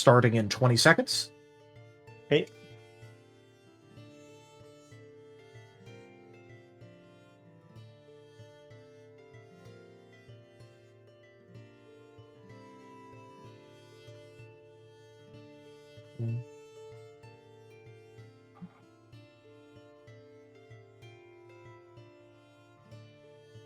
starting in 20 seconds. Hey.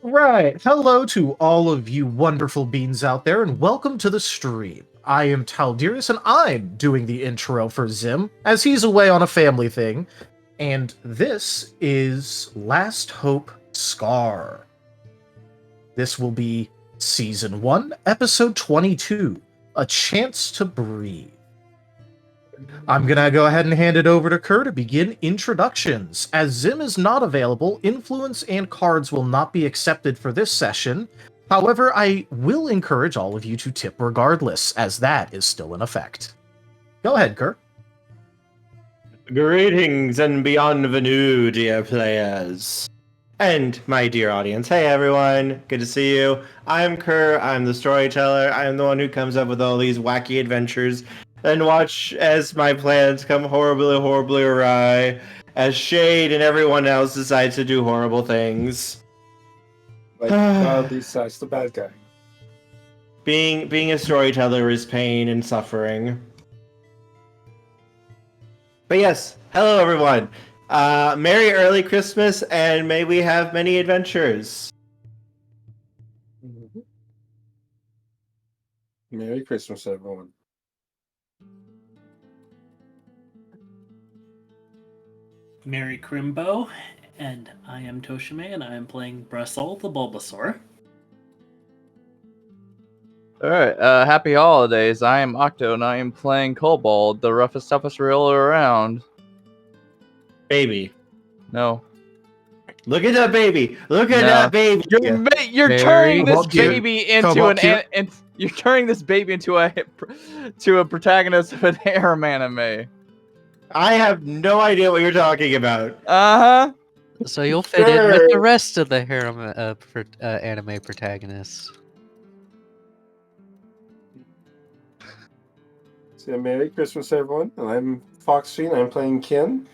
Right. Hello to all of you wonderful beings out there, and welcome to the stream. I am Taldirus, and I'm doing the intro for Zim, as he's away on a family thing. And this is Last Hope Scar. This will be Season 1, Episode 22, A Chance to Breathe. I'm gonna go ahead and hand it over to Kerr to begin introductions. As Zim is not available, influence and cards will not be accepted for this session. However, I will encourage all of you to tip regardless, as that is still in effect. Go ahead, Kerr. Greetings and bienvenue, dear players. And my dear audience. Hey everyone, good to see you. I'm Kerr, I'm the storyteller. I'm the one who comes up with all these wacky adventures. And watch as my plans come horribly awry, as Shade and everyone else decides to do horrible things. Like decides the bad guy. Being a storyteller is pain and suffering. But yes, hello everyone. Merry early Christmas, and may we have many adventures. Mm-hmm. Merry Christmas, everyone. Merry Crimbo, and I am Tochemay, and I am playing Brussel, the Bulbasaur. Alright, happy holidays. I am Octo, and I am playing Cobalt, the roughest, toughest gorilla around. Baby. No. Look at that baby! Look at that baby! You're turning this baby into you're turning this baby into a protagonist of an harem anime. I have no idea what you're talking about. Uh-huh. So you'll fit in with the rest of the harem anime protagonists. So Merry Christmas, everyone. And I'm Foxy, and I'm playing Ken.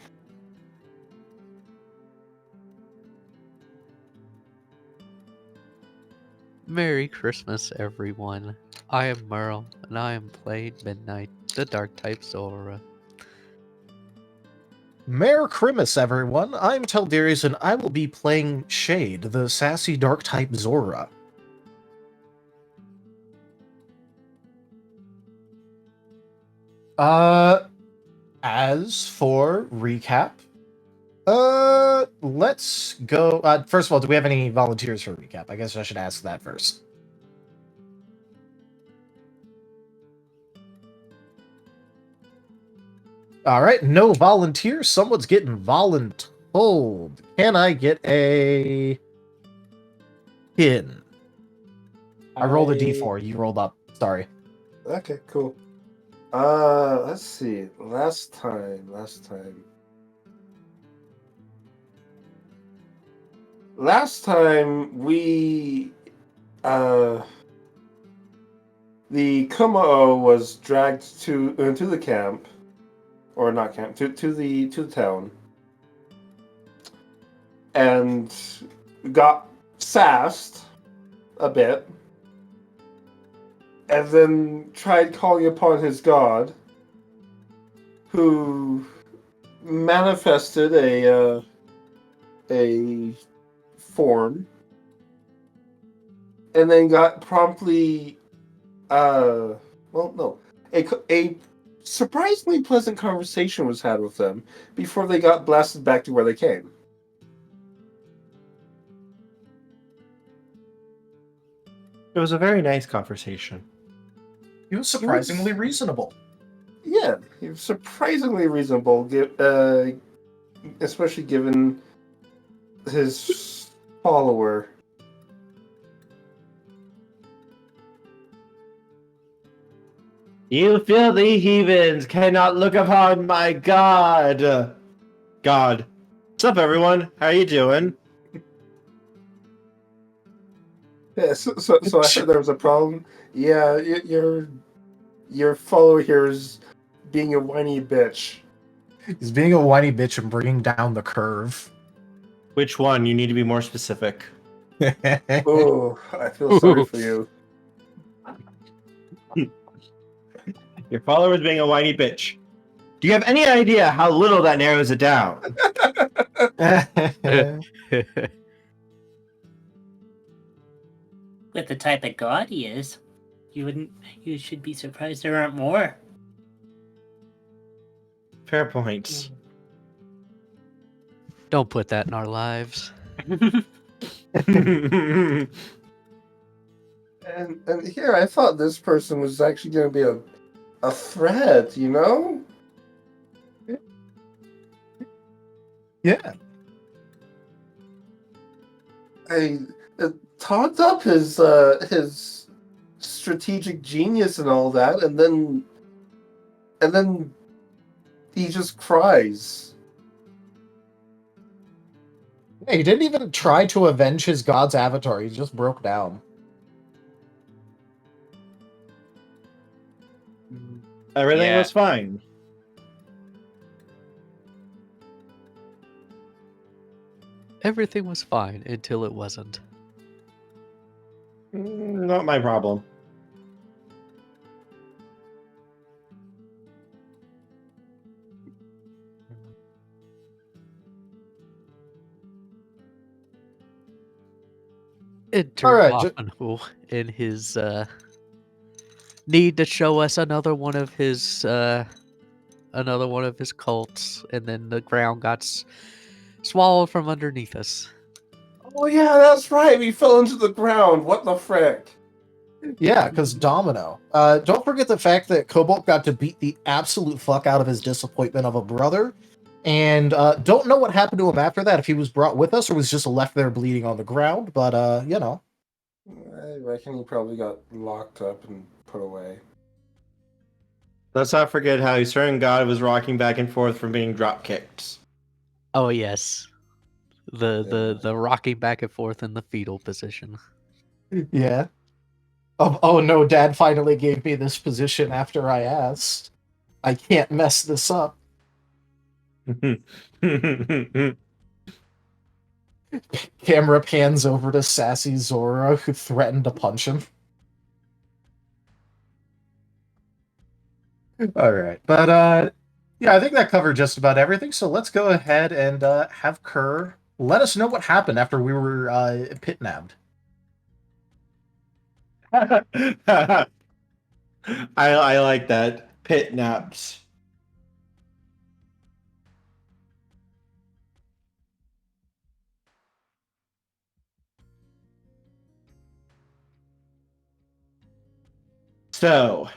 Merry Christmas, everyone. I am Merl, and I am playing Midnight, the Dark type Zora. Merry Christmas, everyone. I'm Taldirus, and I will be playing Shade, the sassy dark type Zora. As for recap, let's go. First of all, do we have any volunteers for recap? I guess I should ask that first. All right, no volunteers. Someone's getting voluntold. Can I get a pin? I rolled a d4. You rolled up. Sorry. Okay, cool. Let's see. Last time. Last time we the Kumo was dragged to the camp, or not camp, to the town, and got sassed a bit, and then tried calling upon his god, who manifested a form, and then got promptly, a surprisingly pleasant conversation was had with them before they got blasted back to where they came. It was a very nice conversation. He was surprisingly reasonable. Yeah, he was surprisingly reasonable, especially given his follower. You filthy heathens cannot look upon my god! God. What's up, everyone? How you doing? Yeah, so I heard there was a problem. Yeah, your your follower here is being a whiny bitch. He's being a whiny bitch and bringing down the curve. Which one? You need to be more specific. Oh, I feel sorry for you. Your follower's being a whiny bitch. Do you have any idea how little that narrows it down? With the type of god he is, you should be surprised there aren't more. Fair point. Don't put that in our lives. And here, I thought this person was actually going to be a threat, you know? Yeah. I talked up his strategic genius and all that, and then he just cries. He didn't even try to avenge his god's avatar. He just broke down. Everything Yeah. was fine. Everything was fine until it wasn't. Not my problem. Enter Alright, Wapanu in his need to show us another one of his cults, and then the ground got swallowed from underneath us. Oh yeah, that's right. We fell into the ground. What the frick? Yeah, because Domino. Don't forget the fact that Cobalt got to beat the absolute fuck out of his disappointment of a brother. And don't know what happened to him after that, if he was brought with us or was just left there bleeding on the ground. But, you know. I reckon he probably got locked up and put away. Let's not forget how a certain god was rocking back and forth from being drop kicked. Oh yes, the rocking back and forth in the fetal position. Yeah. Oh no, Dad finally gave me this position after I asked. I can't mess this up. Camera pans over to sassy Zora, who threatened to punch him. Alright, but yeah, I think that covered just about everything, so let's go ahead and have Kerr let us know what happened after we were pit-nabbed. I like that. Pit naps. So,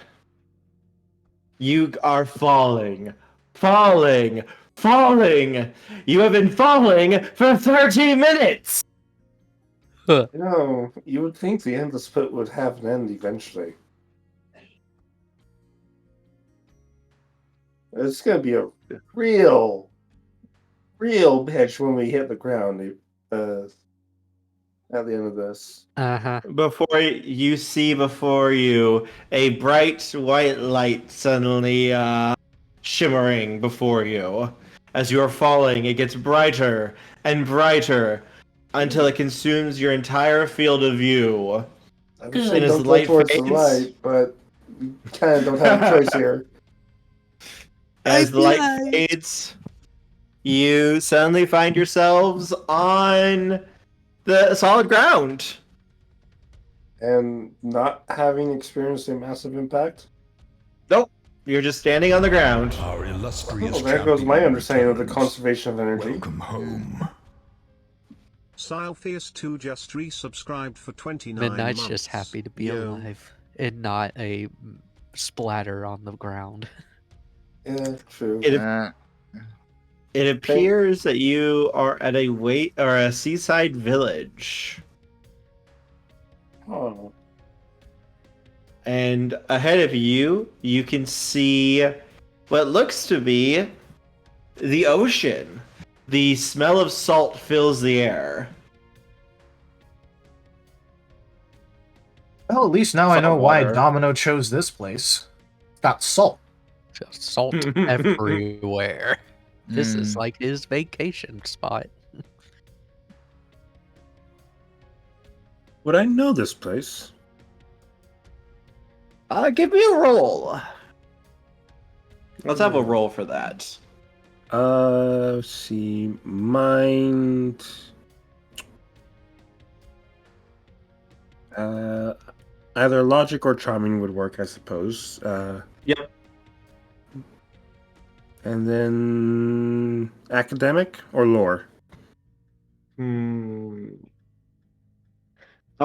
you are falling. Falling. Falling. You have been falling for 30 minutes. No, you would think the endless pit would have an end eventually. It's gonna be a real bitch when we hit the ground at the end of this. Before you see before you a bright white light suddenly shimmering before you. As you are falling, it gets brighter and brighter until it consumes your entire field of view. I wish And I as don't the go light towards the fades- light, but you kind of don't have a choice here. As the light fades, you suddenly find yourselves on the solid ground. And not having experienced a massive impact? Nope. You're just standing on the ground. Our illustrious Well, there goes my champion understanding of the returns. conservation of energy. Welcome home. Sylpheus2 just resubscribed for 29 Midnight's months. just happy to be Yo. alive and not a splatter on the ground. Yeah, true. It appears that you are at a seaside village. Oh. And ahead of you, you can see what looks to be the ocean. The smell of salt fills the air. Well, at least now I Salt know why water. Domino chose this place. got salt. Just salt everywhere. This is Mm. like his vacation spot. Would I know this place? Give me a roll. Let's have a roll for that. Let's see. Mind. Either logic or charming would work, I suppose. Yep. And then academic or lore? I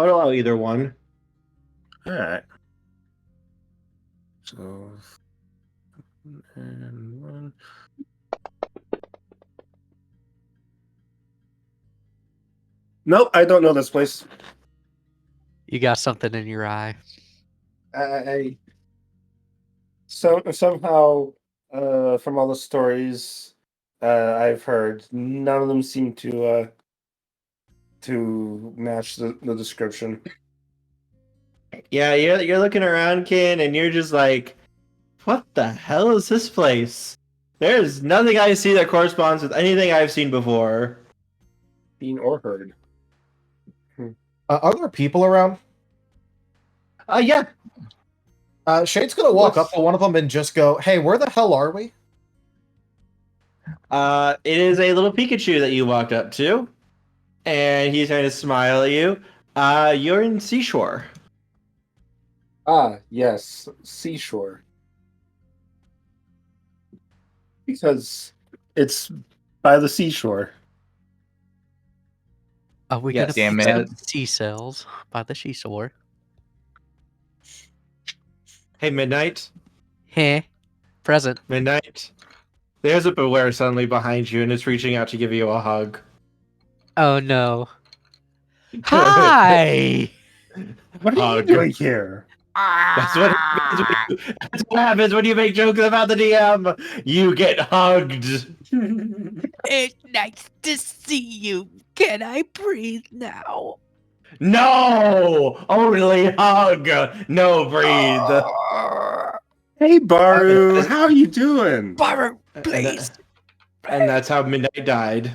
would allow either one. Alright. So. And one. Nope, I don't know this place. You got something in your eye. Somehow, from all the stories I've heard, none of them seem to match the description. Yeah, you're looking around, Ken, and you're just like, what the hell is this place? There's nothing I see that corresponds with anything I've seen before. Seen or heard. Are there people around? Yeah. Shade's gonna walk up to one of them and just go, "Hey, where the hell are we?" It is a little Pikachu that you walked up to, and he's trying to smile at you. You're in Seashore. Ah, yes, seashore. Because it's by the seashore. Are we Yes, gonna damn pick it. some sea cells by the seashore? Hey, Midnight. Heh. Present. Midnight. There's a Beware suddenly behind you, and it's reaching out to give you a hug. Oh no. Hi! What are Hug. you doing here? That's what happens when you make jokes about the DM. You get hugged. It's nice to see you. Can I breathe now? No! Only hug! No breathe! Hey, Baru, how are you doing? Baru, please. And that's how Midnight died.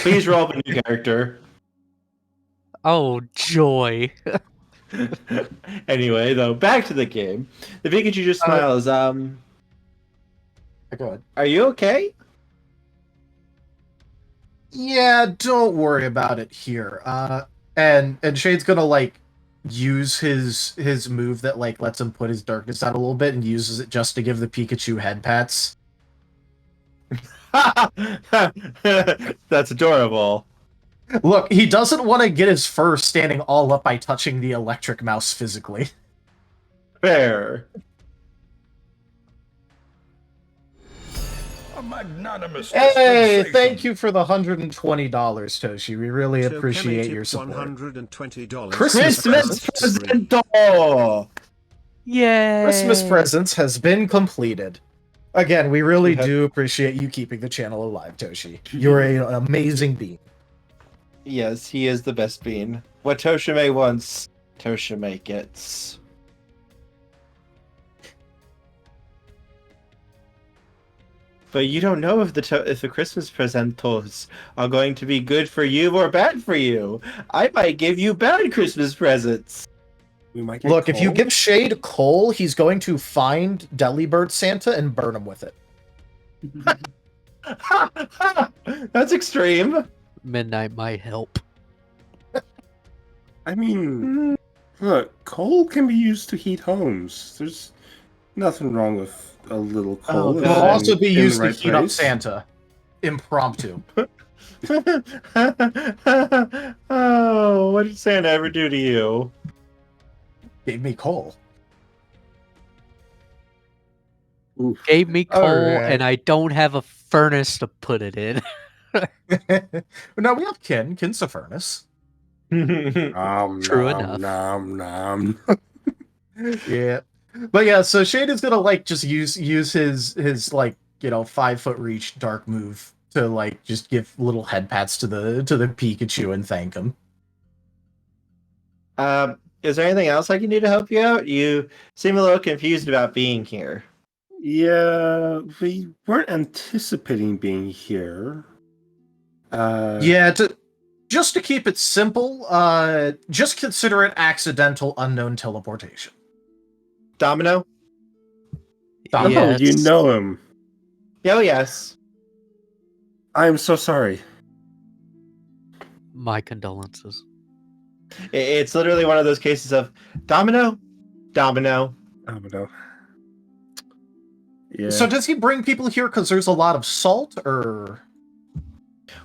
Please roll up a new character. Oh, joy. Anyway, though, back to the game. The Pikachu just smiles. Go ahead. Are you okay? Yeah, don't worry about it here. And Shade's gonna like use his move that like lets him put his darkness out a little bit and uses it just to give the Pikachu head pats. That's adorable. Look, he doesn't want to get his fur standing all up by touching the electric mouse physically. Fair. A magnanimous Hey, dispensation. thank you for the $120, Toshi. We really appreciate your support. $120. Christmas present! Yay! Christmas presents has been completed. Again, we really do appreciate you keeping the channel alive, Toshi. You're an amazing being. Yes, he is the best bean. What Tochemay wants, Tochemay gets. But you don't know if the Christmas presentos are going to be good for you or bad for you. I might give you bad Christmas presents. We might get Look, if you coal. give Shade coal, he's going to find Delibird Santa and burn him with it. That's extreme. Midnight might help. I mean, look, coal can be used to heat homes. There's nothing wrong with a little coal. It if will it's also in be the used to right heat up place. Santa. Impromptu. Oh, what did Santa ever do to you? Gave me coal. Oof. Gave me coal, Alright. and I don't have a furnace to put it in. No, we have Kin. Kin's a furnace. True enough. Nom. Yeah. But yeah, so Shade is gonna like just use his like, 5-foot reach dark move to like just give little head pats to the Pikachu and thank him. Is there anything else I can do to help you out? You seem a little confused about being here. Yeah, we weren't anticipating being here. Yeah, just to keep it simple, just consider it accidental unknown teleportation. Domino? Oh, Yes. you know him. Oh, yes. I'm so sorry. My condolences. It's literally one of those cases of Domino? Domino. I don't know. Yeah. So does he bring people here because there's a lot of salt, or?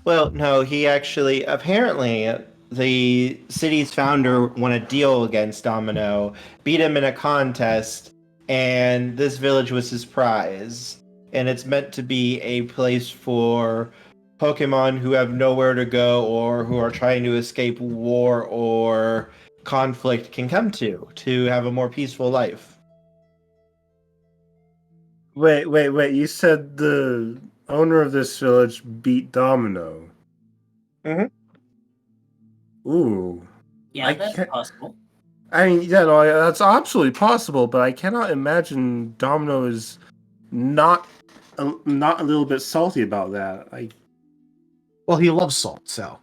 Well, no, he actually, apparently, the city's founder won a deal against Domino, beat him in a contest, and this village was his prize. And it's meant to be a place for Pokemon who have nowhere to go or who are trying to escape war or conflict can come to have a more peaceful life. Wait. You said the owner of this village beat Domino. Mhm. Ooh. Yeah, I that's can't- possible. I mean, yeah, no, that's absolutely possible, but I cannot imagine Domino is not a little bit salty about that. Well, he loves salt, so.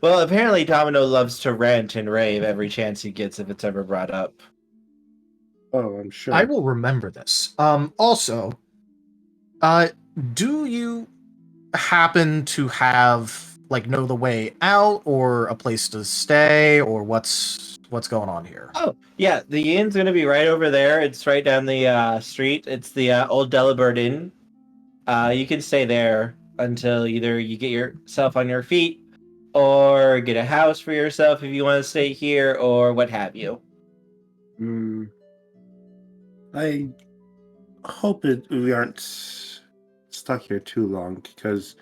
Well, apparently Domino loves to rant and rave every chance he gets if it's ever brought up. Oh, I'm sure. I will remember this. Also, do you happen to have, know the way out, or a place to stay, or what's going on here? Oh, yeah, the inn's going to be right over there. It's right down the street. It's the old Delibird Inn. You can stay there until either you get yourself on your feet or get a house for yourself if you want to stay here or what have you. I hope we aren't stuck here too long, because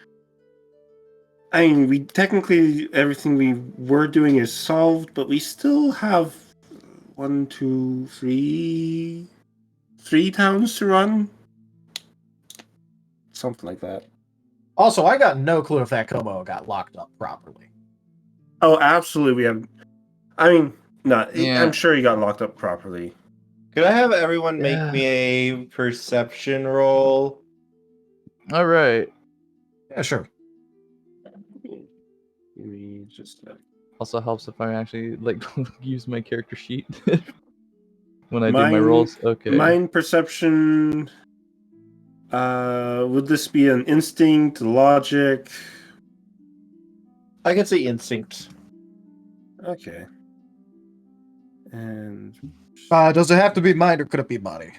I mean, we technically everything we were doing is solved, but we still have 1, 2, 3 towns to run. Something like that. Also, I got no clue if that Como got locked up properly. Oh, absolutely. We have. I mean, no, Yeah. I'm sure he got locked up properly. Could I have everyone make Yeah. me a perception roll? All right. Yeah, sure. Give me just a... Also helps if I actually use my character sheet when I do my rolls. Okay. Mind perception. Would this be an instinct, logic? I can say instinct. Okay. And Does it have to be mind, or could it be body?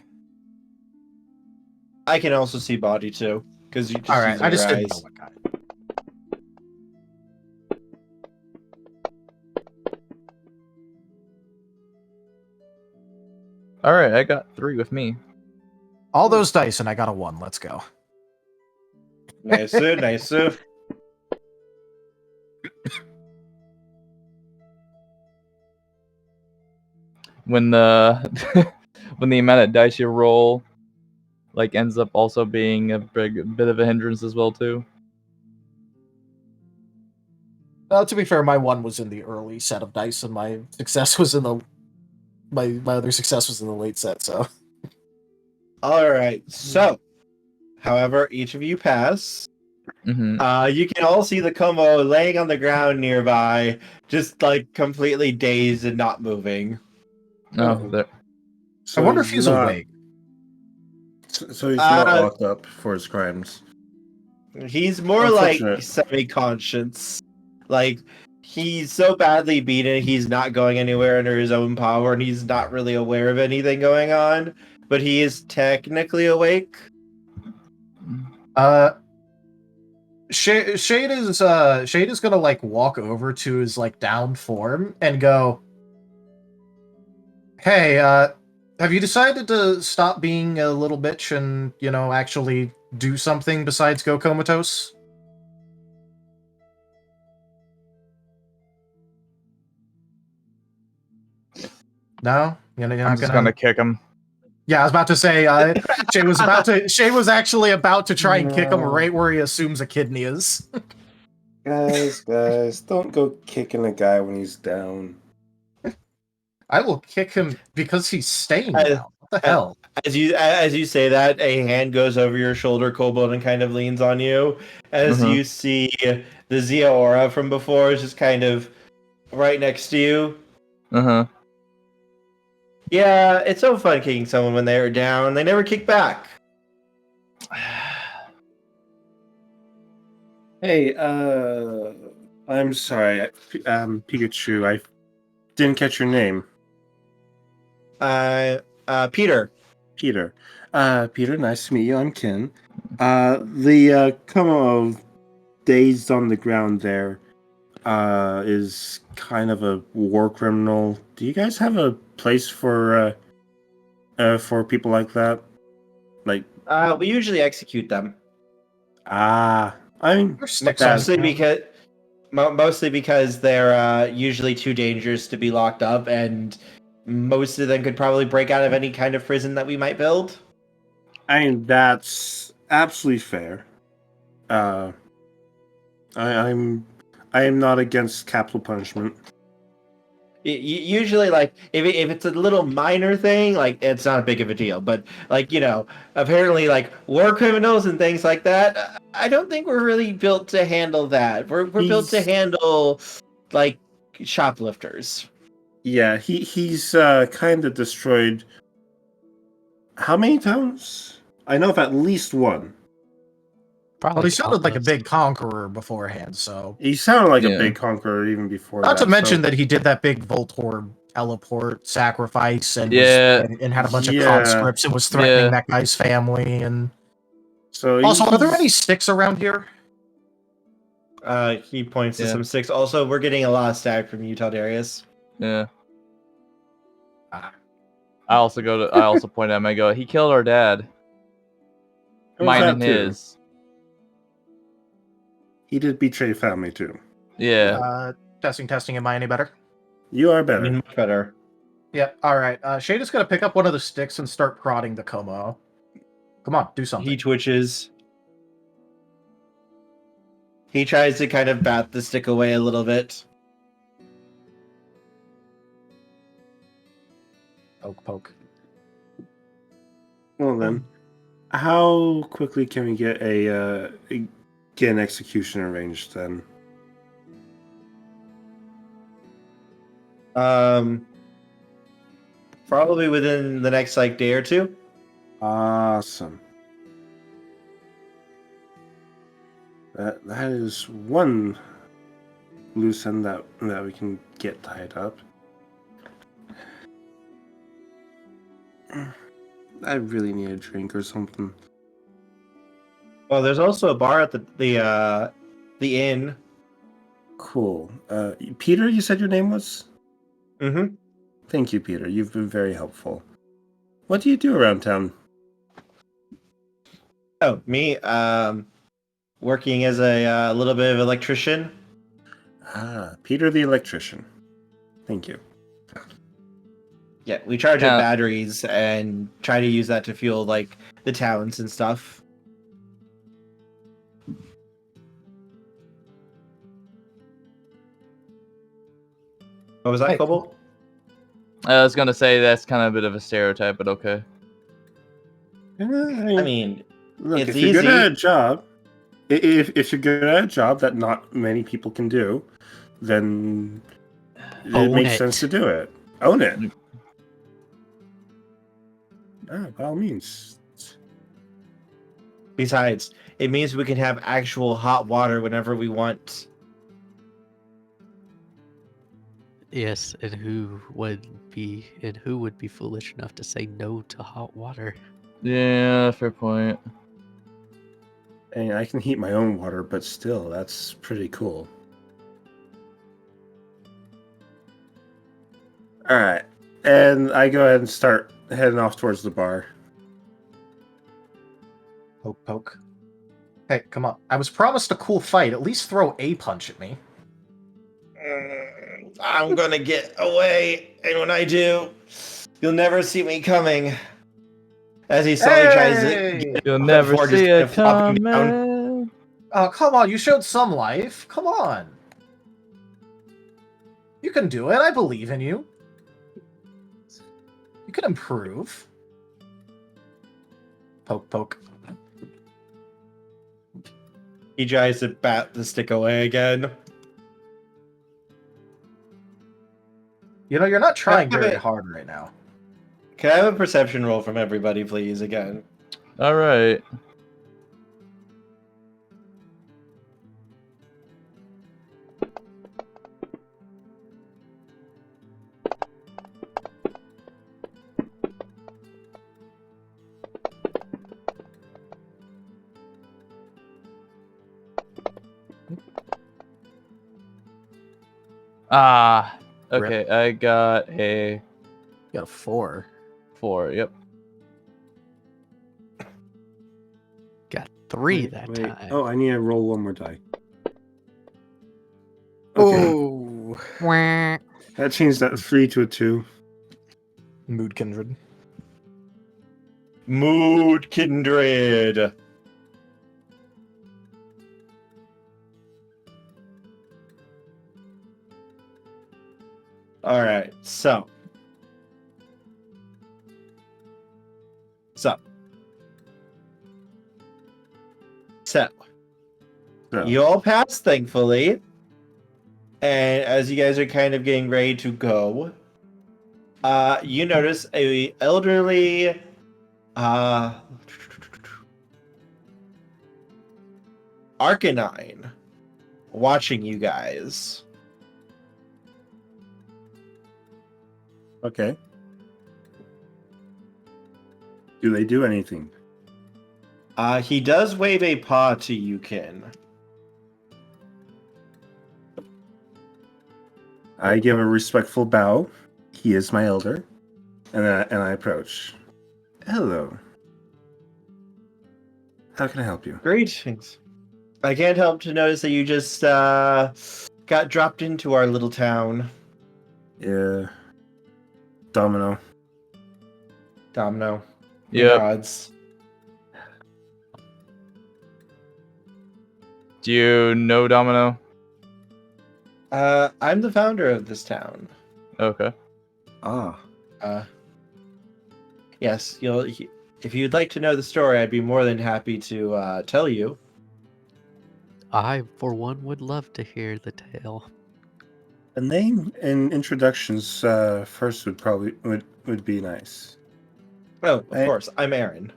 I can also see body too, because you just All right, use I just your didn't know eyes. what kind. All right, I got 3 with me. All those dice, and I got a 1. Let's go. Nice, nice. When the when the amount of dice you roll ends up also being a bit of a hindrance as well too. To be fair, my 1 was in the early set of dice, and my success was in the my other success was in the late set. So, All right. So, however, each of you pass. Mm-hmm. You can all see the Como laying on the ground nearby, just completely dazed and not moving. Oh, there. so I wonder if he's awake. So he's not locked up for his crimes. He's more like Unfortunate. semi-conscious. He's so badly beaten, he's not going anywhere under his own power, and he's not really aware of anything going on. But he is technically awake. Shade is gonna walk over to his down form and go, "Hey, have you decided to stop being a little bitch and actually do something besides go comatose?" No, you're not I'm just gonna kick him. Yeah, I was about to say, Shay was actually about to try and kick him right where he assumes a kidney is. Guys, don't go kicking a guy when he's down. I will kick him because he's staying down. What the hell? As you say that, a hand goes over your shoulder, Cobalt, and kind of leans on you. As you see the Zia aura from before is just kind of right next to you. Yeah, it's so fun kicking someone when they are down. They never kick back. Hey, I'm sorry, Pikachu. I didn't catch your name. Peter. Peter. Peter, nice to meet you. I'm Ken. The Como dazed on the ground there is kind of a war criminal. Do you guys have a place for people like that? Like, We usually execute them. I mean, mostly because they're usually too dangerous to be locked up, and most of them could probably break out of any kind of prison that we might build. I mean, that's absolutely fair. I am not against capital punishment. Usually, like, if it's a little minor thing, like, it's not a big of a deal. But, like, apparently, like, war criminals and things like that, I don't think we're really built to handle that. We're built to handle, like, shoplifters. Yeah, he's kind of destroyed. How many towns? I know of at least one. Well, he sounded like a big conqueror beforehand, so... He sounded like a big conqueror even before Not that. to mention that he did that big Voltorb teleport sacrifice and had a bunch of conscripts and was threatening that guy's family. And so also, are there any sticks around here? He points to some sticks. Also, we're getting a lot of stack from Utah Darius. Yeah. I also point at him. I go, he killed our dad. Mine and his. He did betray family too. Yeah. Testing. Am I any better? You are better. Much better. Yep. All right. Shada's gonna pick up one of the sticks and start prodding the Como. Come on, do something. He twitches. He tries to kind of bat the stick away a little bit. Poke. Well then, how quickly can we get an execution arranged then? Probably within the next day or two. Awesome. That is one loose end that we can get tied up. I really need a drink or something. Well, there's also a bar at the inn. Cool. Peter, you said your name was? Mm-hmm. Thank you, Peter. You've been very helpful. What do you do around town? Oh, me? Working as a little bit of electrician. Ah, Peter the electrician. Thank you. Yeah, we charge up batteries and try to use that to fuel, the towns and stuff. What was that, Cobalt? I was gonna say that's kind of a bit of a stereotype, but okay. I mean, look, it's if you're good at a job, if you're good at a job that not many people can do, then it makes sense to do it. Own it. By all means. Besides, it means we can have actual hot water whenever we want. Yes, and who would be foolish enough to say no to hot water? Yeah, fair point. And I can heat my own water, but still, that's pretty cool. Alright. And I go ahead and start heading off towards the bar. Poke. Hey, come on. I was promised a cool fight. At least throw a punch at me. I'm gonna get away, and when I do, you'll never see me coming. As he slowly tries to you'll never see it coming. Oh, come on. You showed some life. Come on. You can do it. I believe in you. You can improve. Poke, poke. He tries to bat the stick away again. You know, you're not trying Have very it. hard right now. Can I have a perception roll from everybody, please, again? All right. Ah, okay. I got a You got a 4. 4. Yep. Got 3 that Wait. time. Oh, I need to roll one more die. Okay. Oh. That changed that 3 to a 2. Mood kindred. Mood kindred. All right, so you all passed, thankfully, and as you guys are kind of getting ready to go, you notice a elderly, Arcanine watching you guys. Okay. Do they do anything? He does wave a paw to you, Kin. I give a respectful bow. He is my elder. And I approach. Hello. How can I help you? Greetings. I can't help to notice that you just got dropped into our little town. Yeah. Domino. Yep. Nods. Do you know Domino? I'm the founder of this town. Okay. Ah. Yes, if you'd like to know the story, I'd be more than happy to tell you. I, for one, would love to hear the tale. A name and introductions first would be nice. Oh, of course. I'm Aaron.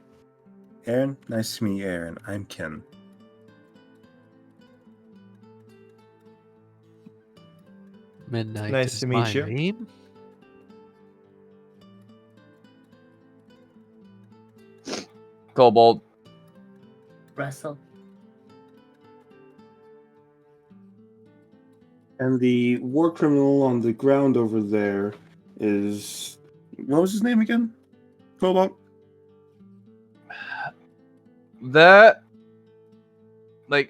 Aaron, nice to meet you, Aaron. I'm Ken. Midnight Nice is to meet my you. name. Cobalt. Brussel. And the war criminal on the ground over there is... What was his name again? Cobalt? That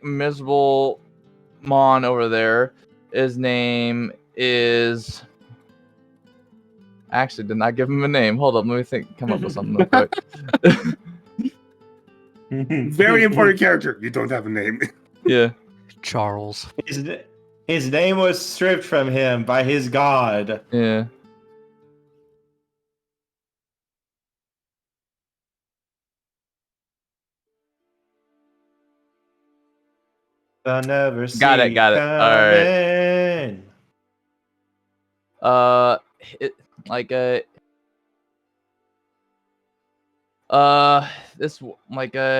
miserable Mon over there, his name is... Actually, did not give him a name. Hold up, let me come up with something real quick. Very important character. You don't have a name. Yeah. Charles. His name was stripped from him by his god. Yeah. I'll never see Got it. All coming. right.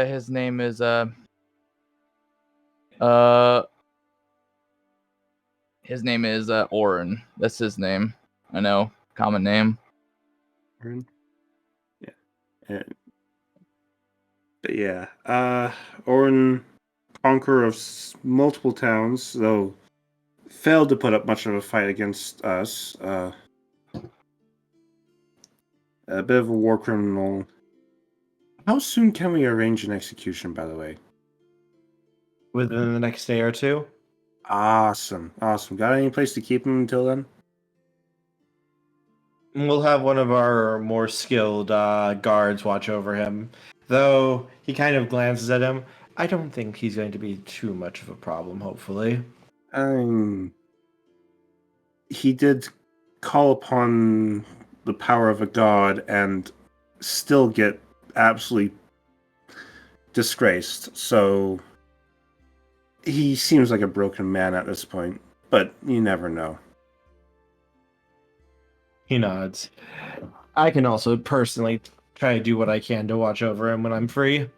His name is his name is Oren. That's his name. I know, common name. Aaron? Yeah. But yeah. Orin, conqueror of multiple towns, though failed to put up much of a fight against us. A bit of a war criminal. How soon can we arrange an execution, by the way? Within the next day or two. Awesome. Got any place to keep him until then? We'll have one of our more skilled guards watch over him. Though he kind of glances at him, I don't think he's going to be too much of a problem, hopefully. He did call upon the power of a god and still get absolutely disgraced. So he seems like a broken man at this point, but you never know. He nods. I can also personally try to do what I can to watch over him when I'm free.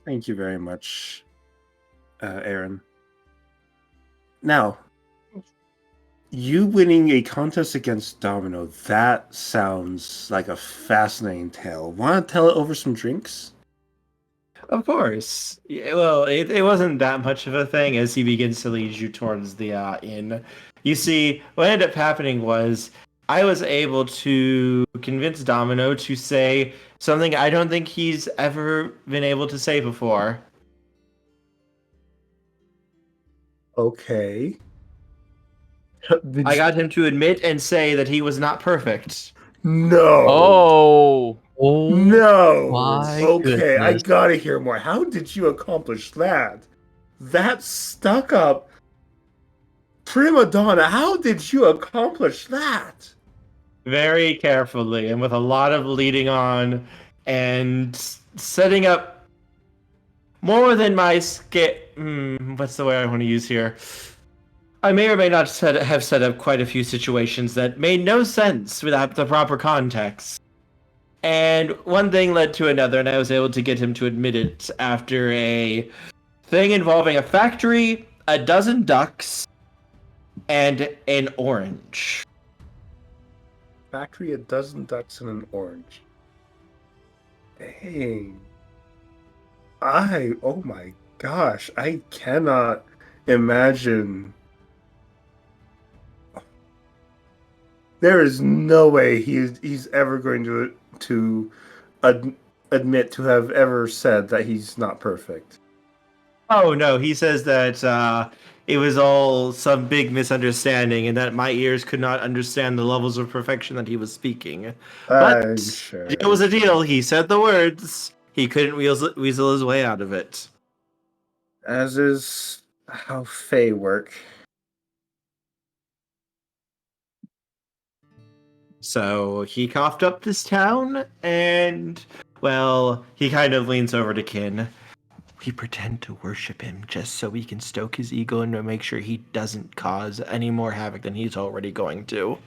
Thank you very much, Aaron. Now, you winning a contest against Domino, that sounds like a fascinating tale. Want to tell it over some drinks? Of course. Yeah, well, it wasn't that much of a thing as he begins to lead you towards the inn. You see, what ended up happening was I was able to convince Domino to say something I don't think he's ever been able to say before. Okay. I got him to admit and say that he was not perfect. No. Oh. Oh No. my Okay, I goodness. gotta hear more. How did you accomplish that? That stuck up prima donna. How did you accomplish that? Very carefully and with a lot of leading on and setting up more than my skit. What's the word I want to use here? I may or may not have set up quite a few situations that made no sense without the proper context. And one thing led to another, and I was able to get him to admit it after a thing involving a factory, a dozen ducks, and an orange. Factory, a dozen ducks and an orange. Dang. Oh my gosh, I cannot imagine. There is no way he's ever going to admit to have ever said that he's not perfect. Oh no, he says that it was all some big misunderstanding and that my ears could not understand the levels of perfection that he was speaking. But I'm sure. it was a deal. He said the words. He couldn't weasel his way out of it. As is how Fae work. So he coughed up this town, and, well, he kind of leans over to Kin. We pretend to worship him just so we can stoke his ego and to make sure he doesn't cause any more havoc than he's already going to.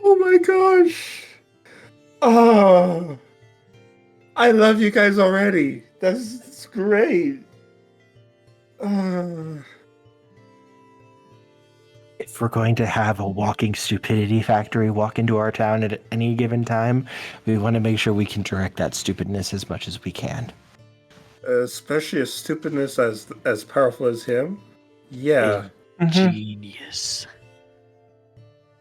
Oh my gosh! Oh, I love you guys already. That's great. If we're going to have a walking stupidity factory walk into our town at any given time, we want to make sure we can direct that stupidness as much as we can. Especially a stupidness as powerful as him. Yeah. Genius.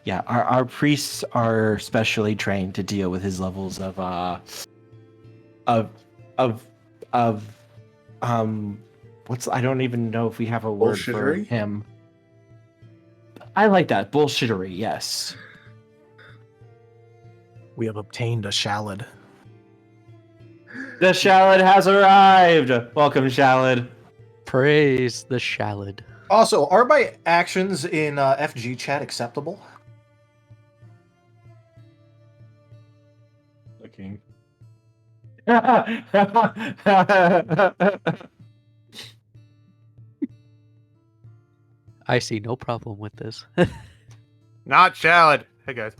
Yeah, our priests are specially trained to deal with his levels of what's, I don't even know if we have a word for him. I like that. Bullshittery, yes. We have obtained a shallad. The shallad has arrived! Welcome, shallad. Praise the shallad. Also, are my actions in FG chat acceptable? Looking. I see no problem with this. Not shallad. Hey guys.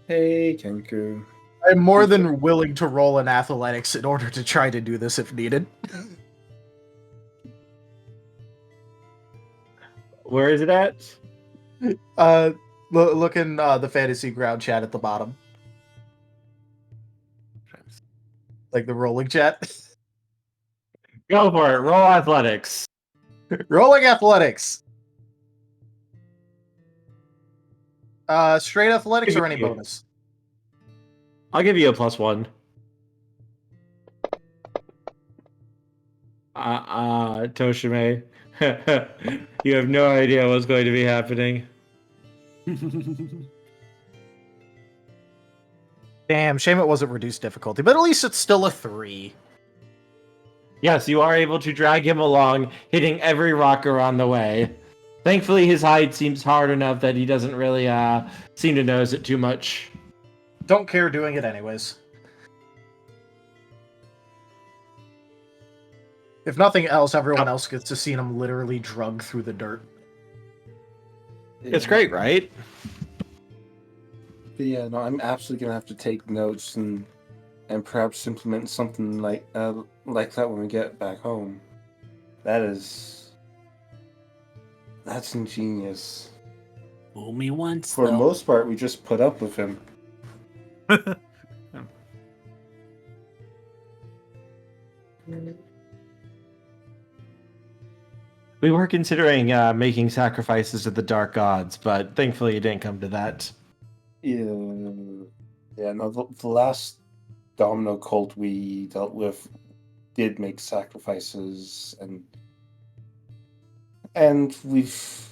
Hey, Kenku. I'm more than willing to roll in athletics in order to try to do this if needed. Where is it at? Look in the fantasy ground chat at the bottom. Like the rolling chat. Go for it. Roll athletics. Rolling athletics. Straight athletics or any bonus? I'll give you a +1. Tochemay. You have no idea what's going to be happening. Damn, shame it wasn't reduced difficulty, but at least it's still a 3. Yes, you are able to drag him along, hitting every rocker on the way. Thankfully, his hide seems hard enough that he doesn't really seem to notice it too much. Don't care doing it anyways. If nothing else, everyone else gets to see him literally drug through the dirt. It's great, right? But yeah, no, I'm absolutely gonna have to take notes and perhaps implement something like that when we get back home. That's ingenious. Fool me once, For the though. most part, we just put up with him. We were considering making sacrifices to the dark gods, but thankfully it didn't come to that. Yeah, no, the last domino cult we dealt with did make sacrifices, and we've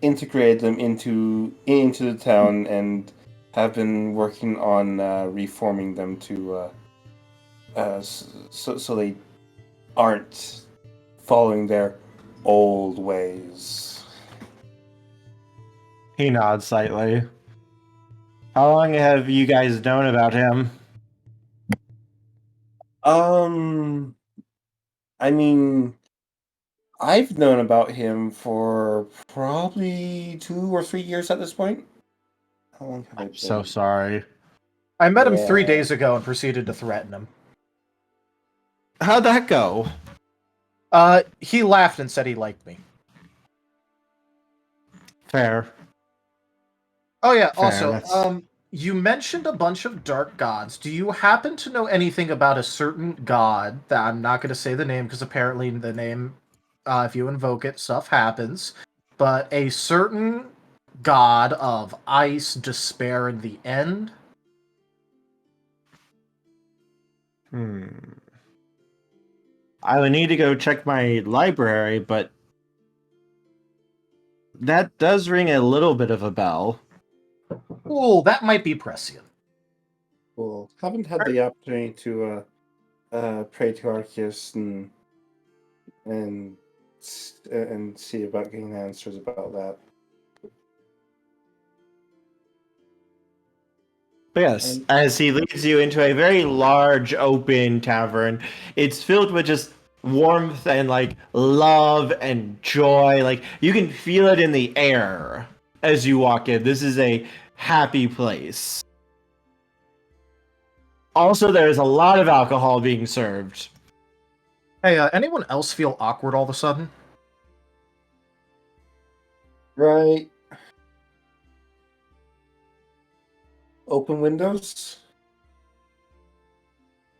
integrated them into the town and have been working on reforming them to so they aren't following their old ways. He nods slightly. How long have you guys known about him? I mean, I've known about him for probably 2 or 3 years at this point. How long have I been? So sorry. I met him 3 days ago and proceeded to threaten him. How'd that go? He laughed and said he liked me. Fair. Oh yeah, Fair, also, that's- you mentioned a bunch of dark gods. Do you happen to know anything about a certain god that I'm not going to say the name because apparently the name, if you invoke it, stuff happens. But a certain god of ice, despair, and the end? I would need to go check my library, but that does ring a little bit of a bell. Cool, that might be prescient. Cool. Haven't had the opportunity to pray to Arceus and see about getting answers about that. But yes, as he leads you into a very large open tavern, it's filled with just warmth and like love and joy. Like you can feel it in the air as you walk in. This is a happy place. Also, there's a lot of alcohol being served. Hey, anyone else feel awkward all of a sudden? Right. Open windows?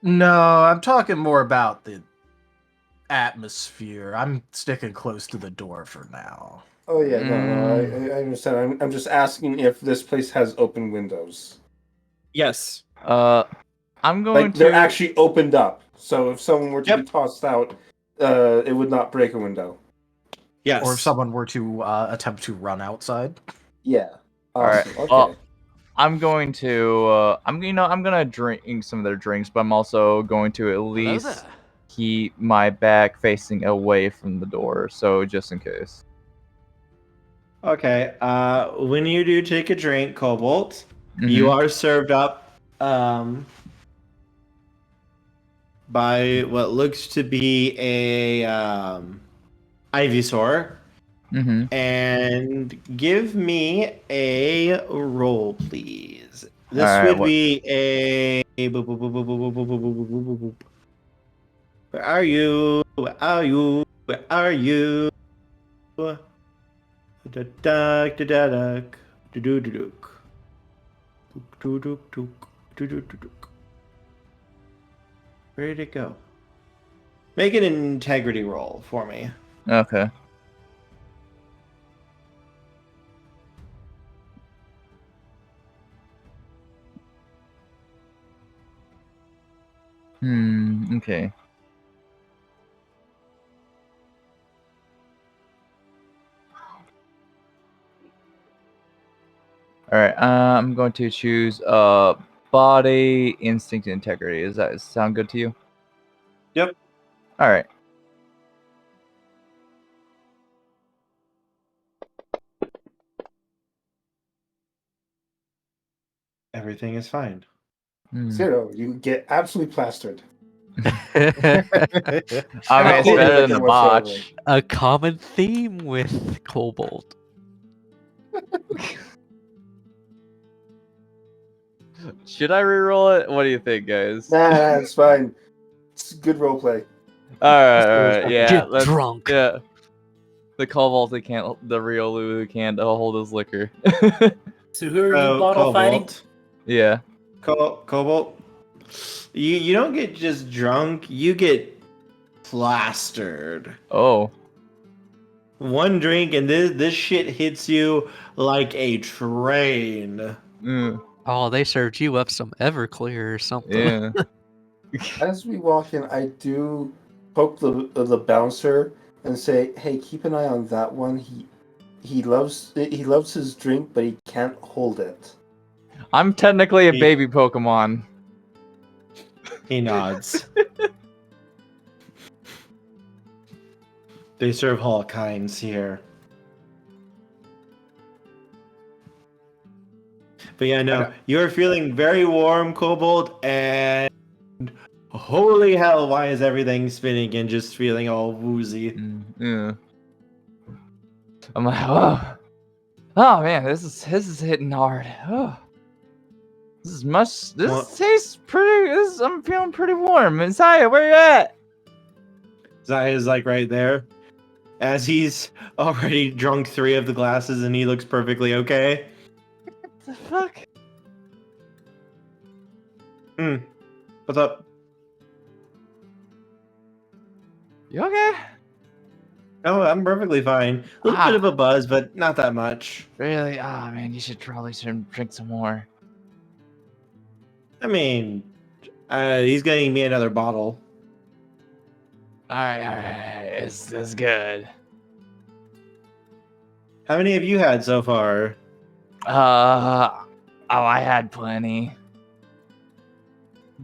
No, I'm talking more about the atmosphere. I'm sticking close to the door for now. Oh yeah, no, I understand. I'm just asking if this place has open windows. Yes. I'm going Like to. they're actually opened up, so if someone were to be tossed out, it would not break a window. Yes. Or if someone were to attempt to run outside. Yeah. All right. Awesome. Okay. Well, I'm going to. I'm gonna drink some of their drinks, but I'm also going to at least keep my back facing away from the door, so just in case. Okay. When you do take a drink, Cobalt, Mhm. you are served up by what looks to be a Ivysaur. Mm-hmm. And give me a roll, please. This All right, would what- be a. Where are you? Where are you? Where are you? Where did it go? Make an integrity roll for me. Okay. Okay. All right. I'm going to choose body, instinct, and integrity. Does that sound good to you? Yep. All right. Everything is fine. 0. You get absolutely plastered. I mean, it's Not holding better it than the whatsoever. botch. A common theme with Cobalt. Should I reroll it? What do you think, guys? Nah, it's fine. It's good roleplay. All right, yeah. Get drunk. Yeah. The Cobalt who can't, the Riolu who can't hold his liquor. So who are you bottle fighting? Yeah. Cobalt. You don't get just drunk. You get plastered. Oh. One drink and this shit hits you like a train. Oh, they served you up some Everclear or something. Yeah. As we walk in, I do poke the bouncer and say, "Hey, keep an eye on that one. He loves his drink, but he can't hold it." I'm technically a baby Pokemon. He nods. They serve all kinds here. But yeah, no, you're feeling very warm, Cobalt, and holy hell, why is everything spinning and just feeling all woozy? Yeah. I'm like, oh man, this is hitting hard. Oh. This tastes pretty. I'm feeling pretty warm. Messiah, where you at? Zaya's like right there. As he's already drunk 3 of the glasses and he looks perfectly okay. What the fuck? What's up? You okay? Oh, I'm perfectly fine. A little bit of a buzz, but not that much. Really? Ah, man, you should probably drink some more. I mean, he's getting me another bottle. All right, it's good. How many have you had so far? I had plenty.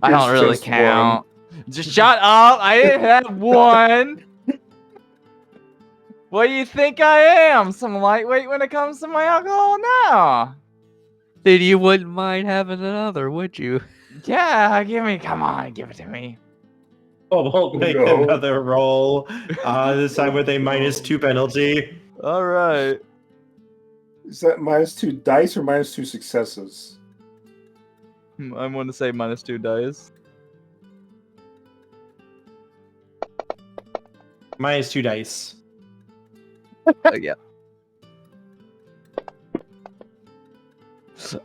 I don't really Just count. Just shut up! I didn't have one. What do you think I am? Some lightweight when it comes to my alcohol now? Then you wouldn't mind having another, would you? Yeah, come on, give it to me. Oh, we'll make another roll. This time with a -2 penalty. All right. Is that -2 dice or -2 successes? I'm going to say -2 dice. -2 dice. Yeah.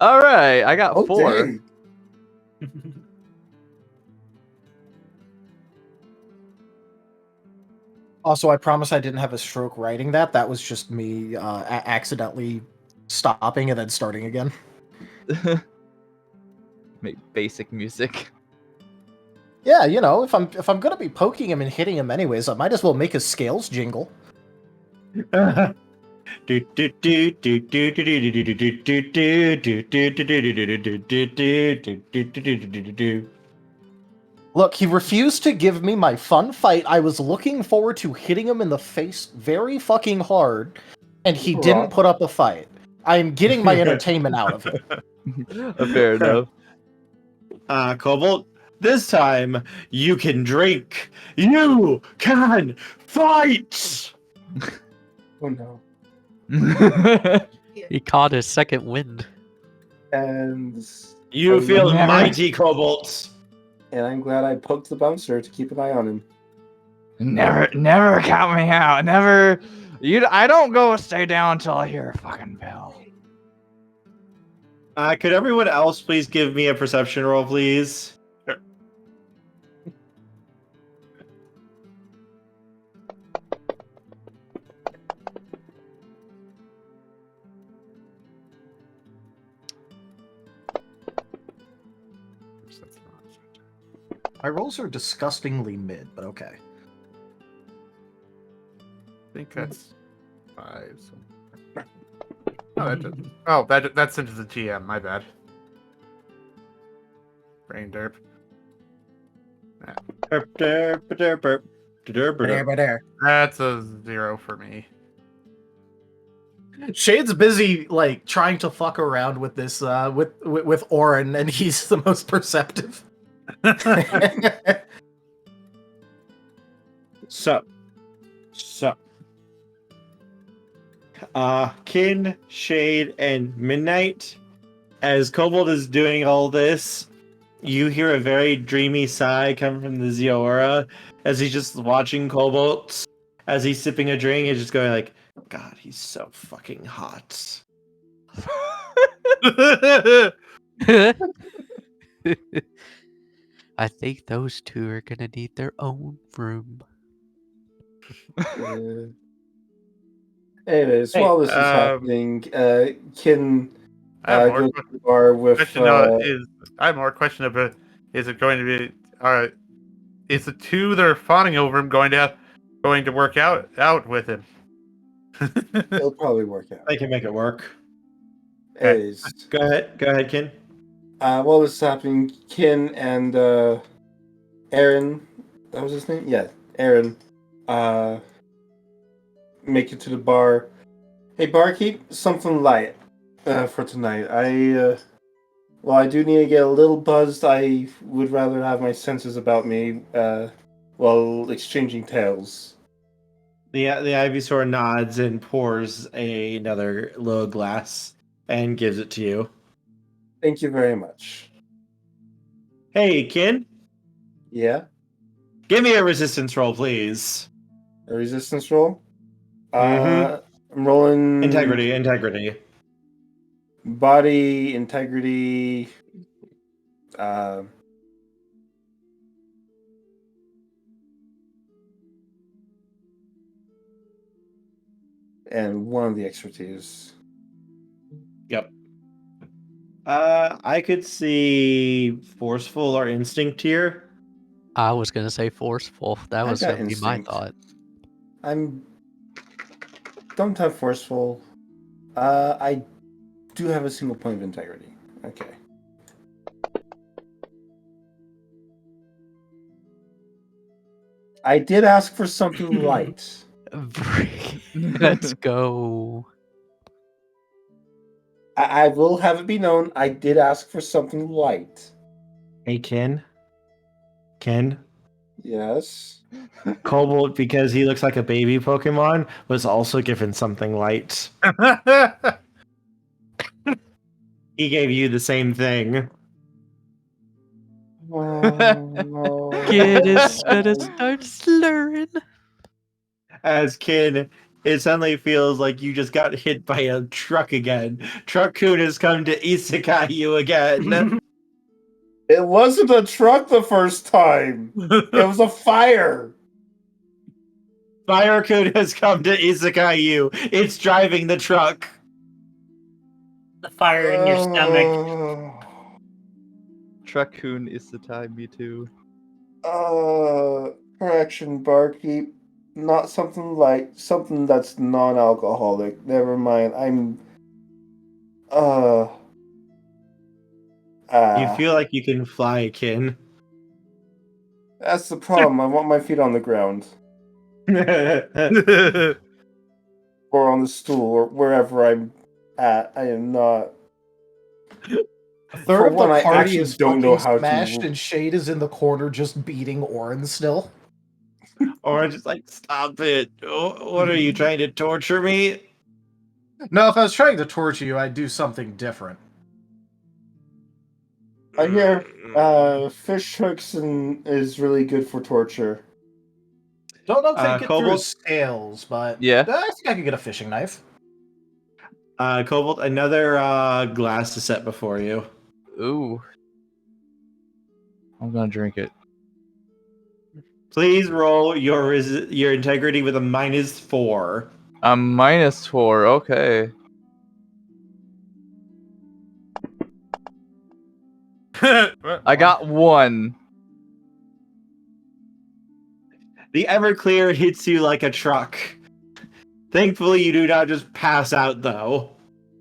All right, I got 4. Dang. Also, I promise I didn't have a stroke writing that. That was just me accidentally stopping and then starting again. Make basic music. Yeah, you know, if I'm gonna be poking him and hitting him anyways, I might as well make his scales jingle. Look, he refused to give me my fun fight. I was looking forward to hitting him in the face very fucking hard, and he didn't put up a fight. I am getting my entertainment out of him. Fair enough. Cobalt, this time you can drink. You can fight! Oh no. He caught his second wind. And you feel mighty, Cobalt. And I'm glad I poked the bouncer to keep an eye on him. Never count me out. Never. I don't go stay down until I hear a fucking bell. Could everyone else please give me a perception roll, please? Sure. My rolls are disgustingly mid, but okay. I think that's 5. So. Oh, that's into the GM. My bad. Brain derp. Derp, derp, derp, derp. That's a 0 for me. Shade's busy like trying to fuck around with this with Orin, and he's the most perceptive. So, Kin, Shade, and Midnight. As Cobalt is doing all this, you hear a very dreamy sigh come from the Ziora as he's just watching Cobalt as he's sipping a drink and just going like, God, he's so fucking hot. I think those two are gonna need their own room. Anyways, Hey, while this is happening, Kin I have more goes to the bar with. I have more question about: is it going to be? Is the two that are fawning over him going to work out with him? It'll probably work out. I can make it work. Anyways, Go ahead, Kin. while this is happening, Kin and Aaron, that was his name? Yeah, Aaron, make it to the bar. Hey, barkeep, something light for tonight. Well, I do need to get a little buzzed. I would rather have my senses about me while exchanging tales. The Ivysaur nods and pours another little glass and gives it to you. Thank you very much. Hey, Kin. Yeah? Give me a resistance roll, please. A resistance roll? Mhm. I'm rolling... Integrity. Body, integrity... and one of the expertise. Yep. I could see forceful or instinct here. I was gonna say forceful. That was got gonna be my instinct. thought. Don't have forceful. I do have a single point of integrity. Okay. I did ask for something light. Let's go. I will have it be known, I did ask for something light. Hey, Kin. Yes. Cobalt, because he looks like a baby Pokemon, was also given something light. He gave you the same thing. Kid is gonna start slurring. As Kin, it suddenly feels like you just got hit by a truck again. Truck-kun has come to isekai you again. It wasn't a truck the first time. It was a fire. Fire-kun has come to isekai you. It's driving the truck. The fire in your stomach. Truck-kun is the time, me too. Correction, barkeep. Not something light, something that's non-alcoholic. Never mind. You feel like you can fly, Kin. That's the problem. I want my feet on the ground. Or on the stool, or wherever I'm at. I am not. A third of the party is don't know how smashed, to. and Shade is in the corner just beating Orin still. Or just like, stop it. What are you trying to torture me? No, if I was trying to torture you, I'd do something different. I hear fish hooks is really good for torture. Don't know if they get through Cobalt? scales, but Yeah. I think I could get a fishing knife. Cobalt, another glass to set before you. Ooh. I'm gonna drink it. Please roll your integrity with a -4. A -4, okay. I got 1. The Everclear hits you like a truck. Thankfully, you do not just pass out, though.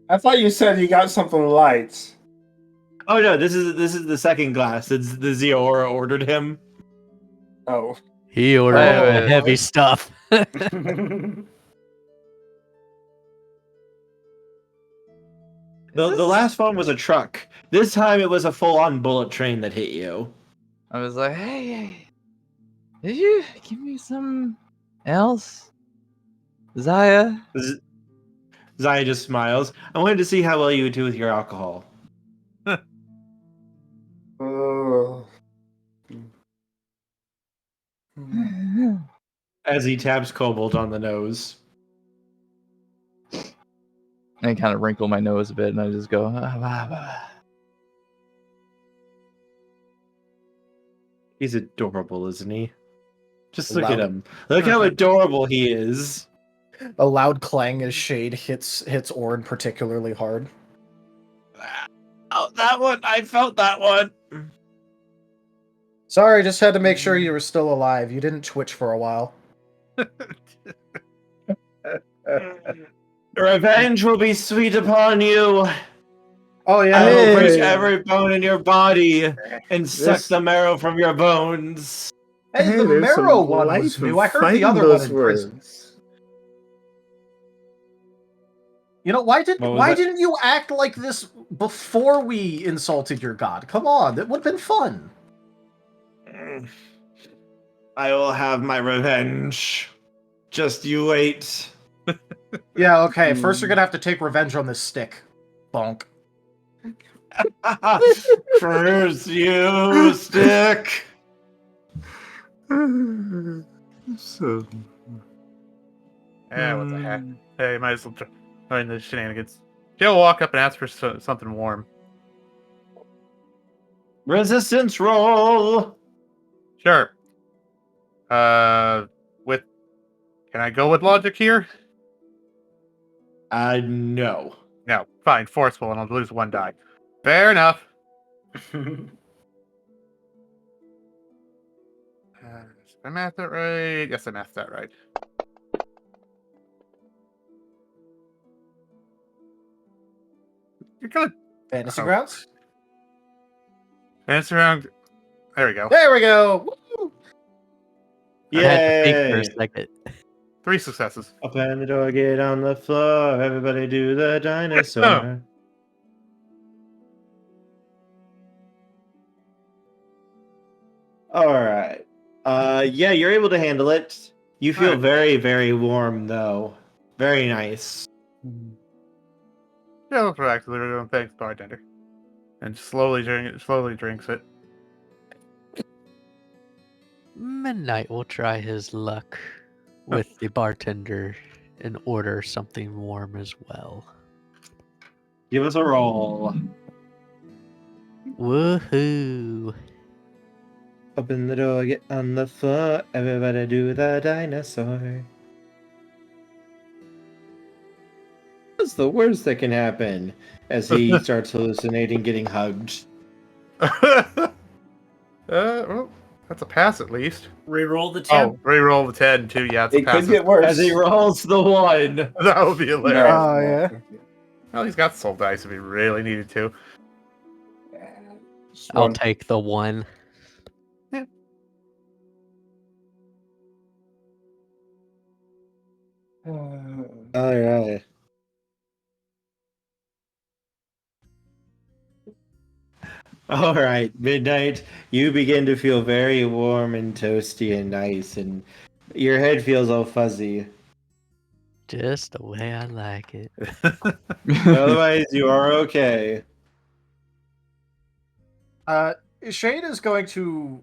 I thought you said you got something light. Oh no, this is the second glass. It's the Ziora ordered him. Oh. He ordered Wait, the heavy stuff. The last one was a truck. This time it was a full-on bullet train that hit you. I was like, hey, did you give me some else? Zaya? Zaya just smiles. I wanted to see how well you would do with your alcohol. Oh. As he taps Cobalt on the nose. I kind of wrinkle my nose a bit, and I just go, He's adorable, isn't he? Just look at him. Look how adorable he is. A loud clang as Shade hits Orin particularly hard. Oh, that one! I felt that one! Sorry, just had to make sure you were still alive. You didn't twitch for a while. Revenge will be sweet upon you. Oh yeah. I will break Hey. every bone in your body and suck This- the marrow from your bones. Hey, the there's some marrow one life was in new. I heard the fighting other one those in prison. words. You know, why What was why that? didn't you act like this before we insulted your god? Come on, that would have been fun. I will have my revenge. Just you wait. Yeah, okay. First, you're gonna have to take revenge on this stick. Bonk. Curse you, stick. So Yeah, what the heck? Hey, might as well join the shenanigans. She'll walk up and ask for something warm. Resistance roll. Sure. With can I go with logic here? No. No, fine, forceful, and I'll lose one die. Fair enough. Did I math that right? Yes, I mathed that right. You're good. Fantasy Oh. grounds. Dance around. There we go. There we go. Woo! I had to think for a Yay! second. 3 successes. Open the door, get on the floor. Everybody do the dinosaur. All right. Yeah, you're able to handle it. You feel Alright. very, very warm, though. Very nice. Yeah, I'll proactively thanks, bartender. And slowly drinks it. Midnight will try his luck with the bartender and order something warm as well. Give us a roll. Woohoo! Open the door, get on the floor. Everybody do the dinosaur. What's the worst that can happen as he starts hallucinating getting hugged? Well, that's a pass at least. Reroll the 10. Oh, reroll the 10 too. Yeah, it's a It pass. could get worse. As he rolls the 1. That would be hilarious. Oh, yeah. Well, he's got soul dice if he really needed to. I'll take the 1. Alright. Alright, midnight. You begin to feel very warm and toasty and nice, and your head feels all fuzzy. Just the way I like it. Otherwise, you are okay. Shade is going to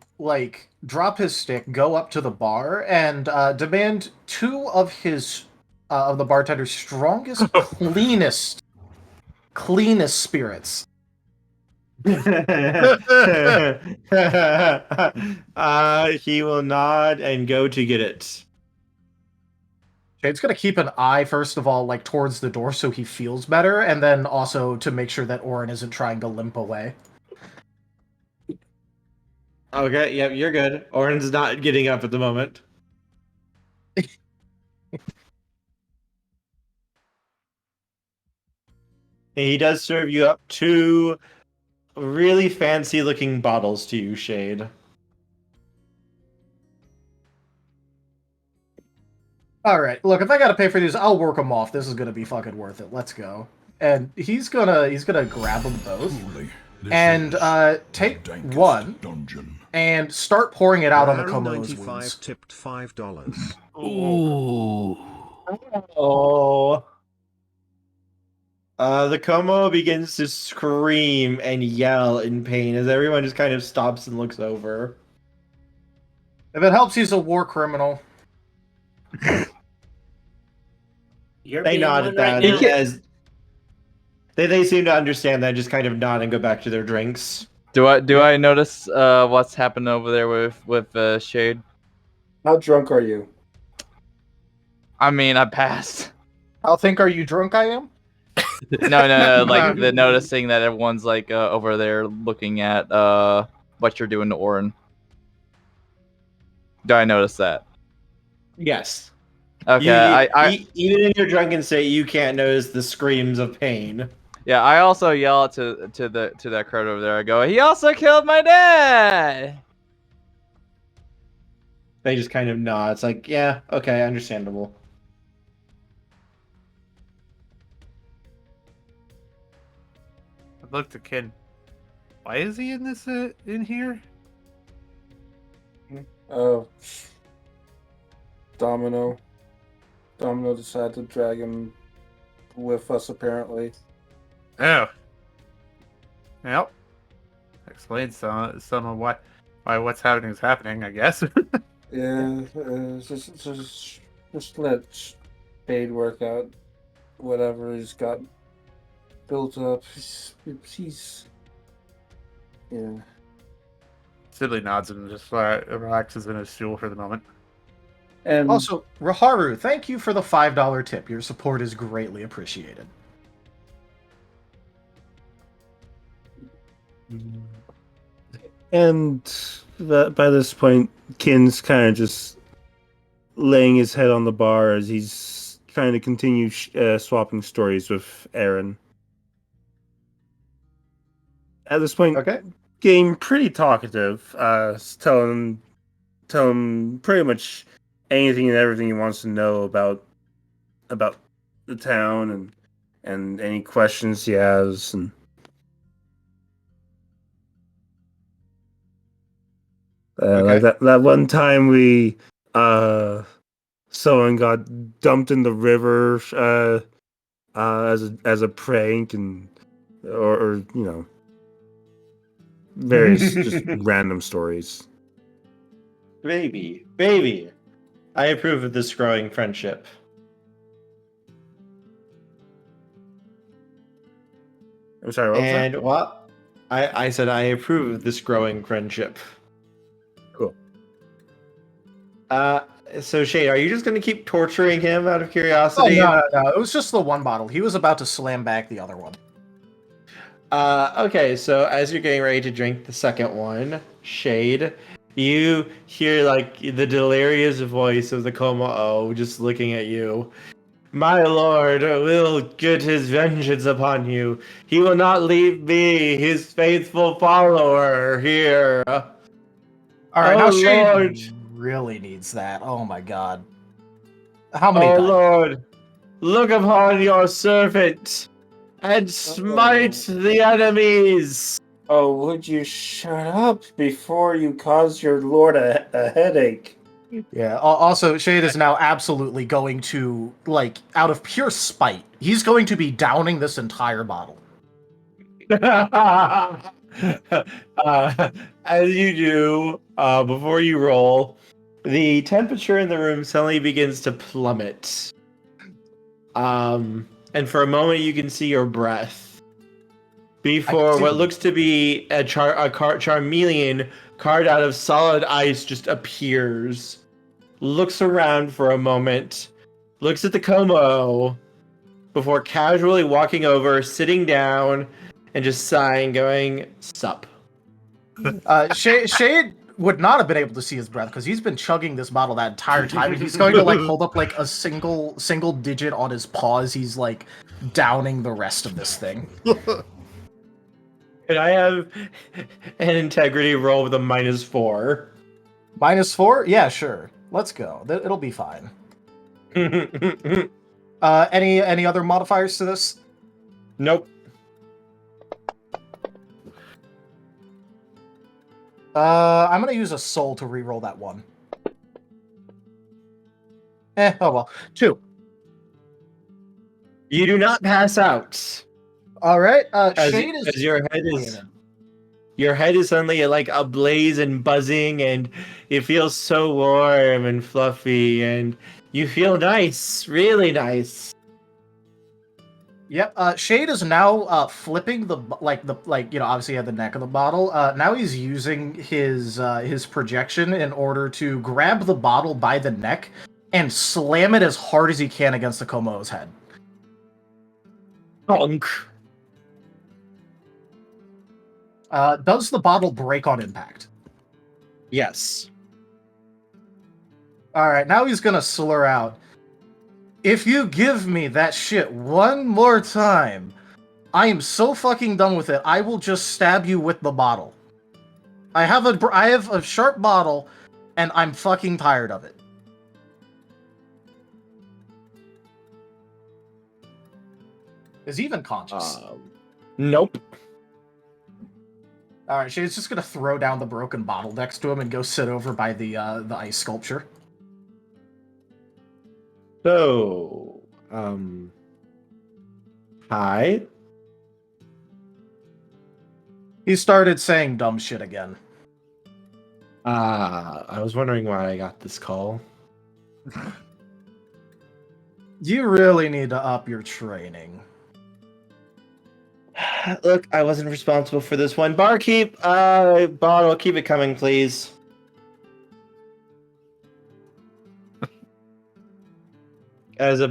drop his stick, go up to the bar, and demand 2 of his of the bartender's strongest, cleanest spirits. He will nod and go to get it. Shade's gonna keep an eye, first of all, towards the door so he feels better, and then also to make sure that Orin isn't trying to limp away. Okay, yep, you're good. Orin's not getting up at the moment. He does serve you up 2 really fancy looking bottles to you, Shade. All right, look, if I gotta pay for these, I'll work them off. This is gonna be fucking worth it. Let's go. And he's gonna grab them both and take one and start pouring it out on the Komodo's wounds. tipped $5. Ooh. Oh. The Como begins to scream and yell in pain as everyone just kind of stops and looks over. If it helps, he's a war criminal. You're They being nod one at that right now. as they seem to understand that, just kind of nod and go back to their drinks. Do I notice what's happened over there with Shade? How drunk are you? I mean, I passed. How think are you drunk I am? No, like the noticing that everyone's like over there looking at what you're doing to Orin. Do I notice that? Yes. Okay, even in your drunken state, you can't notice the screams of pain. yeah, I also yell to that crowd over there. I go, he also killed my dad. They just kind of nod. It's like, yeah, okay, understandable. I looked at Ken. Why is he in this in here? Domino decided to drag him with us, apparently. Oh. Well, explains some of why what's happening is happening, I guess. Yeah, just let Spade work out whatever he's got built up. He's yeah. Sibley nods and just relaxes in his stool for the moment. And Also, Raharu, thank you for the $5 tip. Your support is greatly appreciated. And by this point, Kin's kind of just laying his head on the bar as he's trying to continue swapping stories with Aaron. At this point, Okay. getting pretty talkative, telling him pretty much anything and everything he wants to know about the town and any questions he has. And like that one time we someone got dumped in the river as a prank, and or you know, various just random stories. Baby. I approve of this growing friendship. I'm sorry, what was that? And what? I said I approve of this growing friendship. Cool. So Shade, are you just gonna keep torturing him out of Oh, curiosity? no. It was just the one bottle. He was about to slam back the other one. Okay, so as you're getting ready to drink the second one, Shade, you hear like the delirious voice of the Como just looking at you. My lord will get his vengeance upon you. He will not leave me, his faithful follower, here. All right, now Shade Lord. really needs that. Oh my god. How many Oh times? Lord, look upon your servant and smite the enemies. oh, would you shut up before you cause your lord a headache? Yeah, also, Shade is now absolutely going to, like, out of pure spite, he's going to be downing this entire bottle. As you do, before you roll, the temperature in the room suddenly begins to plummet. And for a moment, you can see your breath. Before what looks to be a Charmeleon carved out of solid ice just appears, looks around for a moment, looks at the Como, before casually walking over, sitting down, and just sighing, going, "Sup." Shade would not have been able to see his breath because he's been chugging this bottle that entire time. And he's going to like hold up like a single digit on his paws. He's like downing the rest of this thing. And I have an integrity roll with a -4. -4? Yeah, sure. Let's go. It'll be fine. Any other modifiers to this? Nope. I'm gonna use a soul to reroll that one. Oh well. 2. You do not pass out. All right. As, Shade is as your head is suddenly like ablaze and buzzing, and it feels so warm and fluffy, and you feel nice, really nice. Yep. Shade is now flipping the obviously he had the neck of the bottle. Now he's using his projection in order to grab the bottle by the neck and slam it as hard as he can against the Komodo's head. Bonk. Does the bottle break on impact? Yes. All right. Now he's gonna slur out. If you give me that shit one more time, I am so fucking done with it. I will just stab you with the bottle. I have a sharp bottle, and I'm fucking tired of it. Is he even conscious? Nope. All right, Shade's just gonna throw down the broken bottle next to him and go sit over by the ice sculpture. So, hi. He started saying dumb shit again. I was wondering why I got this call. You really need to up your training. Look, I wasn't responsible for this one. Barkeep, bottle, keep it coming, please. As the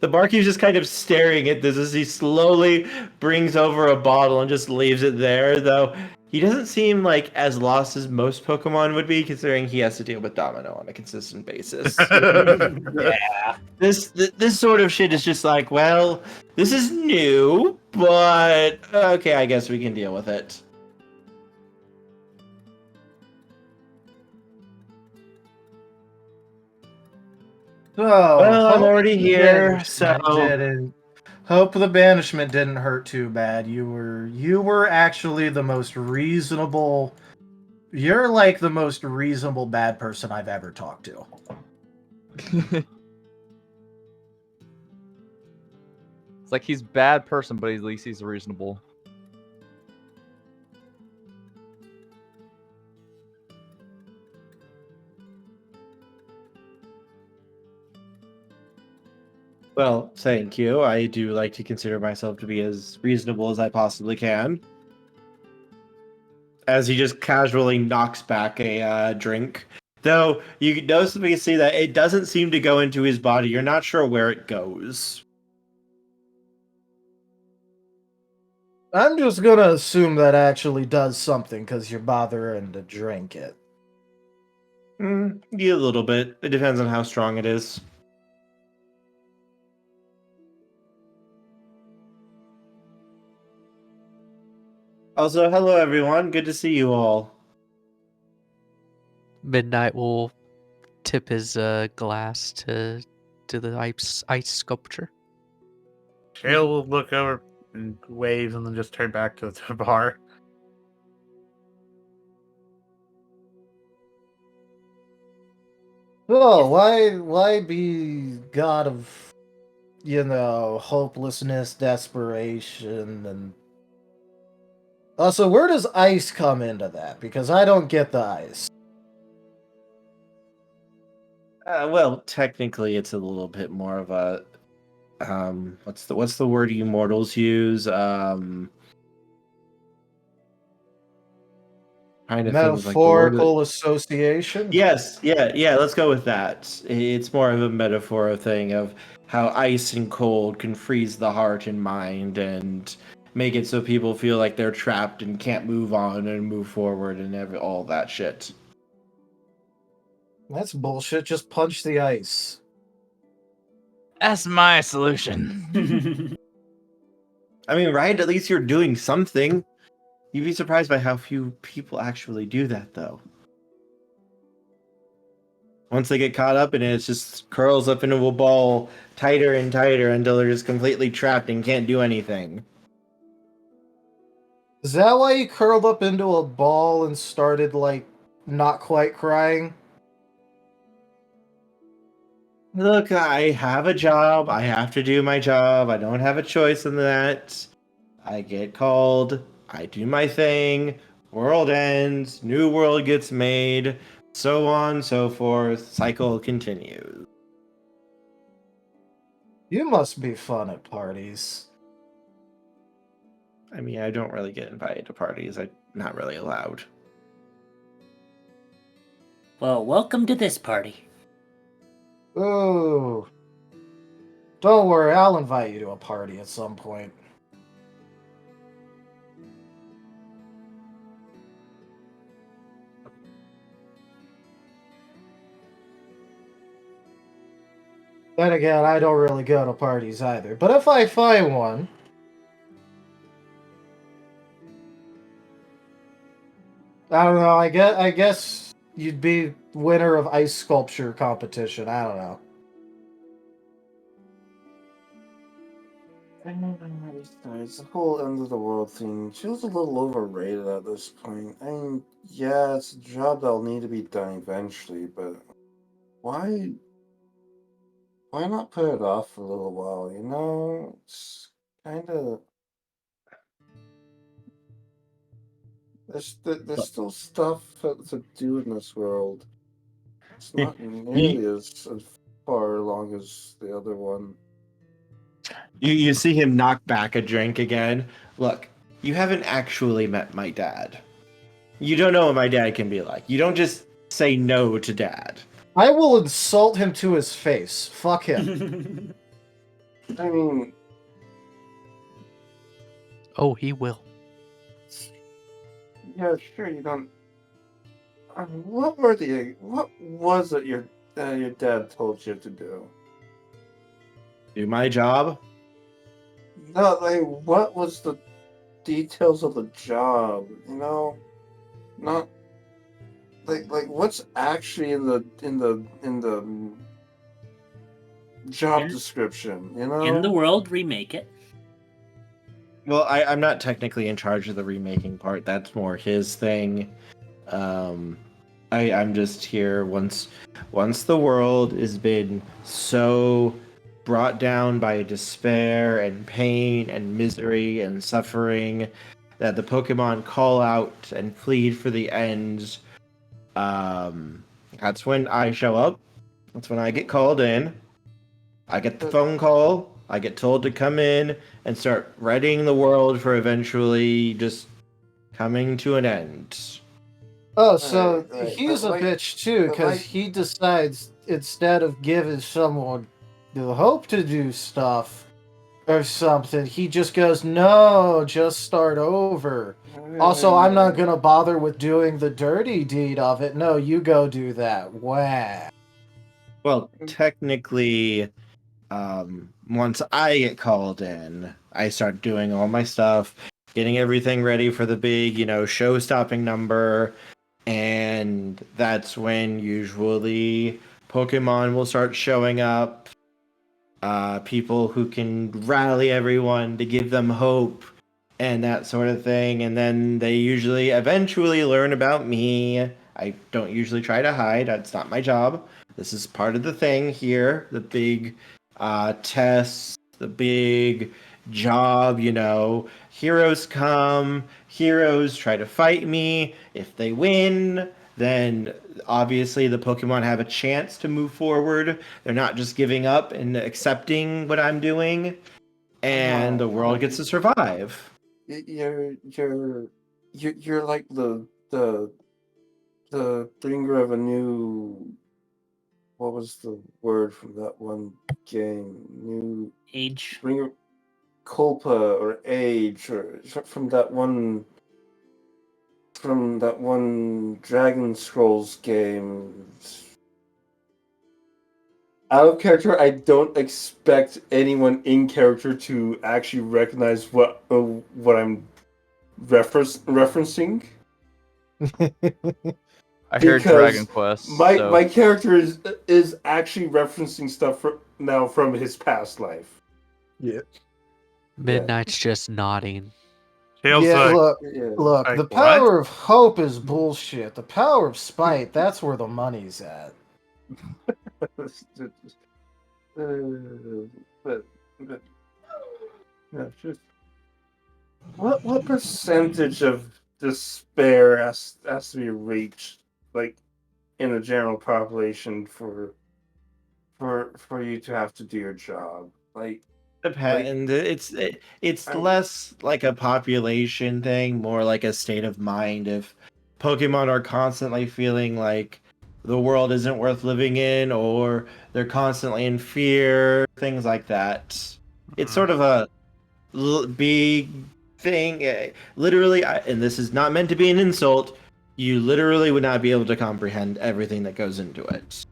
barkeep's just kind of staring at this as he slowly brings over a bottle and just leaves it there, though he doesn't seem like as lost as most Pokemon would be, considering he has to deal with Domino on a consistent basis. Yeah, this sort of shit is just like, well, this is new, but okay, I guess we can deal with it. Oh, well, I'm already here, so hope the banishment didn't hurt too bad. You were actually the most reasonable. You're like the most reasonable bad person I've ever talked to. It's like he's a bad person, but at least he's reasonable. Well, thank you. I do like to consider myself to be as reasonable as I possibly can. As he just casually knocks back a drink. Though, you noticeably see that it doesn't seem to go into his body. You're not sure where it goes. I'm just gonna assume that actually does something because you're bothering to drink it. Yeah, a little bit. It depends on how strong it is. Also, hello everyone. Good to see you all. Midnight will tip his glass to the ice sculpture. Shale will look over and waves and then just turn back to the bar. Oh, why be god of, hopelessness, desperation, and also, where does ice come into that? Because I don't get the ice. Well, technically, it's a little bit more of a what's the word you mortals use? Trying to Metaphorical association? Yes, yeah, let's go with that. It's more of a metaphor thing of how ice and cold can freeze the heart and mind and make it so people feel like they're trapped and can't move on and move forward and all that shit. That's bullshit. Just punch the ice. That's my solution. I mean, right? At least you're doing something. You'd be surprised by how few people actually do that, though. Once they get caught up in it, it just curls up into a ball tighter and tighter until they're just completely trapped and can't do anything. Is that why you curled up into a ball and started, like, not quite crying? Look, I have a job. I have to do my job. I don't have a choice in that. I get called. I do my thing. World ends. New world gets made. So on, so forth. Cycle continues. You must be fun at parties. I mean, I don't really get invited to parties. I'm not really allowed. Well, welcome to this party. Ooh. Don't worry, I'll invite you to a party at some point. Then again, I don't really go to parties either. But if I find one... I don't know, I guess you'd be winner of ice sculpture competition. I don't know. Besides, the whole end of the world thing feels a little overrated at this point. I mean, yeah, it's a job that'll need to be done eventually, but why not put it off for a little while, you know? It's kind of... There's still stuff to do in this world. It's not nearly as far along as the other one. You see him knock back a drink again. Look, you haven't actually met my dad. You don't know what my dad can be like. You don't just say no to dad. I will insult him to his face. Fuck him. I mean... Oh, he will. Yeah, sure, you don't... what was it your dad told you to do? Do my job? No, like, what was the details of the job, you know? Not... Like what's actually in the job description, you know? In the world, remake it. Well, I'm not technically in charge of the remaking part. That's more his thing. I'm just here once the world has been so brought down by despair and pain and misery and suffering that the Pokemon call out and plead for the end. That's when I show up. That's when I get called in. I get the phone call. I get told to come in and start readying the world for eventually just coming to an end. Oh, so Right. he's But a like- bitch too, but because like- he decides instead of giving someone the hope to do stuff or something, he just goes, no, just start over. Also, I'm not going to bother with doing the dirty deed of it. No, you go do that. Wah. Well, technically, once I get called in, I start doing all my stuff, getting everything ready for the big, show-stopping number, and that's when usually Pokemon will start showing up. People who can rally everyone to give them hope and that sort of thing, and then they usually eventually learn about me. I don't usually try to hide. That's not my job. This is part of the thing here, the big tests, the big job, Heroes come, heroes try to fight me. If they win, then obviously the Pokemon have a chance to move forward. They're not just giving up and accepting what I'm doing, and the world gets to survive. You're like the bringer of a new... What was the word from that one game? New Age. bringer, culpa or age, or from that one Dragon Scrolls game. Out of character, I don't expect anyone in character to actually recognize what I'm referencing. I heard Because Dragon Quest. So. my character is actually referencing stuff now from his past life. Yeah. Midnight's just nodding. Tails Yeah, look, Yeah. look, like, the what? power of hope is bullshit. The power of spite, that's where the money's at. But yeah, just what percentage of despair has to be reached, like in the general population for you to have to do your job? Like Depend. It's I'm- less like a population thing, more like a state of mind. If Pokemon are constantly feeling like the world isn't worth living in, or they're constantly in fear, things like that. It's sort of a big thing. Literally, and this is not meant to be an insult. You literally would not be able to comprehend everything that goes into it.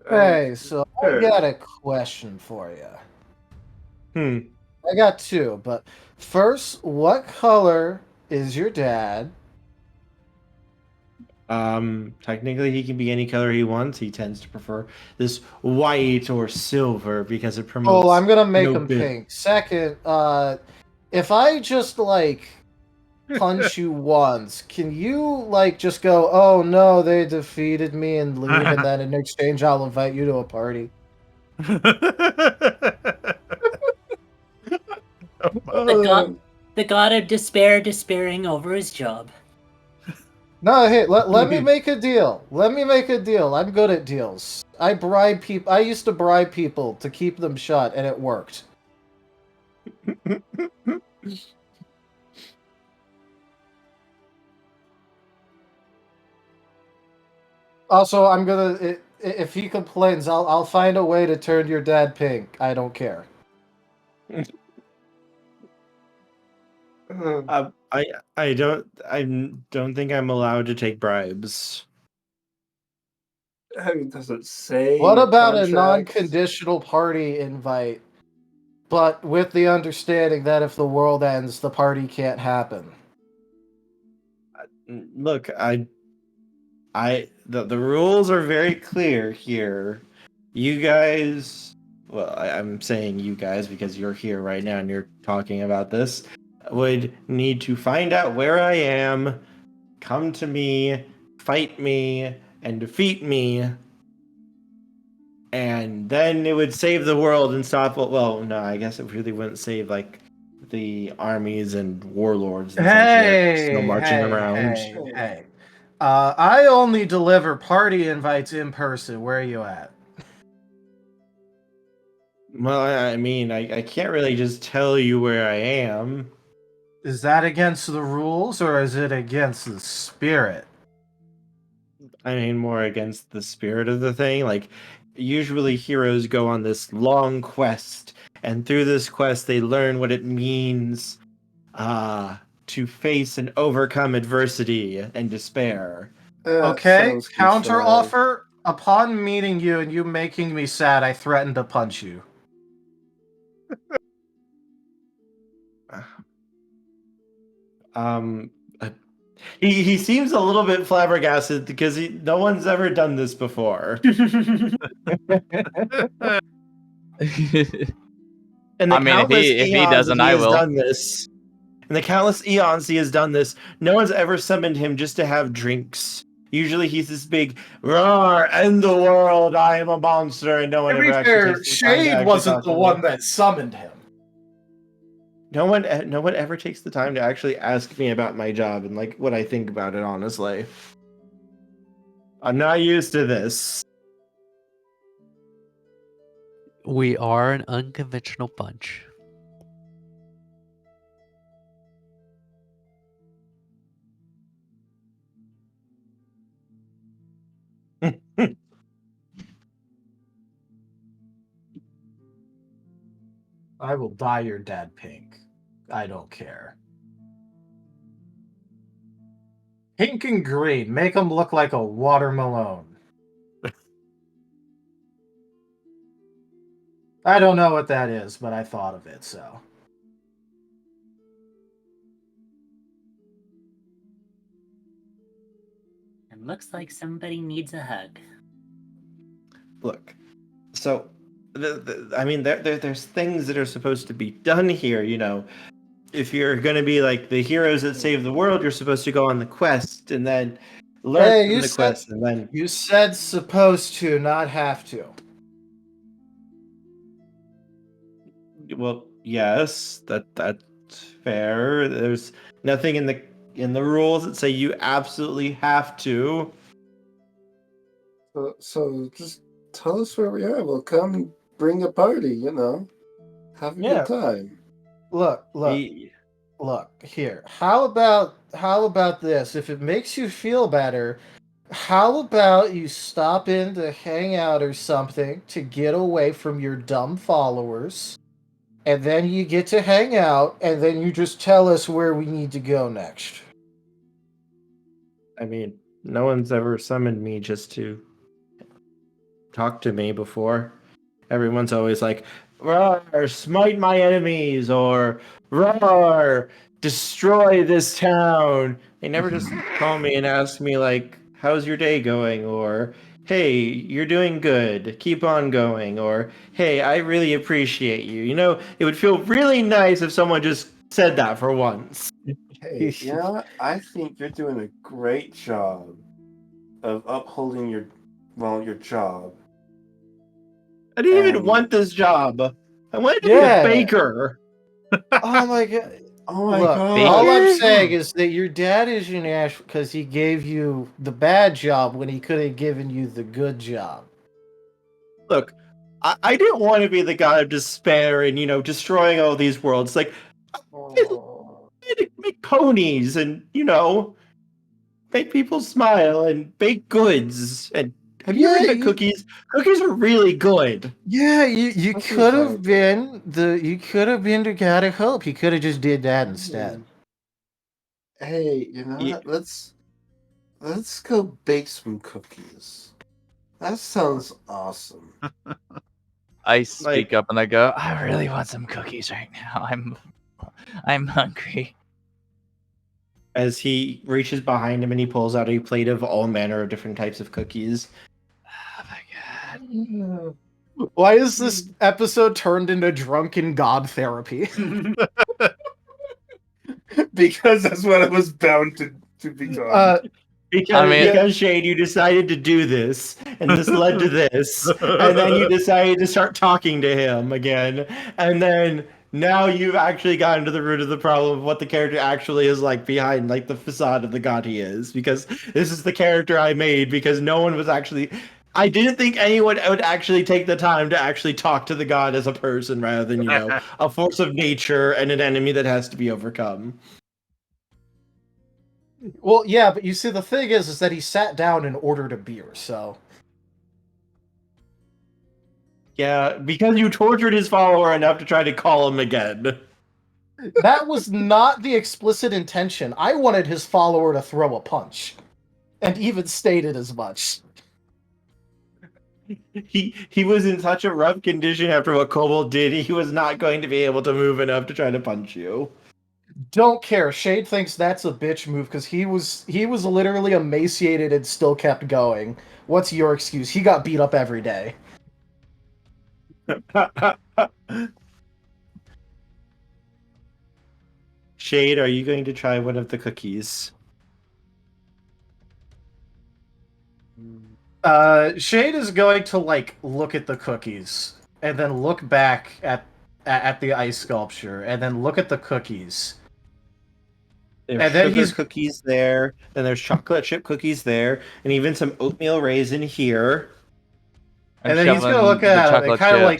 Hey, so I sure. got a question for you. Hmm. I got two, but first, what color is your dad? Technically he can be any color he wants. He tends to prefer this white or silver because it promotes. Oh, I'm gonna make him nobility. pink. Second, if I just like punch you once, can you like just go, "Oh no, they defeated me," and leave, and then in exchange I'll invite you to a party? The god of despair despairing over his job. No, hey, let me make a deal. Let me make a deal. I'm good at deals. I bribe people. I used to bribe people to keep them shut, and it worked. Also, I'm gonna. If he complains, I'll find a way to turn your dad pink. I don't care. I don't think I'm allowed to take bribes. I mean, does it say? What in your about a contracts? non-conditional party invite, but with the understanding that if the world ends, the party can't happen? Look, the rules are very clear here. You guys, well, I'm saying you guys because you're here right now and you're talking about this, would need to find out where I am, come to me, fight me, and defeat me. And then it would save the world and stop. Well, no, I guess it really wouldn't save like the armies and warlords and such that are still marching around. Hey. I only deliver party invites in person. Where are you at? Well, I mean, I can't really just tell you where I am. Is that against the rules, or is it against the spirit? I mean, more against the spirit of the thing. Like, usually heroes go on this long quest, and through this quest, they learn what it means to face and overcome adversity and despair. Okay, counter offer. Upon meeting you and you making me sad, I threatened to punch you. He seems a little bit flabbergasted because no one's ever done this before. And the I mean, if he doesn't, I will. Done this. And the countless eons he has done this, no one's ever summoned him just to have drinks. Usually he's this big, roar, end the world, I am a monster, and no one ever actually takes the time to Shade actually wasn't talk the to one him. that summoned him. No one ever takes the time to actually ask me about my job and like what I think about it, honestly. I'm not used to this. We are an unconventional bunch. I will dye your dad pink. I don't care. Pink and green. Make him look like a watermelon. I don't know what that is, but I thought of it, so. Looks like somebody needs a hug. Look, so I mean, there's things that are supposed to be done here. You know, if you're going to be like the heroes that save the world, you're supposed to go on the quest and then learn from the quest, and then you said supposed to, not have to. well, yes, that's fair. There's nothing in the rules that say you absolutely have to. So just tell us where we are. We'll come bring a party, Have a good time. Look here. How about this? If it makes you feel better, how about you stop in to hang out or something to get away from your dumb followers, and then you get to hang out, and then you just tell us where we need to go next. I mean, no one's ever summoned me just to talk to me before. Everyone's always like, "Roar, smite my enemies," or "Roar, destroy this town." They never just call me and ask me like, "How's your day going?" or "Hey, you're doing good. Keep on going," or "Hey, I really appreciate you." You know, it would feel really nice if someone just said that for once. Hey, you know what? I think you're doing a great job of upholding your job. I didn't even want this job. I wanted to be a baker. Oh my god. Oh my Look, god. all I'm saying is that your dad is your ass because he gave you the bad job when he could have given you the good job. Look, I didn't want to be the god of despair and, destroying all these worlds. Like, make ponies and, make people smile and bake goods. And have you ever had cookies? Cookies are really good. Yeah, you could have been the god of hope. You could have just did that instead. Hey, you know what? Let's go bake some cookies. That sounds awesome. I speak up and I go, I really want some cookies right now. I'm hungry. As he reaches behind him and he pulls out a plate of all manner of different types of cookies. Oh my god. Why is this episode turned into drunken god therapy? Because that's what it was bound to become. Because Shade, you decided to do this, and this led to this, and then you decided to start talking to him again, and then now you've actually gotten to the root of the problem of what the character actually is like behind like the facade of the god he is. Because this is the character I made because no one was actually. I didn't think anyone would actually take the time to actually talk to the god as a person rather than, a force of nature and an enemy that has to be overcome. Well, yeah, but you see, the thing is that he sat down and ordered a beer, so... Yeah, because you tortured his follower enough to try to call him again. That was not the explicit intention. I wanted his follower to throw a punch. And even stated as much. He was in such a rough condition after what Cobalt did, he was not going to be able to move enough to try to punch you. Don't care. Shade thinks that's a bitch move because he was literally emaciated and still kept going. What's your excuse? He got beat up every day. Shade, are you going to try one of the cookies? Shade is going to look at the cookies and then look back at the ice sculpture and then look at the cookies. There's sugar cookies there, then there's chocolate chip cookies there, and even some oatmeal raisin here. And then he's gonna look at it and kind of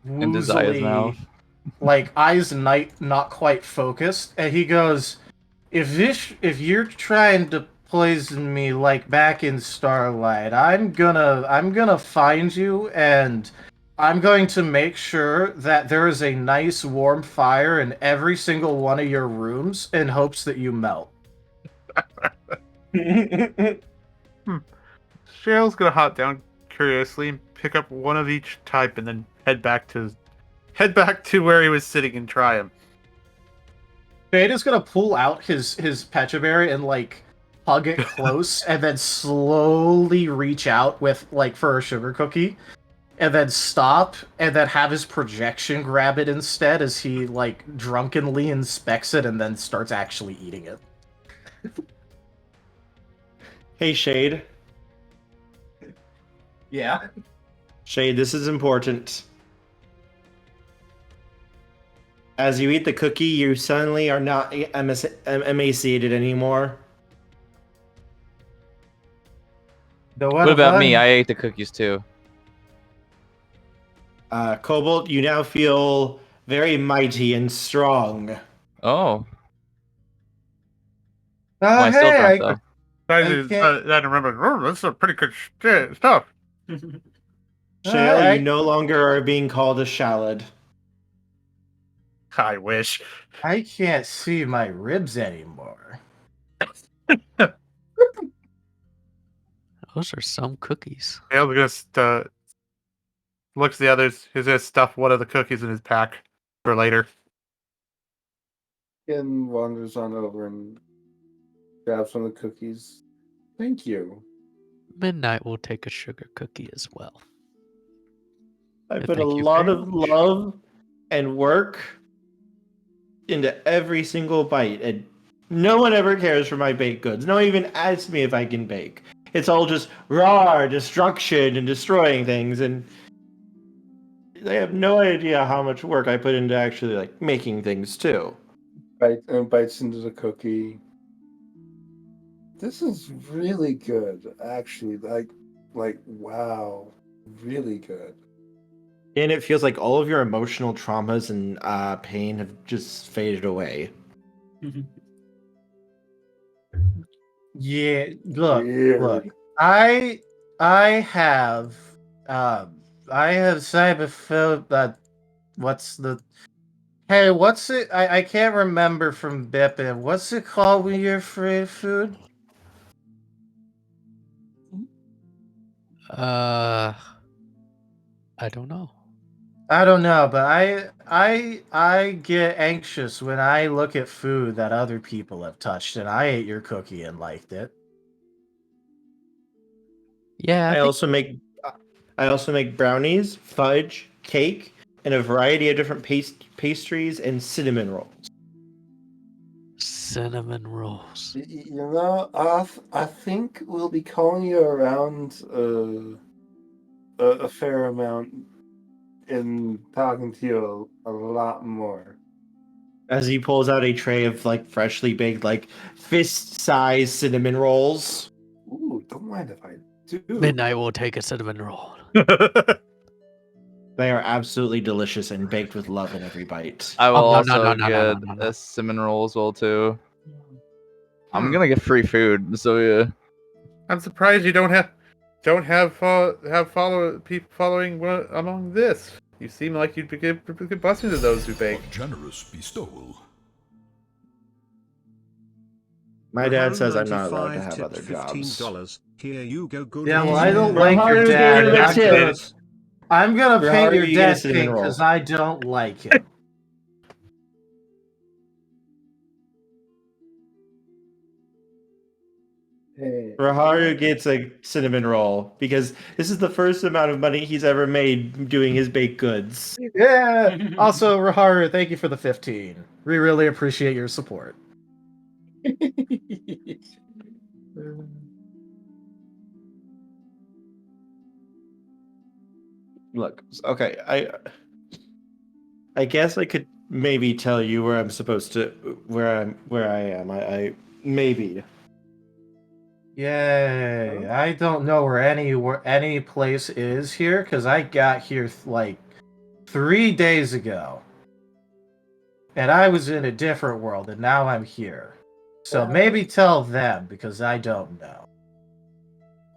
in his eyes mouth. Eyes not quite focused, and he goes, If you're trying to poison me like back in Starlight, I'm gonna find you and I'm going to make sure that there is a nice warm fire in every single one of your rooms in hopes that you melt. Cheryl's gonna hop down curiously and pick up one of each type and then head back to where he was sitting and try him. Beta's gonna pull out his pecha berry and hug it close and then slowly reach out with like for a sugar cookie, and then stop and then have his projection grab it instead as he like drunkenly inspects it and then starts actually eating it. Hey, Shade. Yeah. Shade, this is important. As you eat the cookie, you suddenly are not emaciated anymore. What about me? I ate the cookies too. Cobalt, you now feel very mighty and strong. Oh. Well, I still drunk though. I remember. Oh, that's a pretty good stuff. Shale, you no longer are being called a shallad. I wish. I can't see my ribs anymore. Those are some cookies. Shale just looks at the others. He's gonna stuff one of the cookies in his pack for later. And wanders on over and grabs one of the cookies. Thank you. Midnight will take a sugar cookie as well. I And put a thank you lot very of much. love and work into every single bite, and no one ever cares for my baked goods. No one even asks me if I can bake. It's all just raw destruction and destroying things, and they have no idea how much work I put into actually like making things too. Bites into the cookie. This is really good, actually. Like wow, really good. And it feels like all of your emotional traumas and pain have just faded away. Yeah, look. Weird. I have cyberphobia. What's the? Hey, what's it? I can't remember from Bippin. What's it called when you're afraid of food? I don't know. I don't know, but I get anxious when I look at food that other people have touched, and I ate your cookie and liked it. Yeah, I also make brownies, fudge, cake, and a variety of different pastries and cinnamon rolls. Cinnamon rolls. You know, I think we'll be calling you around a fair amount and talking to you a lot more. As he pulls out a tray of like freshly baked, like fist-sized cinnamon rolls. Ooh, don't mind if I do. Midnight will take a cinnamon roll. They are absolutely delicious and baked with love in every bite. I will no, also no, get no. a cinnamon roll as well too. I'm gonna get free food, so yeah. I'm surprised you don't have people following among this. You seem like you'd be good busting to those who bake. A generous bestowal. My dad says I'm not allowed to have other jobs. $15. Here you go. Good. Yeah, well, I don't like your dad. and I'm gonna paint your dad pink because I don't like him. Hey. Raharu gets a cinnamon roll because this is the first amount of money he's ever made doing his baked goods. Yeah. Also, Raharu, thank you for the 15. We really appreciate your support. Look, okay, I guess I could maybe tell you where I'm supposed to where I am. I maybe. Yay! I don't know where any place is here because I got here like 3 days ago, and I was in a different world, and now I'm here. So maybe tell them because I don't know.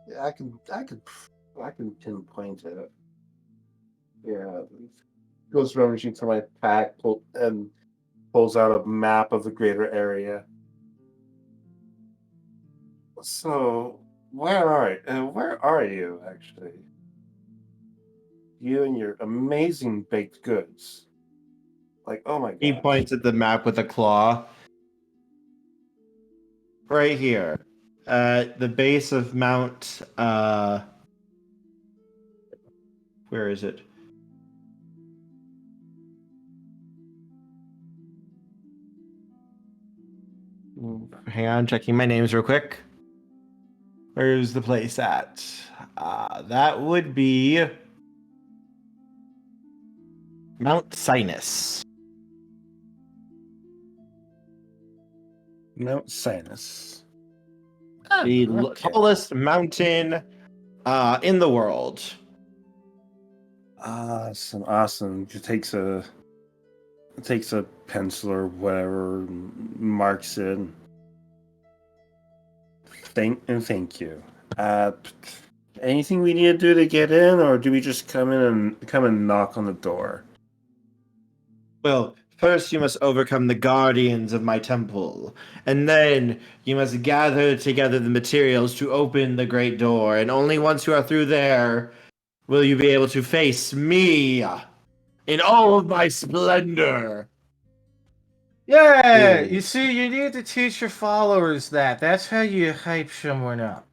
Yeah, I can pinpoint it. Yeah, goes rummaging through my pack and pulls out a map of the greater area. So, where are you actually? You and your amazing baked goods. Like, oh my god. He points at the map with a claw. Right here. at the base of Mount. Where is it? Hang on, checking my names real quick. Where's the place at? That would be Mount Sinus. Mount Sinus. The okay. tallest mountain in the world. Awesome. It takes a pencil or whatever, and marks it. Thank you. Anything we need to do to get in, or do we just come and knock on the door? Well, first you must overcome the guardians of my temple, and then you must gather together the materials to open the great door, and only once you are through there will you be able to face me in all of my splendor. Yeah, Ooh. you see, you need to teach your followers that. That's how you hype someone up.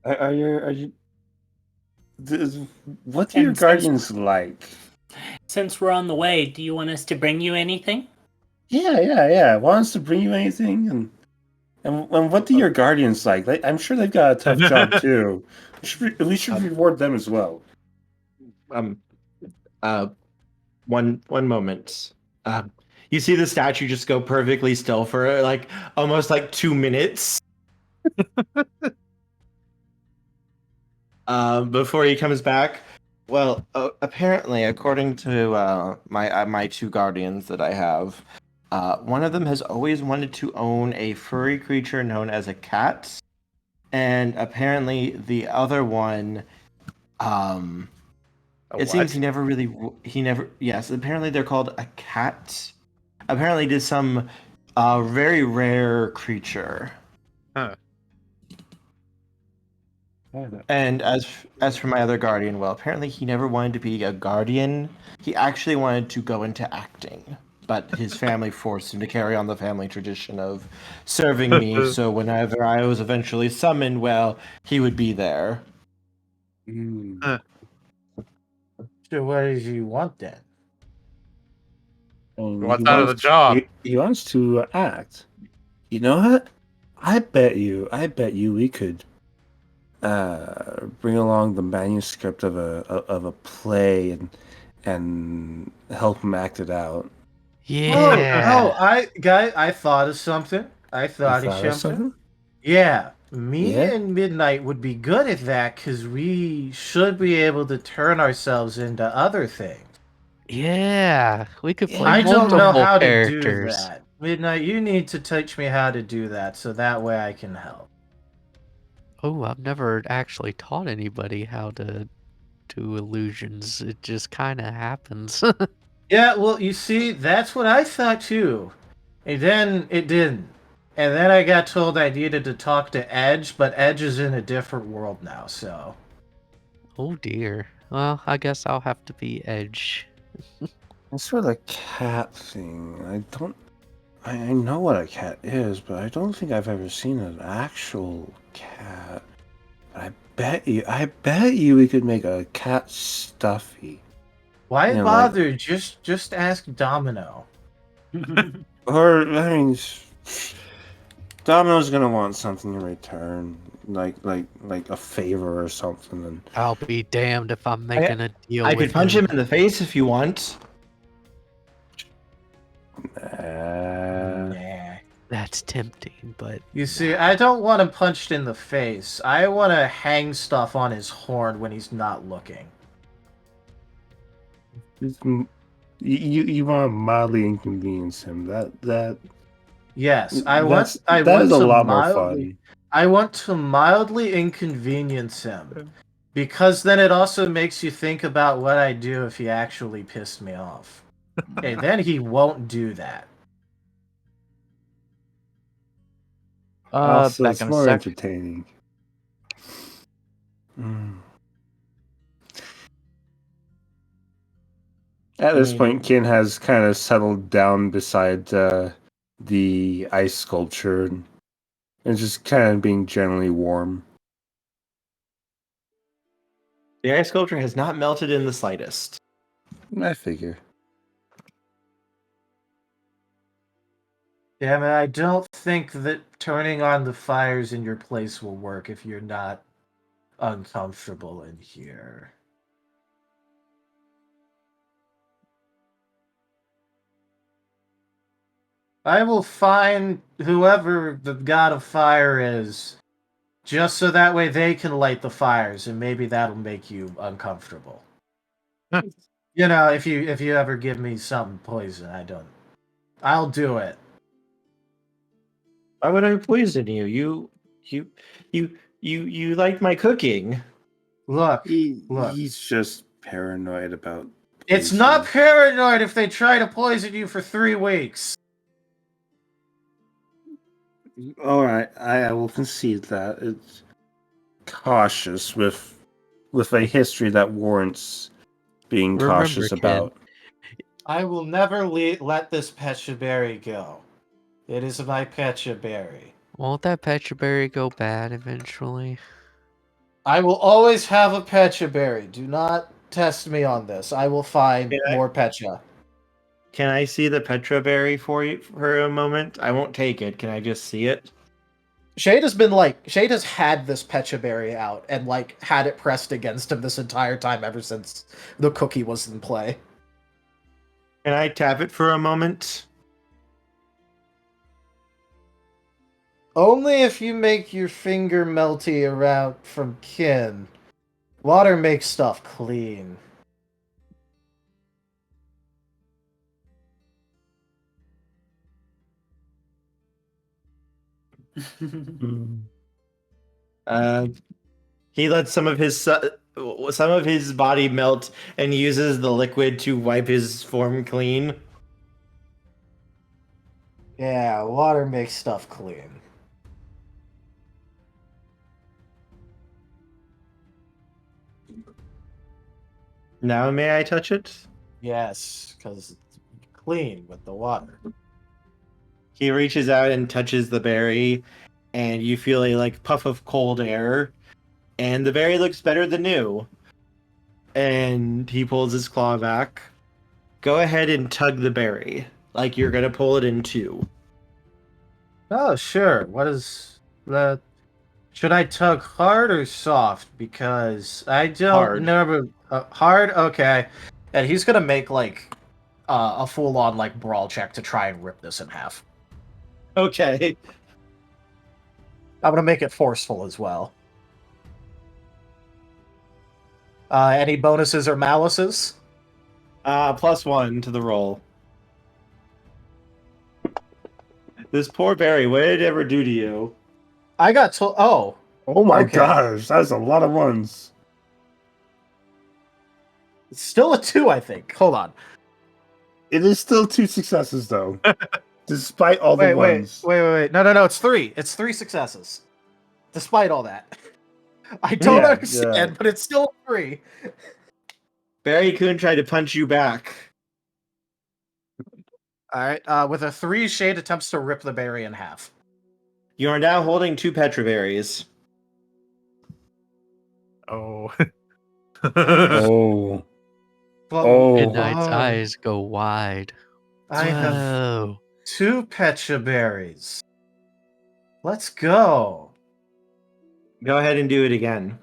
Are you? What are your And guardians like? Since we're on the way, do you want us to bring you anything? Yeah. Want us to bring you anything? And what do your guardians like? I'm sure they've got a tough job too. We should reward them as well. One moment. You see the statue just go perfectly still for like almost like 2 minutes. Before he comes back. Well, apparently, according to my two guardians that I have, one of them has always wanted to own a furry creature known as a cat, and apparently the other one, it seems he never. Yes, apparently they're called a cat. Apparently, it is some very rare creature. Huh. And as for my other guardian, well, apparently he never wanted to be a guardian. He actually wanted to go into acting, but his family forced him to carry on the family tradition of serving me. So whenever I was eventually summoned, well, he would be there. Huh. So what does he want then? What's out of the job? He wants to act. You know what? I bet you we could bring along the manuscript of a play and help him act it out. Yeah. I thought of something. I thought of something. Yeah, me and Midnight would be good at that because we should be able to turn ourselves into other things. Yeah. We could play I don't multiple know how characters. to do that. Midnight, you need to teach me how to do that so that way I can help. Oh, I've never actually taught anybody how to do illusions. It just kind of happens. Yeah, well, you see, that's what I thought too. And then it didn't. And then I got told I needed to talk to Edge, but Edge is in a different world now, so. Oh dear. Well, I guess I'll have to be Edge. As for the cat thing, I know what a cat is, but I don't think I've ever seen an actual cat. But I bet you we could make a cat stuffy. Why Yeah, bother? Just ask Domino. Or I mean, Domino's gonna want something in return, like a favor or something. And I'll be damned if I'm making a deal I with could punch him in the face if you want. Nah. That's tempting, but You see, I don't want him punched in the face. I want to hang stuff on his horn when he's not looking. you want to mildly inconvenience him. Yes, I want a to lot more mildly. fun. I want to mildly inconvenience him, because then it also makes you think about what I'd do if he actually pissed me off. Okay, then he won't do that. Also, Back it's in a more sec. entertaining. At this point, Kin has kind of settled down beside the ice sculpture. And and just kind of being generally warm. The ice sculpture has not melted in the slightest. I figure. Damn it, I don't think that turning on the fires in your place will work if you're not uncomfortable in here. I will find whoever the god of fire is, just so that way they can light the fires, and maybe that'll make you uncomfortable. You know, if you ever give me something poison, I'll do it. Why would I poison you? You like my cooking. Look. He's just paranoid about. It's not paranoid if they try to poison you for 3 weeks. All right, I will concede that it's cautious with a history that warrants being cautious about. I will never let this Pecha berry go. It is my Pecha berry. Won't that Pecha berry go bad eventually? I will always have a Pecha berry. Do not test me on this. I will find more Pecha. Can I see the Petra berry for you for a moment? I won't take it. Can I just see it? Shade has had this Pecha berry out and had it pressed against him this entire time ever since the cookie was in play. Can I tap it for a moment? Only if you make your finger melty around from kin. Water makes stuff clean. He lets some of his body melt and uses the liquid to wipe his form clean. Yeah, water makes stuff clean. Now may I touch it? Yes, because it's clean with the water. He reaches out and touches the berry, and you feel a puff of cold air, and the berry looks better than new. And he pulls his claw back. Go ahead and tug the berry, like you're gonna pull it in 2. Oh, sure. What is the... Should I tug hard or soft? Because I don't know. Hard? Okay. And he's gonna make, a full-on, brawl check to try and rip this in half. Okay. I'm gonna make it forceful as well. Any bonuses or malices? +1 to the roll. This poor berry, what did it ever do to you? I got told. Oh. Oh my gosh, that's a lot of ones. It's still a 2, I think. Hold on. It is still 2 successes, though. Despite all the ones. Wait. No, it's 3. It's 3 successes. Despite all that. I don't understand, but it's still 3. Barry-kun tried to punch you back. Alright, with a 3, Shade attempts to rip the berry in half. You are now holding 2 Petra berries. Oh. Oh. Midnight's eyes go wide. I have 2 Pecha berries. Let's go. Go ahead and do it again.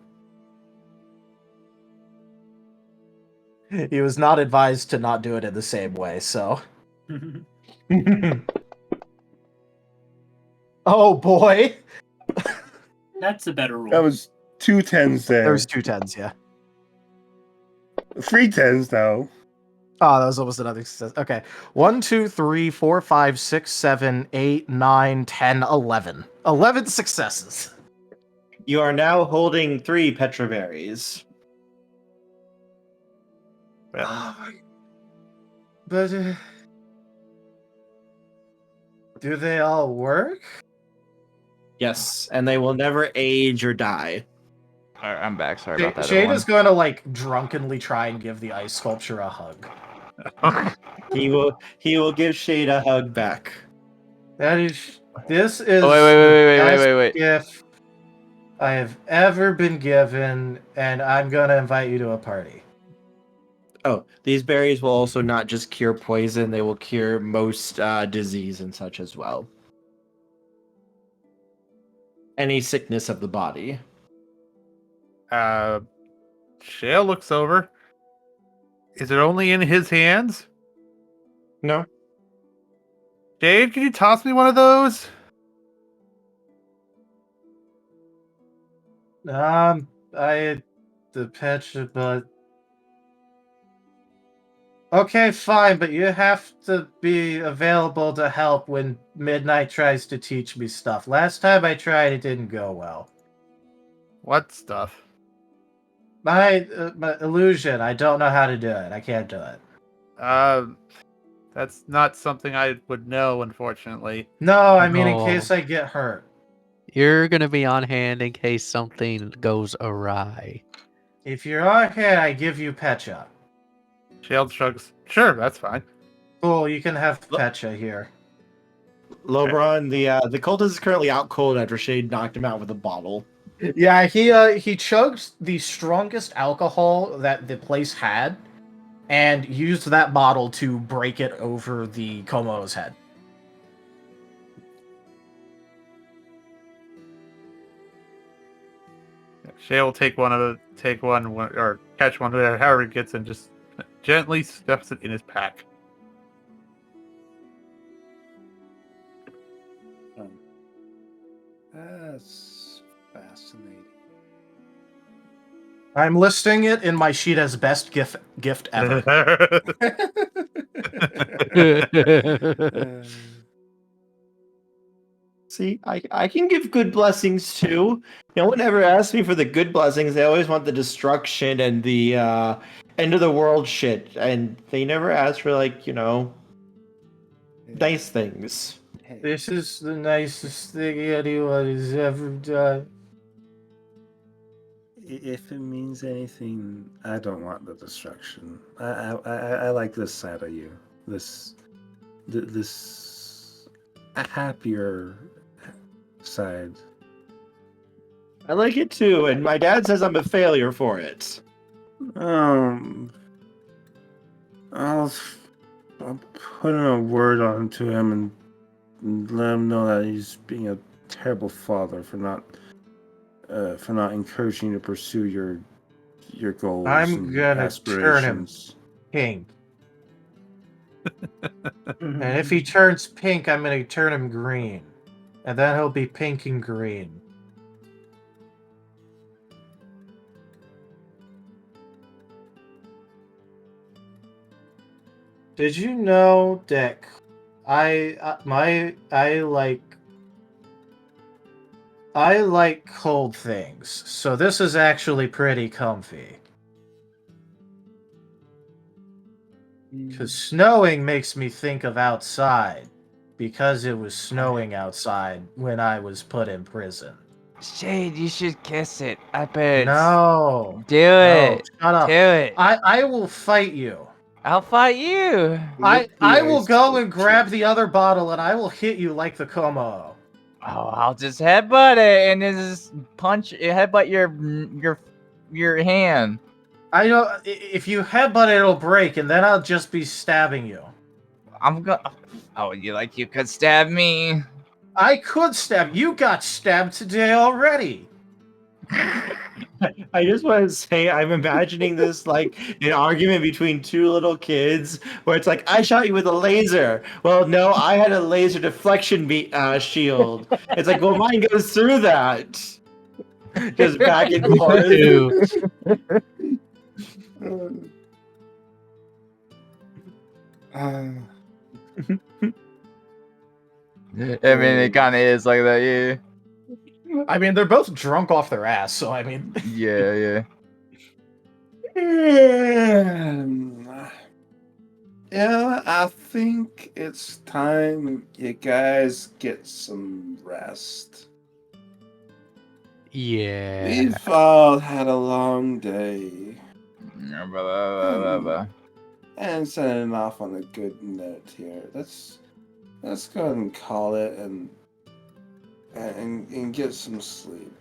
He was not advised to not do it in the same way, so... Oh boy! That's a better roll. That was 2 10s there. There was 2 10s, yeah. 3 10s, though. Oh, that was almost another success. Okay. 1, 2, 3, 4, 5, 6, 7, 8, 9, 10, 11. 11 successes. You are now holding 3 Petra berries. But do they all work? Yes, and they will never age or die. Alright, I'm back. Sorry about that. Shade is going to drunkenly try and give the ice sculpture a hug. He will give Shade a hug back. That is This is Oh, the best wait. gift I have ever been given, and I'm gonna invite you to a party. Oh, these berries will also not just cure poison; they will cure most disease and such as well. Any sickness of the body. Shale looks over. Is it only in his hands? No. Jade, can you toss me one of those? The pitch, but okay, fine, but you have to be available to help when Midnight tries to teach me stuff. Last time I tried, it didn't go well. What stuff? My illusion, I don't know how to do it. I can't do it. That's not something I would know, unfortunately. No, I mean in No. case I get hurt. You're gonna be on hand in case something goes awry. If you're on hand, I give you Pecha. Shale shrugs. Sure, that's fine. Cool, you can have Pecha here. Lobron, the cultist is currently out cold after Shade knocked him out with a bottle. Yeah, he chugged the strongest alcohol that the place had, and used that bottle to break it over the Komodo's head. Shale will take one, or catch one, however it gets, and just gently stuffs it in his pack. That's fascinating. I'm listing it in my sheet as best gift ever. See, I can give good blessings too. No one ever asks me for the good blessings. They always want the destruction and the end of the world shit, and they never ask for nice things. This is the nicest thing anyone has ever done. If it means anything, I don't want the destruction. I like this side of you. This happier side. I like it too, and my dad says I'm a failure for it. I'll put in a word onto him and let him know that he's being a terrible father for not encouraging you to pursue your goals I'm and gonna aspirations. turn him pink. And if he turns pink, I'm gonna turn him green. And then he'll be pink and green. Did you know, Dick? I like cold things, so this is actually pretty comfy. Because snowing makes me think of outside, because it was snowing outside when I was put in prison. Shade, you should kiss it. I bet. No. Do it. Shut up. Do it. I will fight you. I'll fight you. I will go and grab the other bottle and I will hit you like the Como. Oh, I'll just headbutt it and then just headbutt your hand. I know if you headbutt it, it'll break, and then I'll just be stabbing you. I'm gonna. Oh, you could stab me. I could stab. You got stabbed today already. I just want to say I'm imagining this like an argument between two little kids where it's like, I shot you with a laser. Well, no, I had a laser deflection shield. It's like, well, mine goes through that. Just back and forth. I mean, it kind of is like that, yeah. I mean, they're both drunk off their ass, so I mean... Yeah. Yeah, I think it's time you guys get some rest. Yeah. We've all had a long day. And sending off on a good note here. Let's go ahead and call it. And and get some sleep.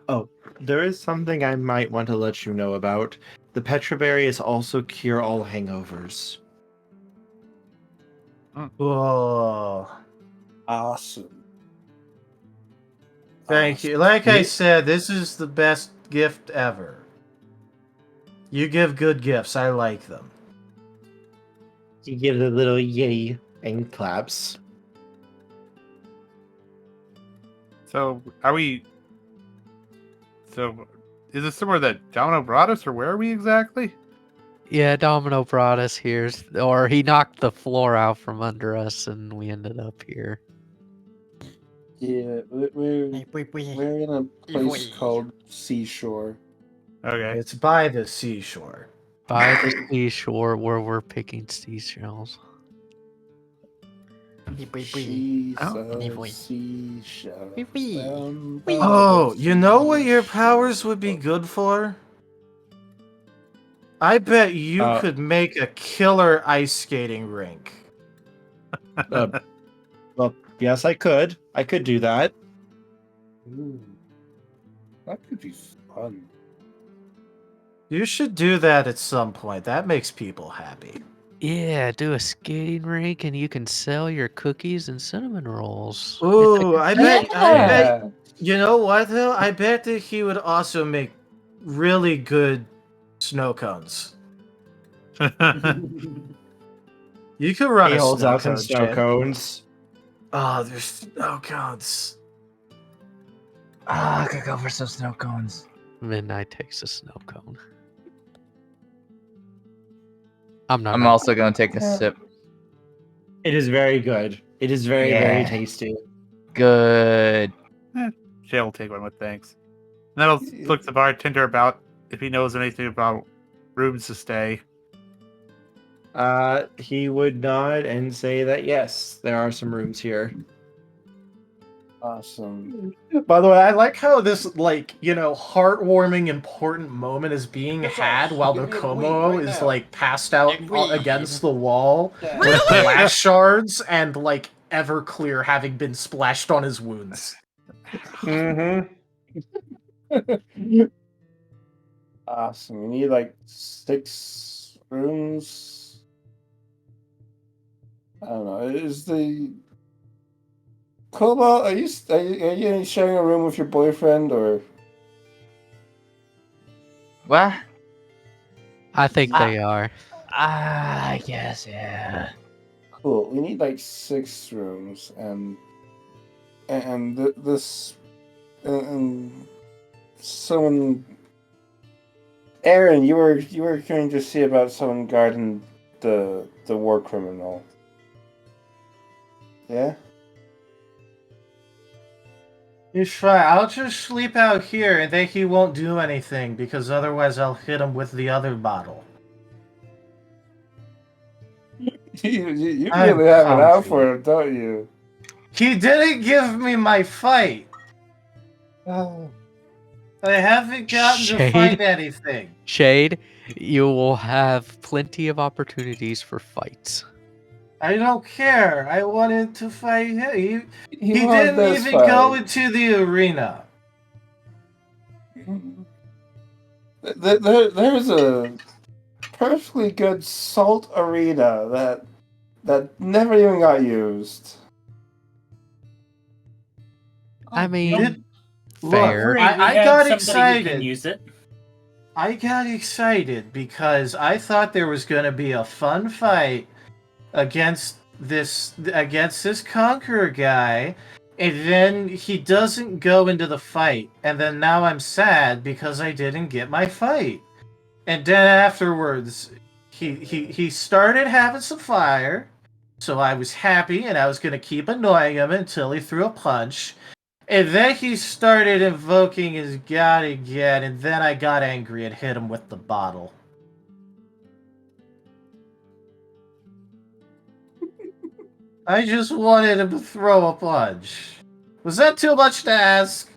Oh, there is something I might want to let you know about. The petraberries also cure all hangovers. Whoa. Awesome. Thank you. Like I said, this is the best gift ever. You give good gifts. I like them. He gives a little yay and claps. So, are we... So, is this somewhere that Domino brought us, or where are we exactly? Yeah, Domino brought us here, or he knocked the floor out from under us, and we ended up here. Yeah, we're in a place called Seashore. Okay. It's by the seashore. By the seashore where we're picking seashells. She's Oh. a seashell. Oh, you know what your powers would be good for? I bet you could make a killer ice skating rink. Well, yes, I could. I could do that. Ooh, that could be fun. You should do that at some point. That makes people happy. Yeah, do a skating rink, and you can sell your cookies and cinnamon rolls. Ooh, I bet. Yeah. You know what though? I bet that he would also make really good snow cones. You could run He a holds snow out some cone snow chain. cones. Oh, there's snow cones. Ah, I could go for some snow cones. Midnight takes a snow cone. I'm not. I'm also gonna take a sip. It is very good. It is very, very Yeah. tasty. Good. Jay will take one with thanks. And then I'll look the bartender about if he knows anything about rooms to stay. He would nod and say that yes, there are some rooms here. Awesome. By the way, I like how this, heartwarming, important moment is being had while the Como is, passed out against the wall with glass shards and, Everclear having been splashed on his wounds. Mm-hmm. Awesome. We need 6 rooms. I don't know. Is the Cobalt? Are you sharing a room with your boyfriend or? What? I think they are. I guess, yeah. Cool. We need 6 rooms and someone. Aaron, you were going to see about someone guarding the war criminal. Yeah. He's fine. I'll just sleep out here and then he won't do anything because otherwise I'll hit him with the other bottle. You really have it out for him, don't you? He didn't give me my fight. Oh. I haven't gotten to fight anything. Shade, you will have plenty of opportunities for fights. I don't care. I wanted to fight him. He wanted didn't this even fight. go into the arena. There's a perfectly good salt arena that never even got used. I mean, Look, fair. I have got somebody who excited. can use it. I got excited because I thought there was going to be a fun fight against this Conqueror guy, and then he doesn't go into the fight, and then now I'm sad because I didn't get my fight. And then afterwards, he started having some fire, so I was happy, and I was going to keep annoying him until he threw a punch. And then he started invoking his god again, and then I got angry and hit him with the bottle. I just wanted him to throw a punch. Was that too much to ask?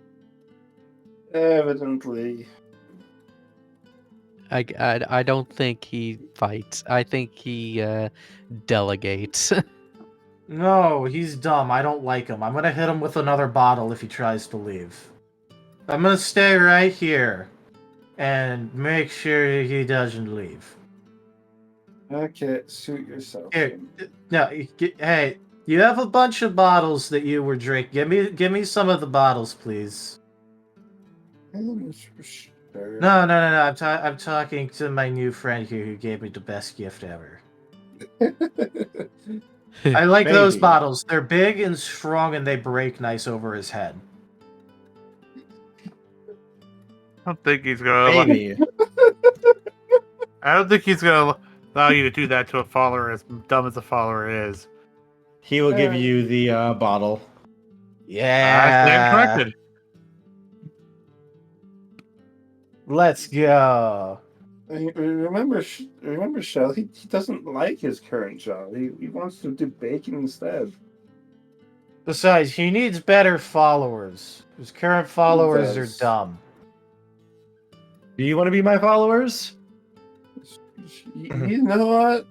Evidently. I don't think he fights. I think he delegates. No, he's dumb. I don't like him. I'm gonna hit him with another bottle if he tries to leave. I'm gonna stay right here and make sure he doesn't leave. Okay, suit yourself. Here, no, hey, you have a bunch of bottles that you were drinking. Give me some of the bottles, please. Sure. No. I'm talking to my new friend here who gave me the best gift ever. I like those Maybe. bottles. They're big and strong, and they break nice over his head. I don't think he's gonna. Maybe. I don't think he's gonna allow you to do that to a follower, as dumb as a follower is. He will give you the bottle. I Yeah. stand corrected. Let's go. Remember, Shell, he doesn't like his current job. He wants to do baking instead. Besides, he needs better followers. His current followers are does. dumb. Do you want to be my followers? You know what?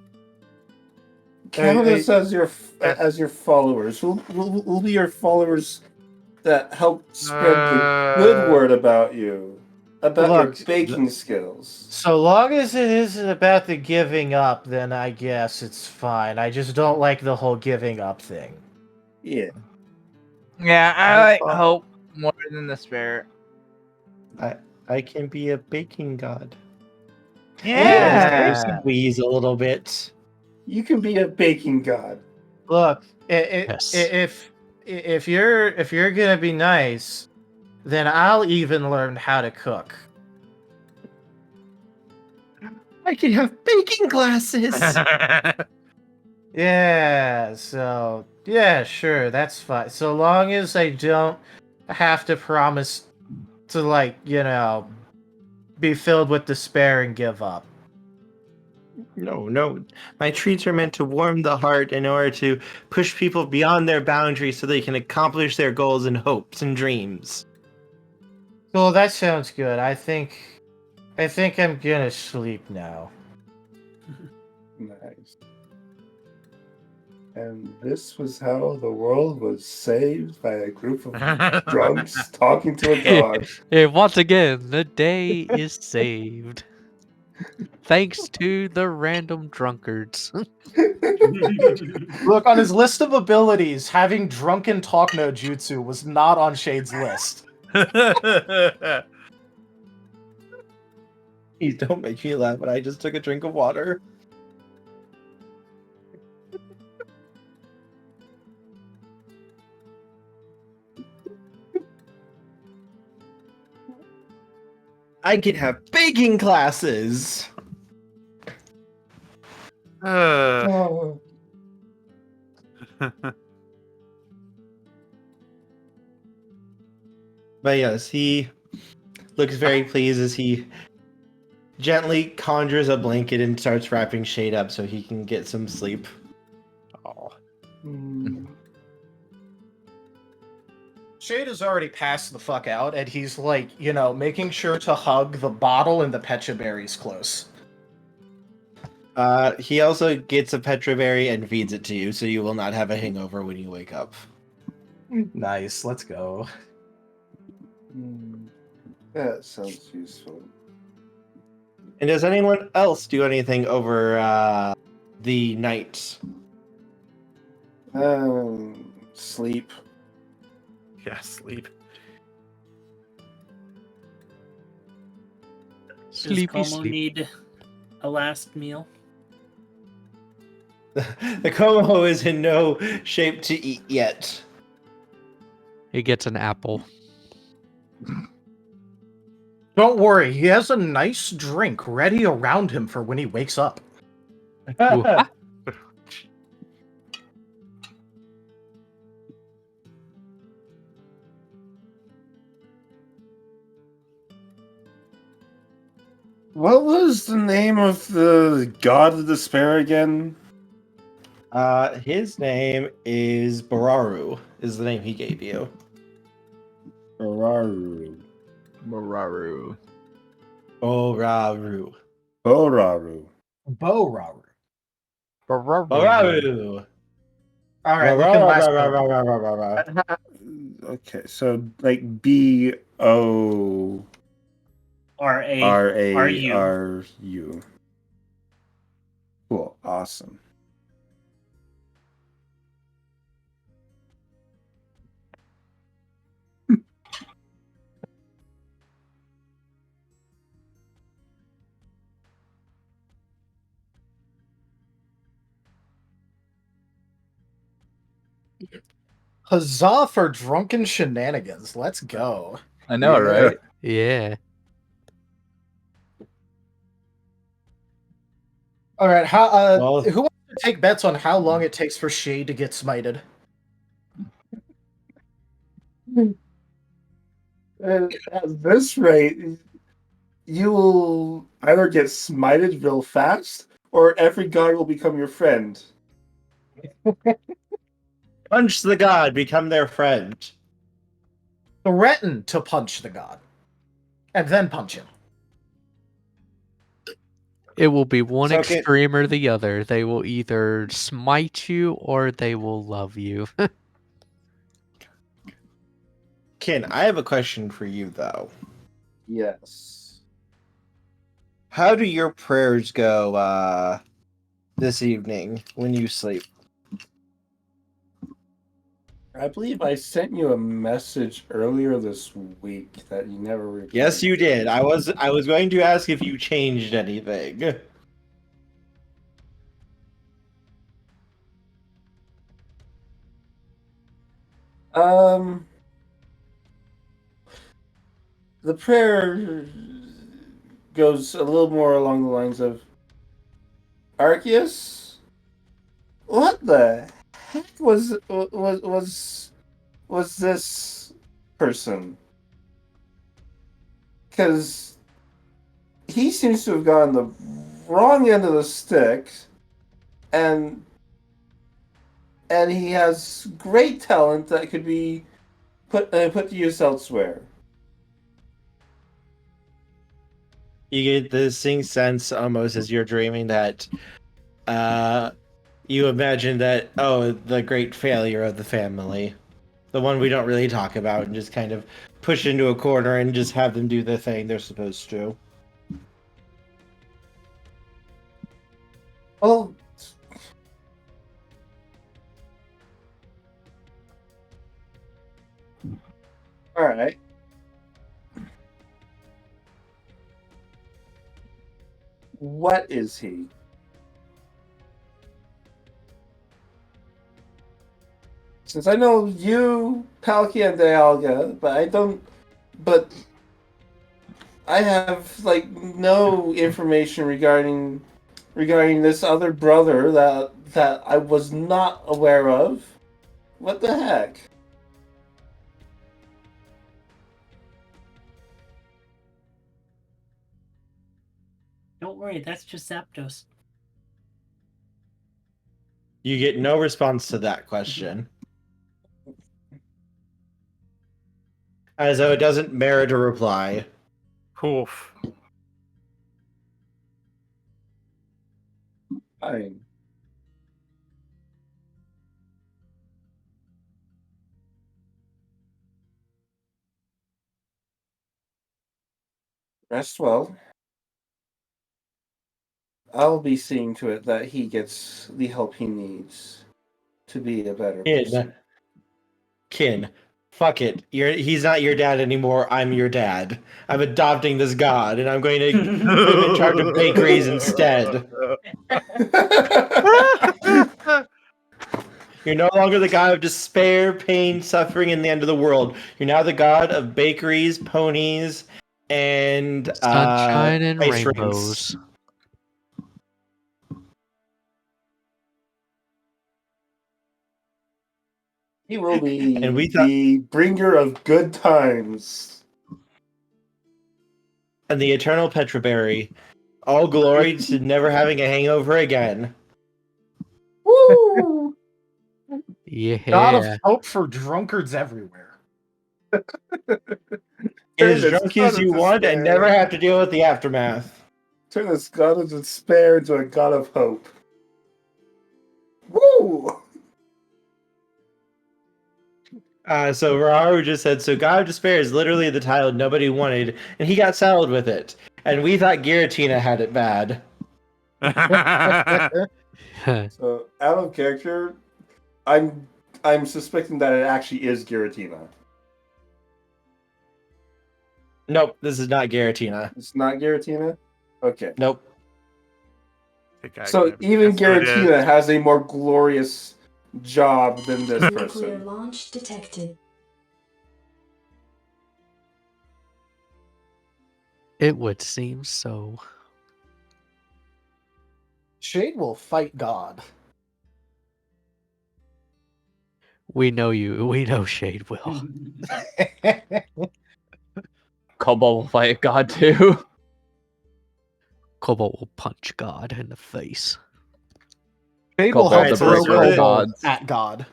Count us as your followers. We'll be your followers that help spread the good word about you, about your baking skills. So long as it isn't about the giving up, then I guess it's fine. I just don't like the whole giving up thing. Yeah. Yeah, I like hope more than the spirit. I can be a baking god. Yeah. Squeeze a little bit. You can be a baking god. Look, Yes. if you're gonna be nice, then I'll even learn how to cook. I can have baking classes. Yeah, so yeah, sure, that's fine. So long as I don't have to promise to, like, you know, be filled with despair and give up. No. My treats are meant to warm the heart in order to push people beyond their boundaries so they can accomplish their goals and hopes and dreams. Well, that sounds good. I think I'm gonna sleep now. Nice. And this was how the world was saved by a group of drunks talking to a dog. And once again, the day is saved. Thanks to the random drunkards. Look, on his list of abilities, having drunken talk no jutsu was not on Shade's list. Please don't make me laugh, but I just took a drink of water. I could have baking classes. Oh. But yes, he looks very pleased as he gently conjures a blanket and starts wrapping Shade up so he can get some sleep. Oh. Shade has already passed the fuck out, and he's, like, you know, making sure to hug the bottle and the pecha berries close. He also gets a petra berry and feeds it to you, so you will not have a hangover when you wake up. Nice, let's go. That sounds useful. And does anyone else do anything over the night? Sleep. Yeah, sleep. Sleepy Does Como sleep. need a last meal? The Como is in no shape to eat yet. He gets an apple. Don't worry, he has a nice drink ready around him for when he wakes up. Ooh, ah. What was the name of the god of despair again? His name is Bararu, is the name he gave you. Boraru. Mararu. Boraru. Boraru. Boraru. Boraru. All right, looking last time. Okay, so like BORARU. R-A-R-U. Cool, awesome. Huzzah for drunken shenanigans. Let's go. I know, Yeah. right? Yeah. All right, Well- who wants to take bets on how long it takes for Shade to get smited? At this rate, you will either get smited real fast, or every god will become your friend. Punch the god, become their friend. Threaten to punch the god, and then punch him. It will be one So, okay. extreme or the other. They will either smite you or they will love you. Kin, I have a question for you, though. Yes. How do your prayers go this evening when you sleep? I believe I sent you a message earlier this week that you never replied. Yes, you did. I was going to ask if you changed anything. The prayer goes a little more along the lines of, Arceus, what the heck was this person? Because he seems to have gotten the wrong end of the stick, and he has great talent that could be put to use elsewhere. You get the distinct sense almost as you're dreaming that you imagine that, oh, the great failure of the family. The one we don't really talk about and just kind of push into a corner and just have them do the thing they're supposed to. Well, all right. What is he? Since I know you, Palkia, and Dialga, but I have like no information regarding this other brother that I was not aware of. What the heck? Don't worry, that's just Zapdos. You get no response to that question. As though it doesn't merit a reply. Oof. Fine. Rest well. I'll be seeing to it that he gets the help he needs to be a better person. Kin, fuck it. He's not your dad anymore. I'm your dad. I'm adopting this god, and I'm going to put him in charge of bakeries instead. You're no longer the god of despair, pain, suffering, and the end of the world. You're now the god of bakeries, ponies, and Sunshine and ice rainbows. rinks. He will be And we thought- the bringer of good times. And the eternal Petraberry. All glory to never having a hangover again. Woo! God of Yeah. hope for drunkards everywhere. Get as Turn this drunk god as of you want and despair. never have to deal with the aftermath. Turn this god of despair into a god of hope. Woo! So Raharu just said, so God of Despair is literally the title nobody wanted, and he got saddled with it. And we thought Giratina had it bad. So out of character, I'm suspecting that it actually is Giratina. Nope, this is not Giratina. It's not Giratina? Okay. Nope. So even Giratina has a more glorious job than this Nuclear person. launch detected. It would seem so. Shade will fight God. We know you. We know Shade will. Cobalt will fight God too. Cobalt will punch God in the face. Shade will Cobalt help the throw Berserker Cobalt gods. at God.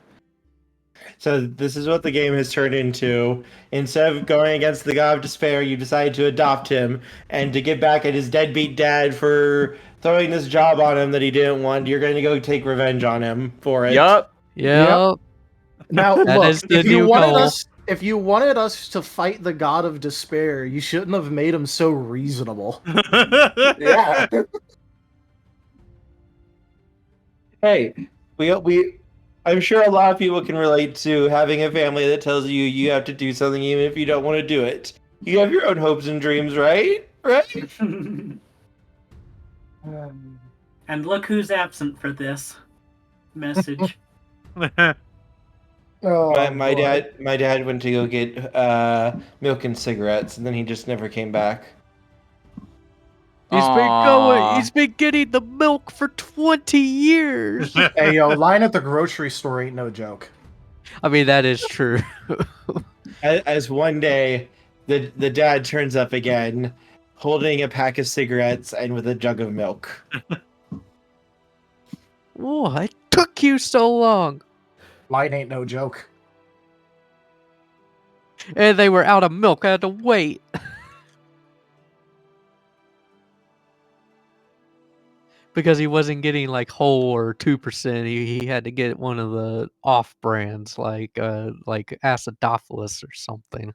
So this is what the game has turned into. Instead of going against the God of Despair, you decide to adopt him, and to get back at his deadbeat dad for throwing this job on him that he didn't want, you're going to go take revenge on him for it. Yup. Yep. Now, That look, is the new goal. if you wanted us to fight the God of Despair, you shouldn't have made him so reasonable. Yeah. Hey, I'm sure a lot of people can relate to having a family that tells you you have to do something even if you don't want to do it. You have your own hopes and dreams, right? Right? And look who's absent for this message. Oh, my boy. dad went to go get milk and cigarettes, and then he just never came back. He's been going. He's been getting the milk for 20 years. Hey, yo, line at the grocery store ain't no joke. I mean, that is true. As one day, the dad turns up again, holding a pack of cigarettes and with a jug of milk. What took you so long? Line ain't no joke. And they were out of milk. I had to wait. Because he wasn't getting like whole or 2%. He had to get one of the off brands like Acidophilus or something.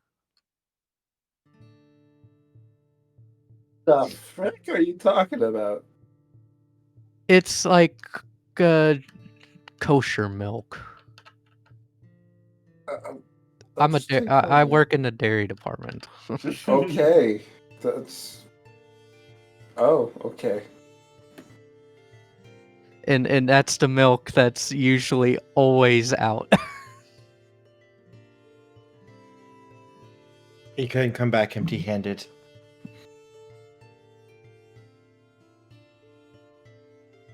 The frick are you talking about? It's like kosher milk. I work in the dairy department. Okay. That's. Oh, okay. And that's the milk that's usually always out. He couldn't come back empty-handed.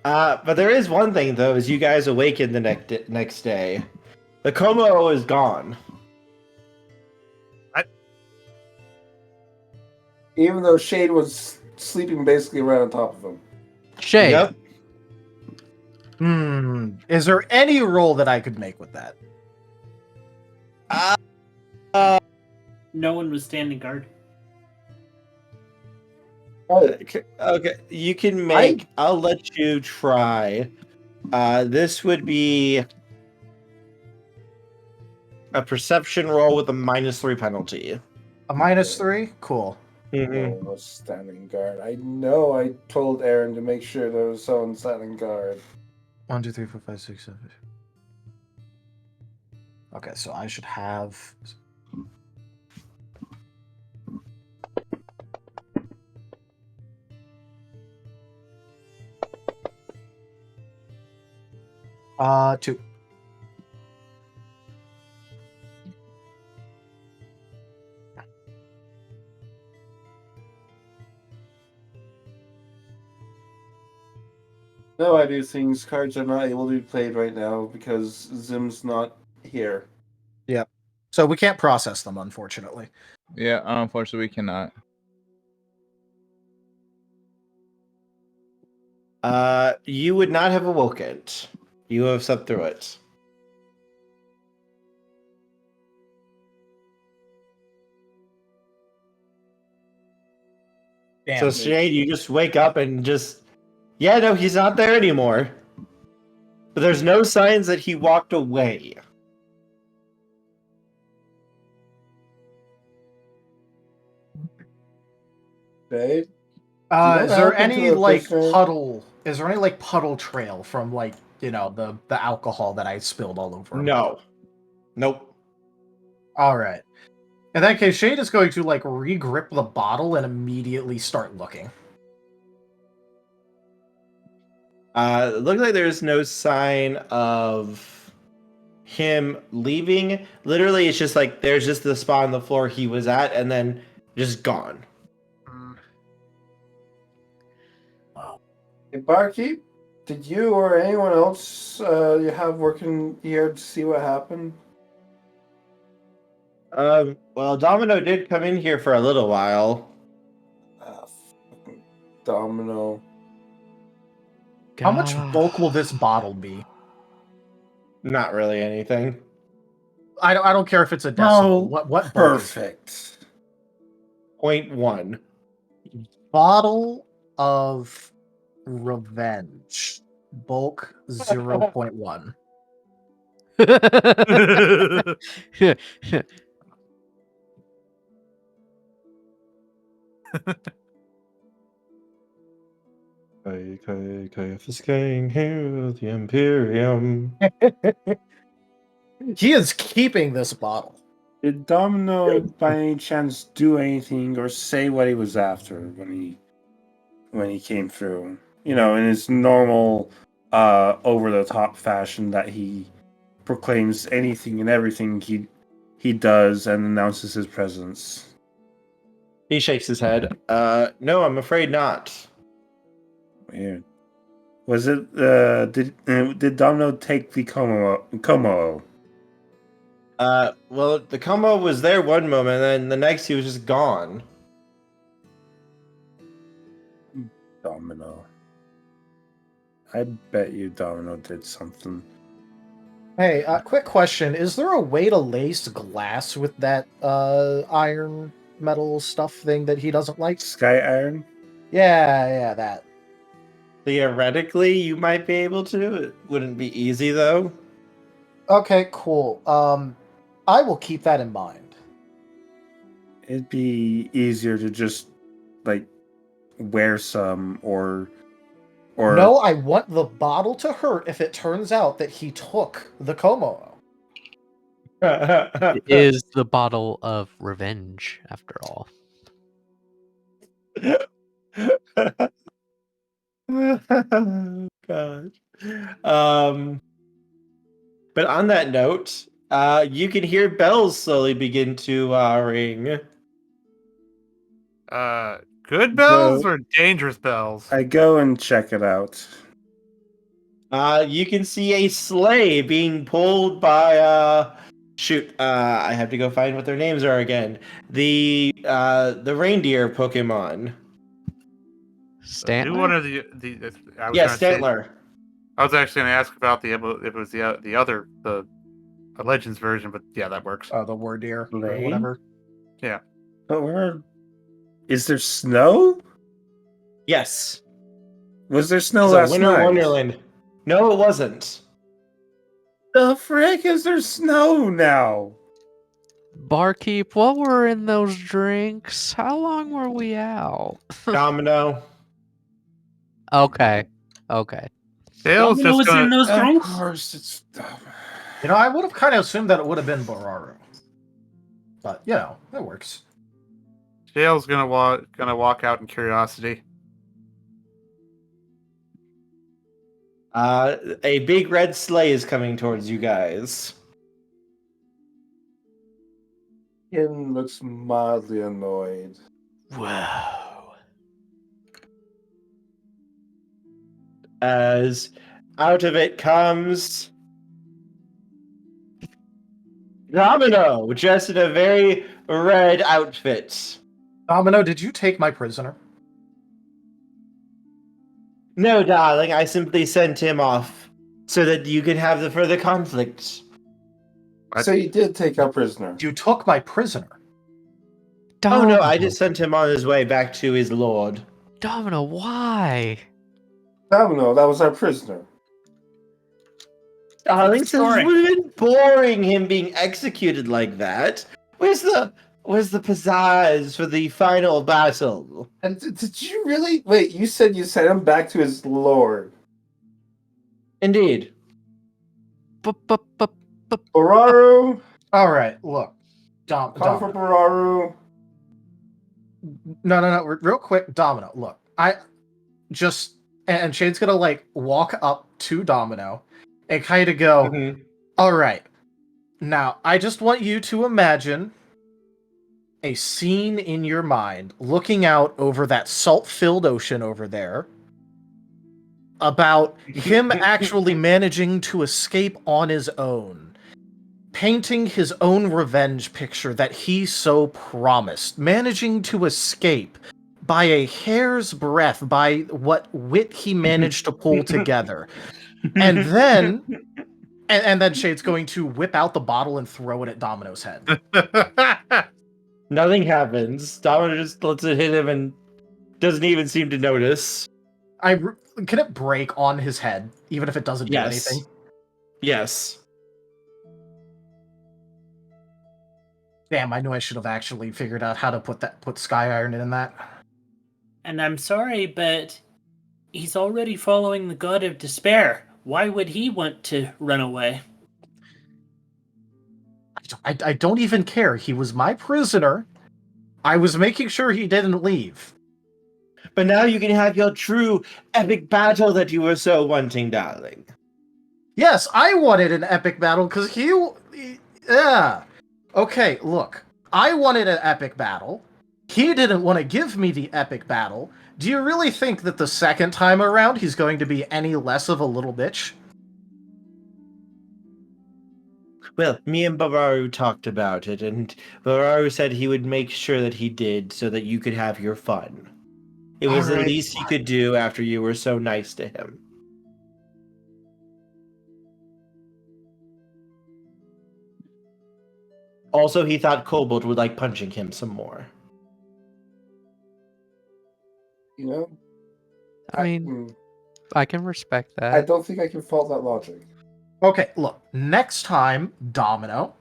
But there is one thing though: as you guys awaken the next day, the Como is gone. Even though Shade was sleeping basically right on top of him. Shade. Yep. Is there any roll that I could make with that? No one was standing guard. Okay, you can make. I'll let you try. This would be a perception roll with a -3 penalty. A -3? Cool. Mm-hmm. No standing guard. I know I told Aaron to make sure there was someone standing guard. 1, 2, 3, 4, 5, 6, 7. Okay, so I should have. Two. No, I do things. Cards are not able to be played right now because Zim's not here. Yep. So we can't process them, unfortunately. Yeah, unfortunately we cannot. You would not have awoken. You have slept through it. Damn. So Shade, you just wake up and just, yeah, no, he's not there anymore. But there's no signs that he walked away. Okay. Is there happened to any the like prisoner? puddle? Is there any like puddle trail from like the alcohol that I spilled all over him? No. Nope. All right. In that case, Shade is going to like re-grip the bottle and immediately start looking. It looks like there's no sign of him leaving. Literally, it's just like there's just the spot on the floor he was at, and then just gone. Hey, barkeep, did you or anyone else you have working here to see what happened? Well, Domino did come in here for a little while. Fucking Domino. How much bulk will this bottle be? Not really anything. I don't care if it's a decimal. What bulk is it? Perfect. 0.1. Bottle of revenge. Bulk 0.1. Confiscating here the Imperium. He is keeping this bottle. Did Domino by any chance do anything or say what he was after when he came through? You know, in his normal over the top fashion that he proclaims anything and everything he does and announces his presence. He shakes his head. No, I'm afraid not. Weird. Was it did Domino take the Como? Well, the combo was there one moment, and then the next he was just gone. Domino. I bet you Domino did something. Hey, quick question. Is there a way to lace glass with that iron metal stuff thing that he doesn't like? Sky Iron? Yeah, that. Theoretically, you might be able to. It wouldn't be easy, though. Okay, cool. I will keep that in mind. It'd be easier to just like wear some or No, I want the bottle to hurt if it turns out that he took the Como. It is the bottle of revenge, after all. Gosh. But on that note, you can hear bells slowly begin to ring. Good bells or dangerous bells? I go and check it out. You can see a sleigh being pulled by I have to go find what their names are again. The reindeer Pokemon. Stantler? One of the Stantler. I was actually going to ask about if it was the Legends version, but yeah, that works. The Wardeer or whatever. Yeah. But is there snow? Yes. Was there snow It's last Winter night? Wonderland. No, it wasn't. The frick is there snow now? Barkeep, what were in those drinks? How long were we out? Domino. Okay. Dale's Domino was in those drinks? Of course, it's. I would have kind of assumed that it would have been Bararu. But, it works. Dale's gonna walk out in curiosity. A big red sleigh is coming towards you guys. Ian looks mildly annoyed. Whoa. As out of it comes Domino, dressed in a very red outfit. Domino, did you take my prisoner? No, darling, I simply sent him off so that you could have the further conflict. So you did take our prisoner. You took my prisoner. Oh no, I just sent him on his way back to his lord. Domino, why? Domino, that was our prisoner. Darling, since it would have been boring him being executed like that. Where's was the pizzazz for the final battle. And did you really wait? You said you sent him back to his lord. Indeed. Bararu, All right, look. call for Domino. Bararu. No. Real quick, Domino. Look, and Shane's gonna like walk up to Domino and kind of go, Mhm. all right, now I just want you to imagine a scene in your mind looking out over that salt-filled ocean over there about him actually managing to escape on his own, painting his own revenge picture that he so promised, managing to escape by a hair's breadth, by what wit he managed to pull together. And then Shade's going to whip out the bottle and throw it at Domino's head. Nothing happens. Domino just lets it hit him and doesn't even seem to notice. Can it break on his head, even if it doesn't do anything? Yes. Damn, I knew I should have actually figured out how to put Sky Iron in that. And I'm sorry, but he's already following the God of Despair. Why would he want to run away? I don't even care. He was my prisoner. I was making sure he didn't leave. But now you can have your true epic battle that you were so wanting, darling. Yes, I wanted an epic battle because yeah. Okay, look. I wanted an epic battle. He didn't want to give me the epic battle. Do you really think that the second time around he's going to be any less of a little bitch? Well, me and Bararu talked about it, and Bararu said he would make sure that he did so that you could have your fun. It was the least he could do after you were so nice to him. Also, he thought Cobalt would like punching him some more. You know? I mean, I can respect that. I don't think I can fault that logic. Okay, look. Next time, Domino,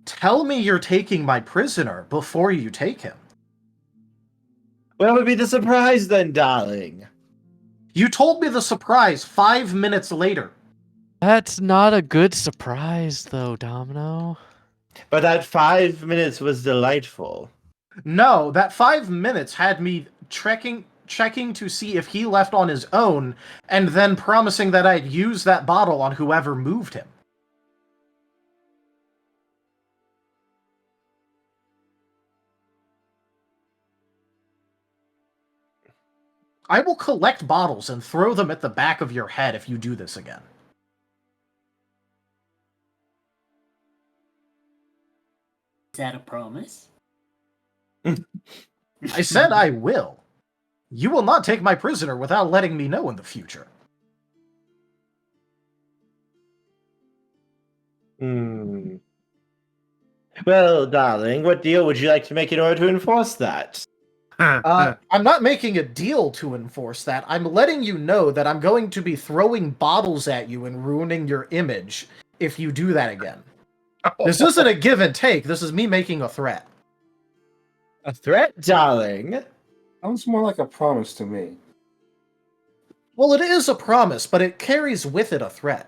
tell me you're taking my prisoner before you take him. What would be the surprise then, darling? You told me the surprise 5 minutes later. That's not a good surprise, though, Domino. But that 5 minutes was delightful. No, that 5 minutes had me checking to see if he left on his own, and then promising that I'd use that bottle on whoever moved him. I will collect bottles and throw them at the back of your head if you do this again. Is that a promise? I said I will. You will not take my prisoner without letting me know in the future. Well, darling, what deal would you like to make in order to enforce that? I'm not making a deal to enforce that. I'm letting you know that I'm going to be throwing bottles at you and ruining your image if you do that again. This isn't a give and take. This is me making a threat. A threat, darling? Sounds more like a promise to me. Well, it is a promise, but it carries with it a threat.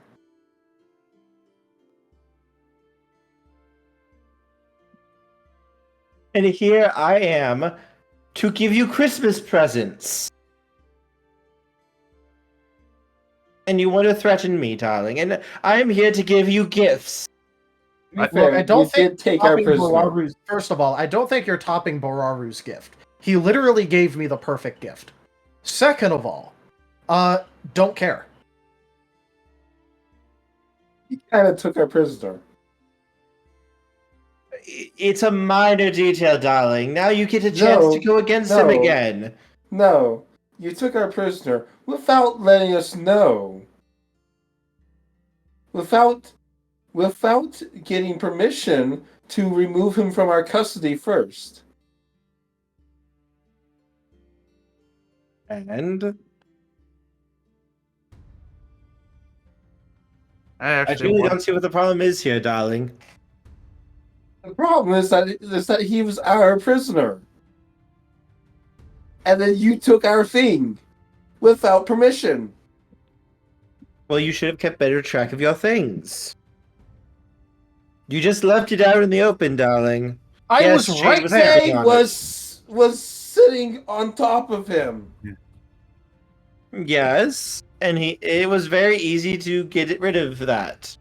And here I am to give you Christmas presents. And you want to threaten me, darling, and I am here to give you gifts. Look, I don't think take our prisoner. First of all, I don't think you're topping Bararu's gift. He literally gave me the perfect gift. Second of all, don't care. He kind of took our prisoner. It's a minor detail, darling. Now you get a chance to go against him again. No, you took our prisoner without letting us know. Without getting permission to remove him from our custody first. And I truly don't see what the problem is here, darling. The problem is that he was our prisoner. And then you took our thing without permission. Well, you should have kept better track of your things. You just left it out in the open, darling. I Yes, was she right was there. sitting on was sitting on top of him. Yes, and it was very easy to get rid of that.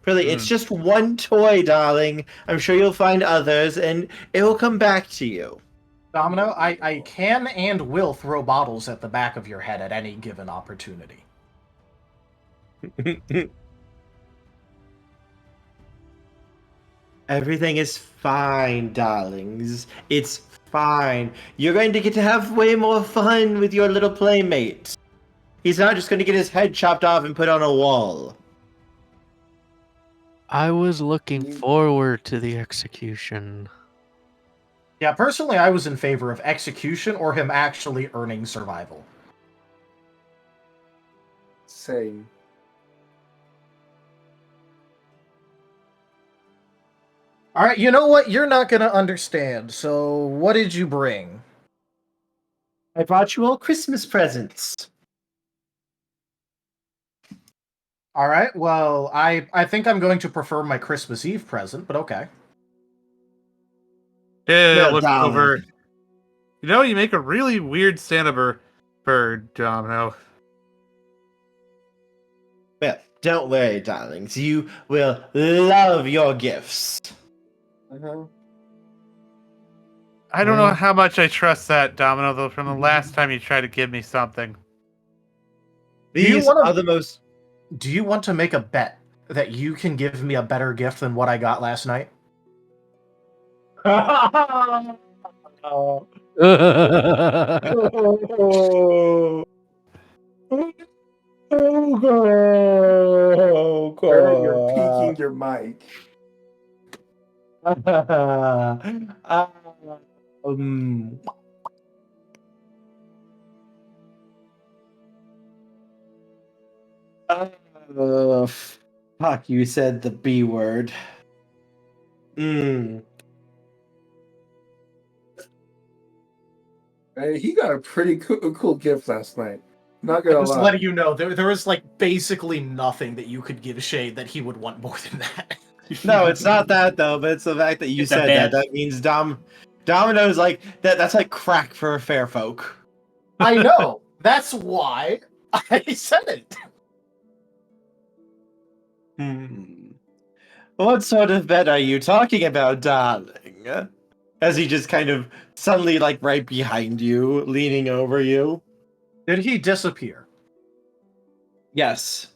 Really, it's just one toy, darling. I'm sure you'll find others, and it will come back to you. Domino, I can and will throw bottles at the back of your head at any given opportunity. Everything is fine, darlings. It's fine. You're going to get to have way more fun with your little playmate. He's not just going to get his head chopped off and put on a wall. I was looking forward to the execution. Yeah, personally, I was in favor of execution or him actually earning survival. Same. All right, you know what? You're not going to understand. So, what did you bring? I brought you all Christmas presents. All right, well, I think I'm going to prefer my Christmas Eve present, but okay. Yeah, Well look done. over. You know, you make a really weird Santa bird, Domino. Well, don't worry, darlings. You will love your gifts. Uh-huh. I don't know how much I trust that, Domino, though, from the last time you tried to give me something. These are the most... Do you want to make a bet that you can give me a better gift than what I got last night? Oh, Barrett, you're peeking your mic. Fuck, you said the B word. Hey, he got a pretty cool gift last night. Not gonna Just lie. letting you know, there was like basically nothing that you could give Shade that he would want more than that. No, it's not that though, but it's the fact that you It's a said that. bit. That means Domino's like that's like crack for fair folk. I know. That's why I said it. What sort of bet are you talking about, darling? As he just kind of suddenly like right behind you, leaning over you. Did he disappear? Yes.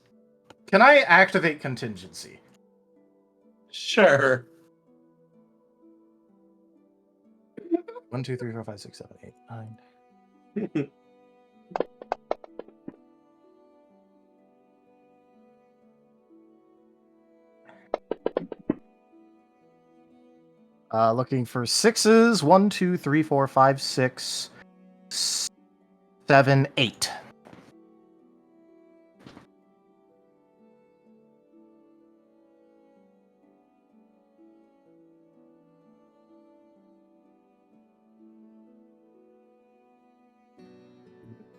Can I activate contingency? Sure. 1, 2, 3, 4, 5, 6, 7, 8, 9. Looking for sixes. 1, 2, 3, 4, 5, 6, 7, 8.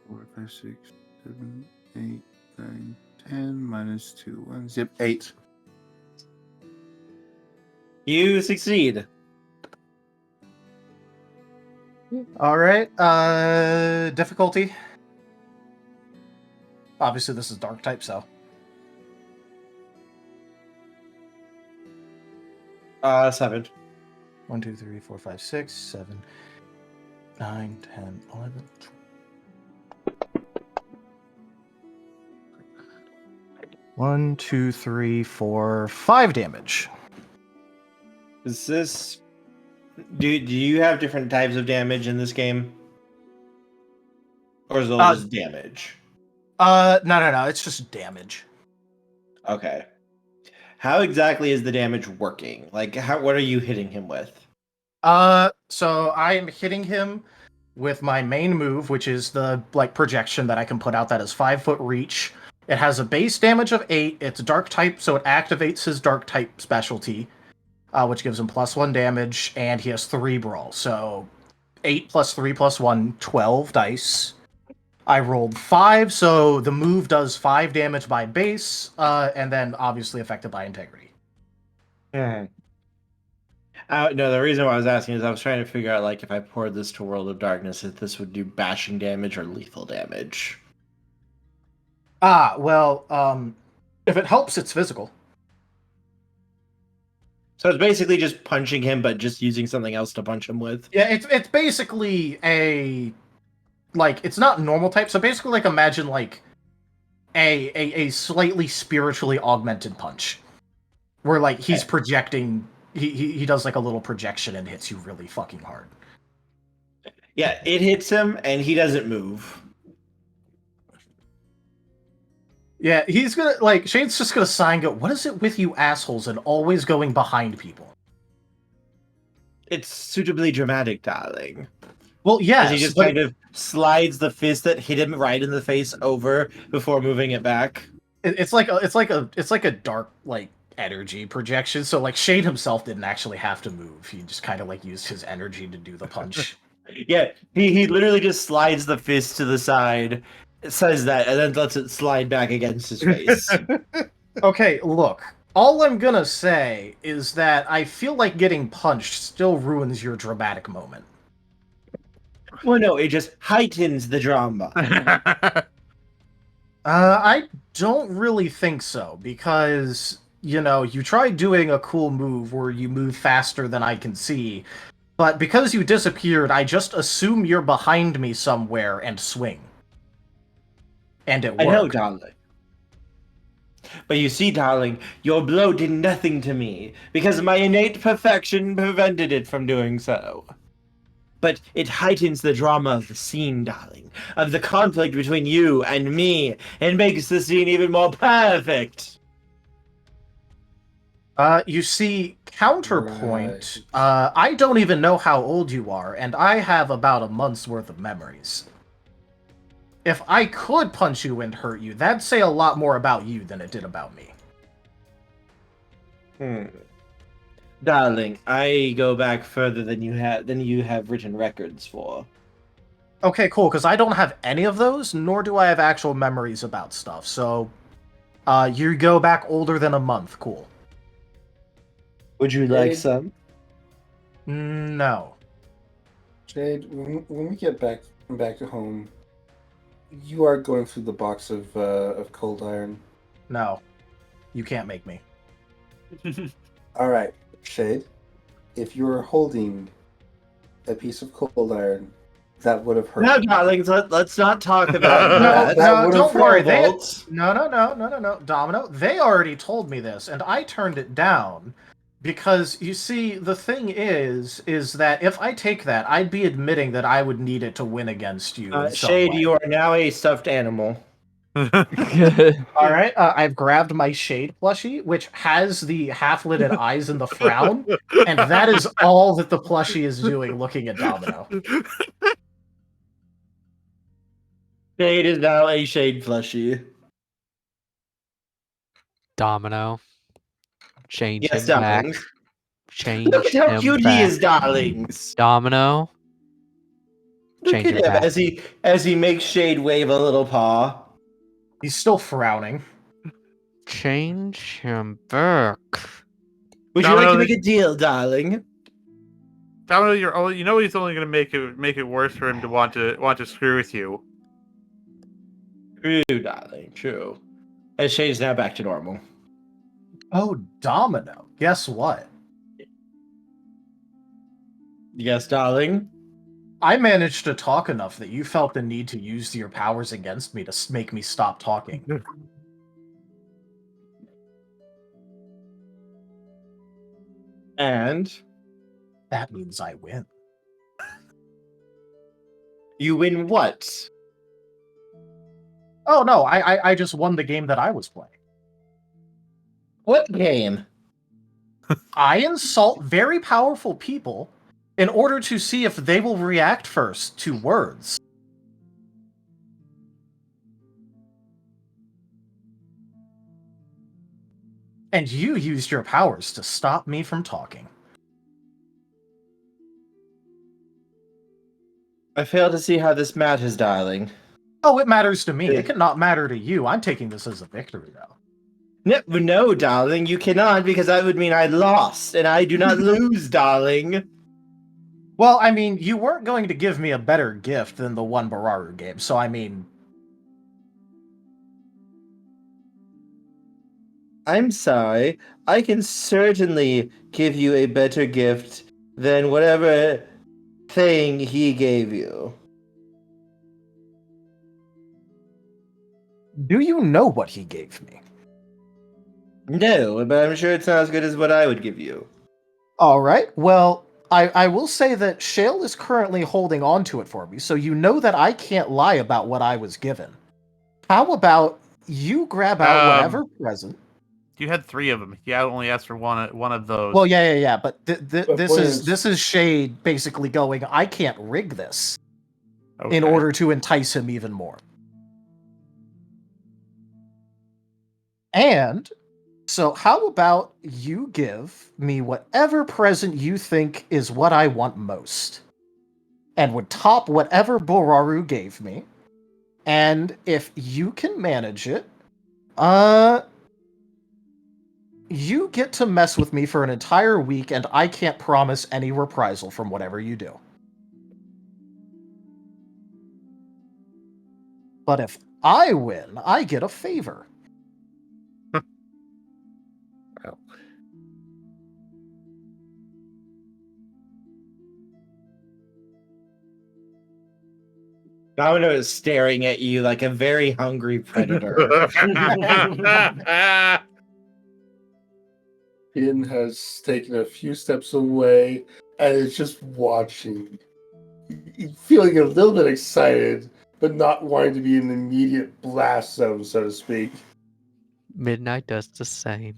Four, 5, 6, 7, 8, 9, 10, minus 2, 1, zip, 8. You succeed. All right. Difficulty. Obviously, this is dark type, so 7. 1, 2, 3, 4, 5, 6, 7, 9, 10, 11, 12. 1, 2, 3, 4, 5 damage. Is this? Do you have different types of damage in this game, or is it all just damage? No. It's just damage. Okay. How exactly is the damage working? Like, what are you hitting him with? So I am hitting him with my main move, which is the projection that I can put out that is 5-foot reach. It has a base damage of 8. It's dark type, so it activates his dark type specialty. which gives him +1 damage, and he has 3 brawl. So 8 + 3 + 1, 12 dice. I rolled 5, so the move does 5 damage by base, and then obviously affected by integrity. No, the reason why I was asking is I was trying to figure out, like, if I poured this to World of Darkness, if this would do bashing damage or lethal damage. Well, if it helps, it's physical. So it's basically just punching him, but just using something else to punch him with. Yeah, it's basically a, like, it's not normal type, so basically, like, imagine, like, a slightly spiritually augmented punch. Where, like, he's projecting, he does, like, a little projection and hits you really fucking hard. Yeah, it hits him, and he doesn't move. Yeah, he's gonna, like, Shane's just gonna sigh and go, what is it with you assholes and always going behind people? It's suitably dramatic, darling. Well, yes, he just but kind of slides the fist that hit him right in the face over before moving it back. it's like a dark, like, energy projection, so, like, Shane himself didn't actually have to move. He just kind of, like, used his energy to do the punch. Yeah, he literally just slides the fist to the side, says that, and then lets it slide back against his face. Okay, look. All I'm gonna say is that I feel like getting punched still ruins your dramatic moment. Well, no, it just heightens the drama. I don't really think so, because, you know, you tried doing a cool move where you move faster than I can see, but because you disappeared, I just assume you're behind me somewhere and swing. And it worked. I know, darling. But you see, darling, your blow did nothing to me, because my innate perfection prevented it from doing so. But it heightens the drama of the scene, darling, of the conflict between you and me, and makes the scene even more perfect. You see, counterpoint, I don't even know how old you are, and I have about a month's worth of memories. If I could punch you and hurt you, that'd say a lot more about you than it did about me. Darling, I go back further than you have written records for. Okay, cool, because I don't have any of those, nor do I have actual memories about stuff, so... you go back older than a month, cool. Would you like some? No. Jade, when we get back to home, you are going through the box of cold iron. No. You can't make me. All right, Shade. If you were holding a piece of cold iron, that would have hurt. No, darlings, let's not talk about that. No, don't worry. No, Domino, they already told me this, and I turned it down. Because, you see, the thing is that if I take that, I'd be admitting that I would need it to win against you. Shade, you are now a stuffed animal. Alright, I've grabbed my Shade plushie, which has the half-lidded eyes and the frown, and that is all that the plushie is doing, looking at Domino. Shade is now a Shade plushie. Domino. Change Yes, him back. darlings. Change Look at how him cute back. he is, darlings. Domino. Look Change at him him back. as he makes Shade wave a little paw. He's still frowning. Change him back. Would you like to make a deal, darling? Domino, you know he's only going to make it worse for him to want to screw with you. True, darling. True. And Shade's now back to normal. Oh, Domino. Guess what? Yes, darling. I managed to talk enough that you felt the need to use your powers against me to make me stop talking. And? That means I win. You win what? Oh, no, I just won the game that I was playing. What game? I insult very powerful people in order to see if they will react first to words. And you used your powers to stop me from talking. I fail to see how this matters, darling. Oh, it matters to me. It cannot matter to you. I'm taking this as a victory, though. No, darling, you cannot, because that would mean I lost, and I do not lose, darling. Well, I mean, you weren't going to give me a better gift than the one Bararu gave, so I mean... I'm sorry. I can certainly give you a better gift than whatever thing he gave you. Do you know what he gave me? No, but I'm sure it's not as good as what I would give you. All right. Well, I will say that Shale is currently holding on to it for me, so you know that I can't lie about what I was given. How about you grab out whatever present? You had 3 of them. Yeah, I only asked for one of those. Well, yeah. But this is- is Shade basically going, I can't rig this in Okay. order to entice him even more. And so how about you give me whatever present you think is what I want most, and would top whatever Bararu gave me, and if you can manage it, you get to mess with me for an entire week, and I can't promise any reprisal from whatever you do. But if I win, I get a favor. Domino is staring at you like a very hungry predator. Finn has taken a few steps away and is just watching, feeling a little bit excited, but not wanting to be in the immediate blast zone, so to speak. Midnight does the same.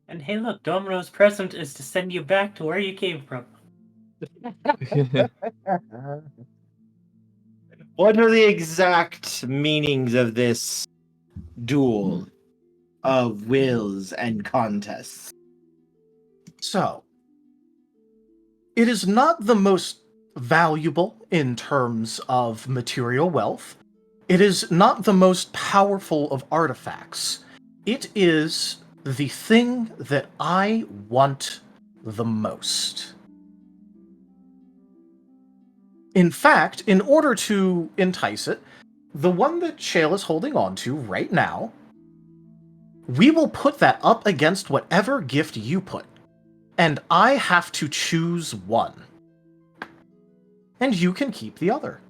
And hey, look, Domino's present is to send you back to where you came from. What are the exact meanings of this duel of wills and contests? So, it is not the most valuable in terms of material wealth. It is not the most powerful of artifacts. It is the thing that I want the most. In fact, in order to entice it, the one that Shale is holding on to right now, we will put that up against whatever gift you put. And I have to choose one. And you can keep the other.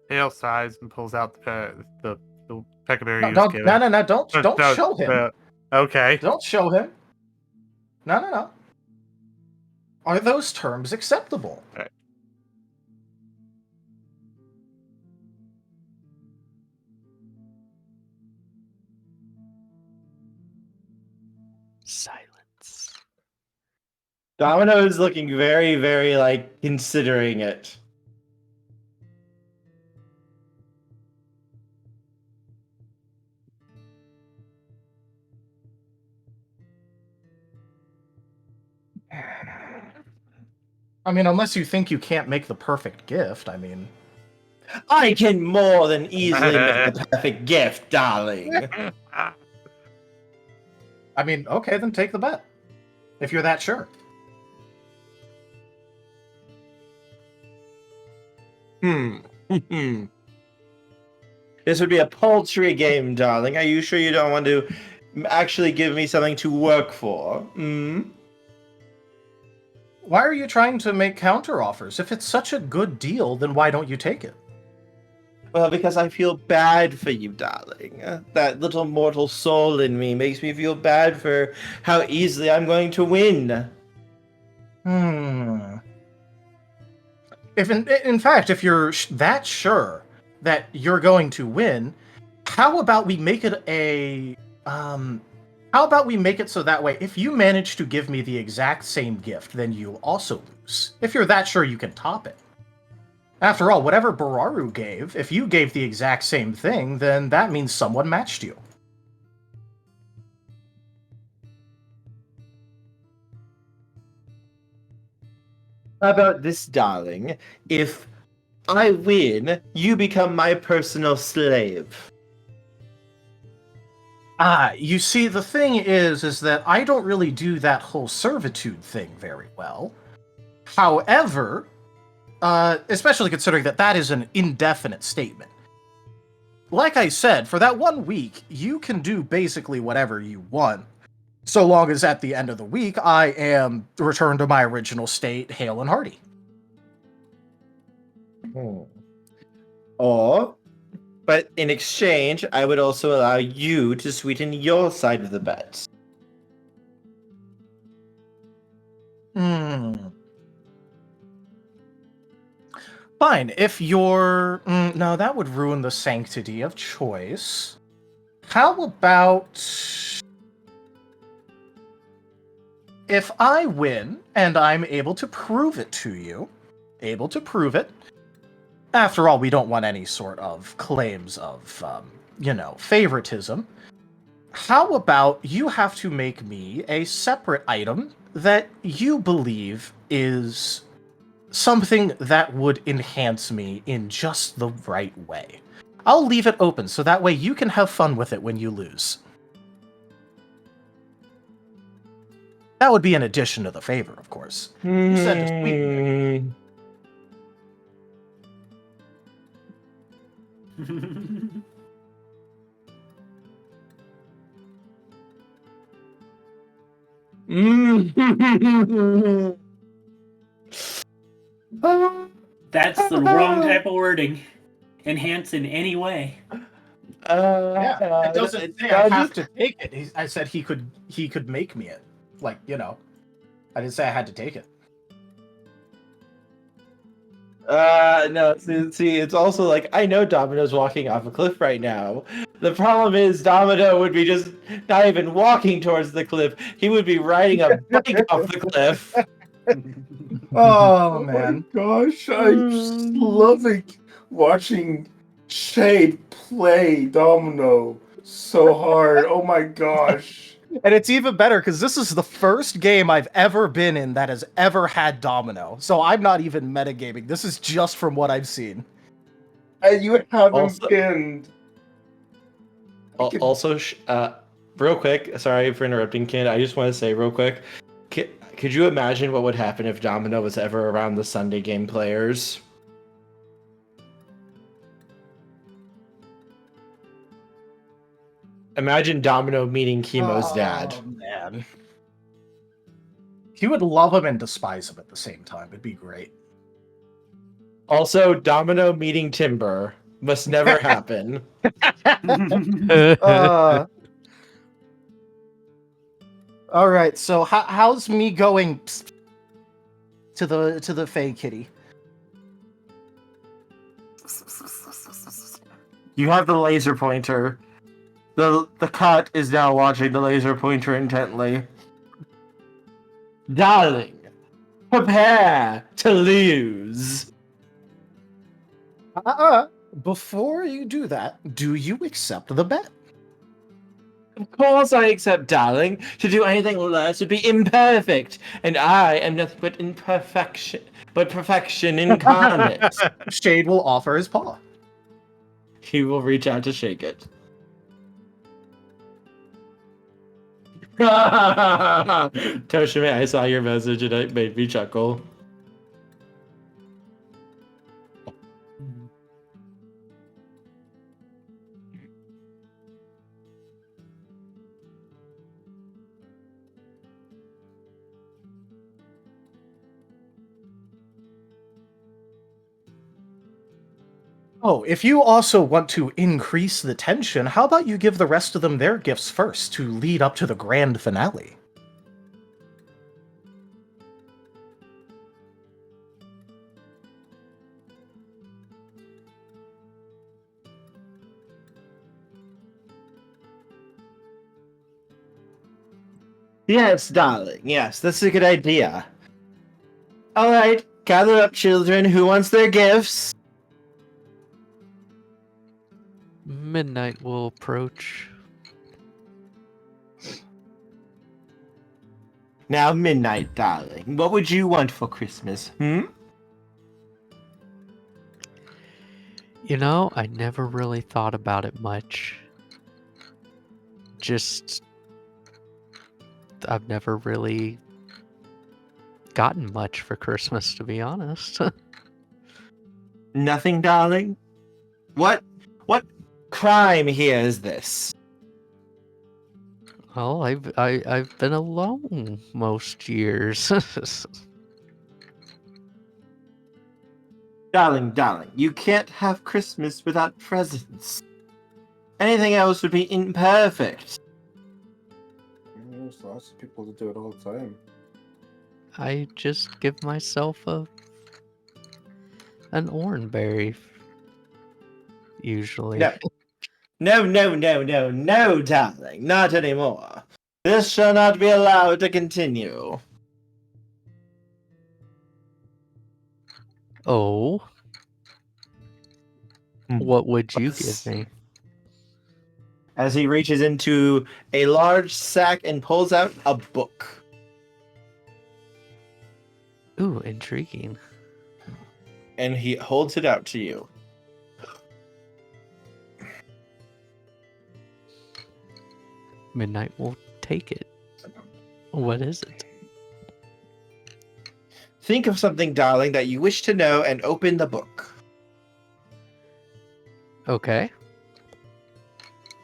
Hale sighs and pulls out the peccary. No, don't show him. Okay. Don't show him. No. Are those terms acceptable? Right. Silence. Domino is looking very, very, considering it. I mean, unless you think you can't make the perfect gift, I mean... I can more than easily make the perfect gift, darling. I mean, okay, then take the bet. If you're that sure. This would be a paltry game, darling. Are you sure you don't want to actually give me something to work for? Why are you trying to make counteroffers? If it's such a good deal, then why don't you take it? Well, because I feel bad for you, darling. That little mortal soul in me makes me feel bad for how easily I'm going to win. If in fact, if you're that sure that you're going to win, how about we make it so that way, if you manage to give me the exact same gift, then you'll also lose. If you're that sure you can top it. After all, whatever Bararu gave, if you gave the exact same thing, then that means someone matched you. How about this, darling? If I win, you become my personal slave. You see, the thing is that I don't really do that whole servitude thing very well. However, especially considering that that is an indefinite statement. Like I said, for that 1 week, you can do basically whatever you want, so long as at the end of the week I am returned to my original state, hale and hearty. Or, but in exchange, I would also allow you to sweeten your side of the bet. Fine, if you're... no, that would ruin the sanctity of choice. How about... if I win, and I'm able to prove it to you, after all, we don't want any sort of claims of, favoritism. How about you have to make me a separate item that you believe is something that would enhance me in just the right way? I'll leave it open so that way you can have fun with it when you lose. That would be an addition to the favor, of course. You said to sweeten it. That's the wrong type of wording. Enhance in any way. Yeah, it doesn't say I have to take it. I said he could make me it. Like, I didn't say I had to take it. No, see, it's also like, I know Domino's walking off a cliff right now. The problem is Domino would be just not even walking towards the cliff. He would be riding a bike off the cliff. Oh, man. Gosh, I'm just loving watching Shade play Domino so hard. Oh my gosh. And it's even better because this is the first game I've ever been in that has ever had Domino. So I'm not even metagaming. This is just from what I've seen. And you haven't Also- been. Also, real quick, sorry for interrupting, Ken. I just want to say real quick, could you imagine what would happen if Domino was ever around the Sunday game players? Imagine Domino meeting Chemo's dad. Oh, man. He would love him and despise him at the same time. It'd be great. Also, Domino meeting Timber must never happen. All right, so how's me going to the Fey Kitty? You have the laser pointer. The cut is now watching the laser pointer intently. Darling, prepare to lose. Before you do that, do you accept the bet? Of course I accept, darling. To do anything less would be imperfect, and I am nothing but perfection incarnate. Shade will offer his paw. He will reach out to shake it. Tochemay, I saw your message and it made me chuckle. Oh, if you also want to increase the tension, how about you give the rest of them their gifts first to lead up to the grand finale? Yes, darling. Yes, that's a good idea. All right. Gather up, children. Who wants their gifts? Midnight will approach. Now, Midnight, darling. What would you want for Christmas? You know, I never really thought about it much. Just, I've never really gotten much for Christmas, to be honest. Nothing, darling? What crime here is this? Well, I've been alone most years. Darling, you can't have Christmas without presents. Anything else would be imperfect. There's lots of people that do it all the time. I just give myself an oranberry, usually. No, darling, not anymore. This shall not be allowed to continue. Oh. What would you give me? As he reaches into a large sack and pulls out a book. Ooh, intriguing. And he holds it out to you. Midnight will take it. What is it? Think of something, darling, that you wish to know and open the book. Okay.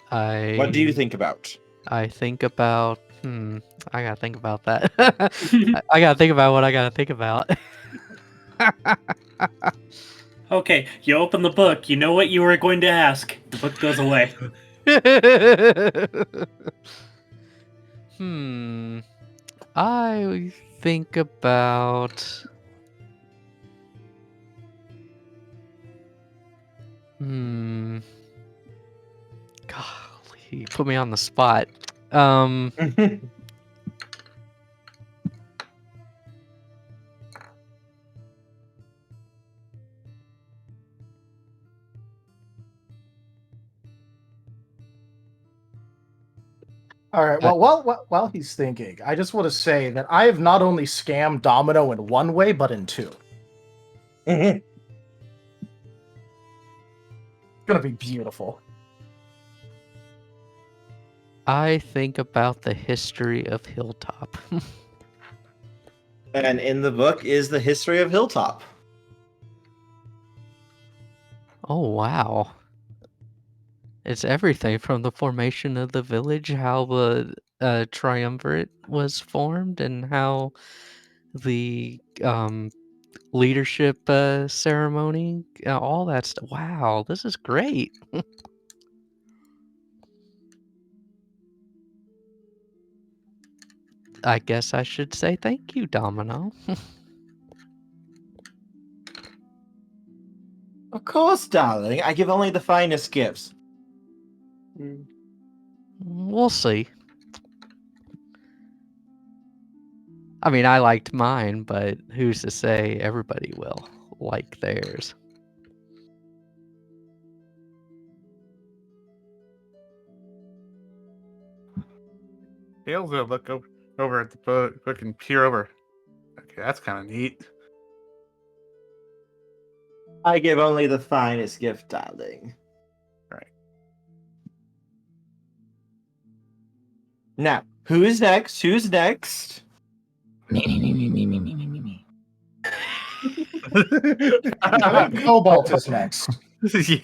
What do you think about? I think about... I gotta think about that. I gotta think about what I gotta think about. Okay, you open the book. You know what you were going to ask. The book goes away. I think about... Golly, you put me on the spot. All right. Well, while he's thinking, I just want to say that I have not only scammed Domino in one way, but in two. It's gonna be beautiful. I think about the history of Hilltop. And in the book is the history of Hilltop. Oh, wow. It's everything from the formation of the village, how the triumvirate was formed, and how the leadership ceremony, all that stuff. Wow, this is great. I guess I should say thank you, Domino. Of course, darling. I give only the finest gifts. We'll see. I mean, I liked mine, but who's to say everybody will like theirs? Hale's gonna look over at the book and peer over. Okay, that's kind of neat. I give only the finest gift, darling. Right. Now, who's next? Who's next? Me. I think Cobalt is next. Yeah.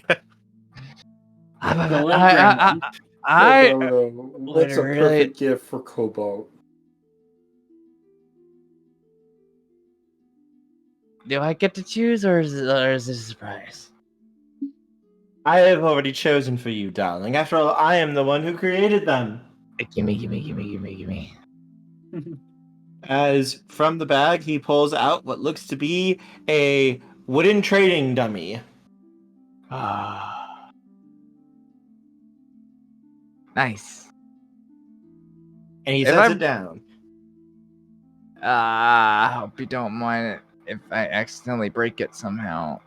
What's a perfect gift for Cobalt? Do I get to choose, or is it a surprise? I have already chosen for you, darling. After all, I am the one who created them. Gimme. As from the bag, he pulls out what looks to be a wooden trading dummy. Nice. And he If sets I'm- it down. I hope you don't mind it. if I accidentally break it somehow.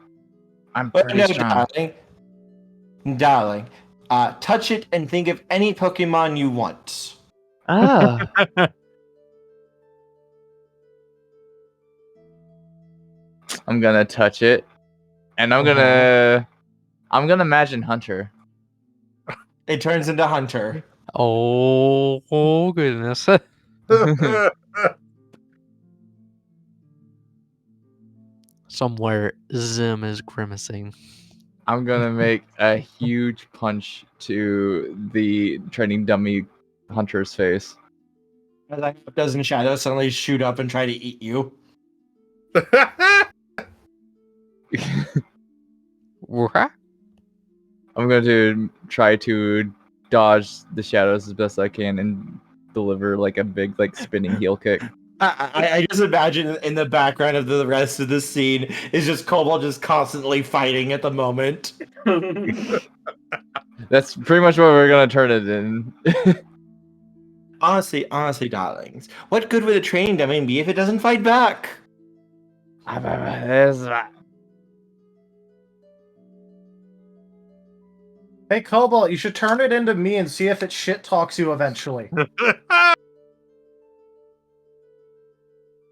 I'm But pretty no, strong. darling, touch it and think of any Pokemon you want. Ah. I'm gonna touch it, and I'm gonna imagine Hunter. It turns into Hunter. Oh goodness. Somewhere Zim is grimacing. I'm gonna make a huge punch to the training dummy Hunter's face. As like a dozen shadows suddenly shoot up and try to eat you. What? I'm going to try to dodge the shadows as best I can and deliver like a big like spinning heel kick. I just imagine in the background of the rest of the scene is just Cobalt just constantly fighting at the moment. That's pretty much what we're gonna turn it in. Honestly, darlings, what good would a training dummy be if it doesn't fight back? Hey, Cobalt, you should turn it into me and see if it shit talks you eventually.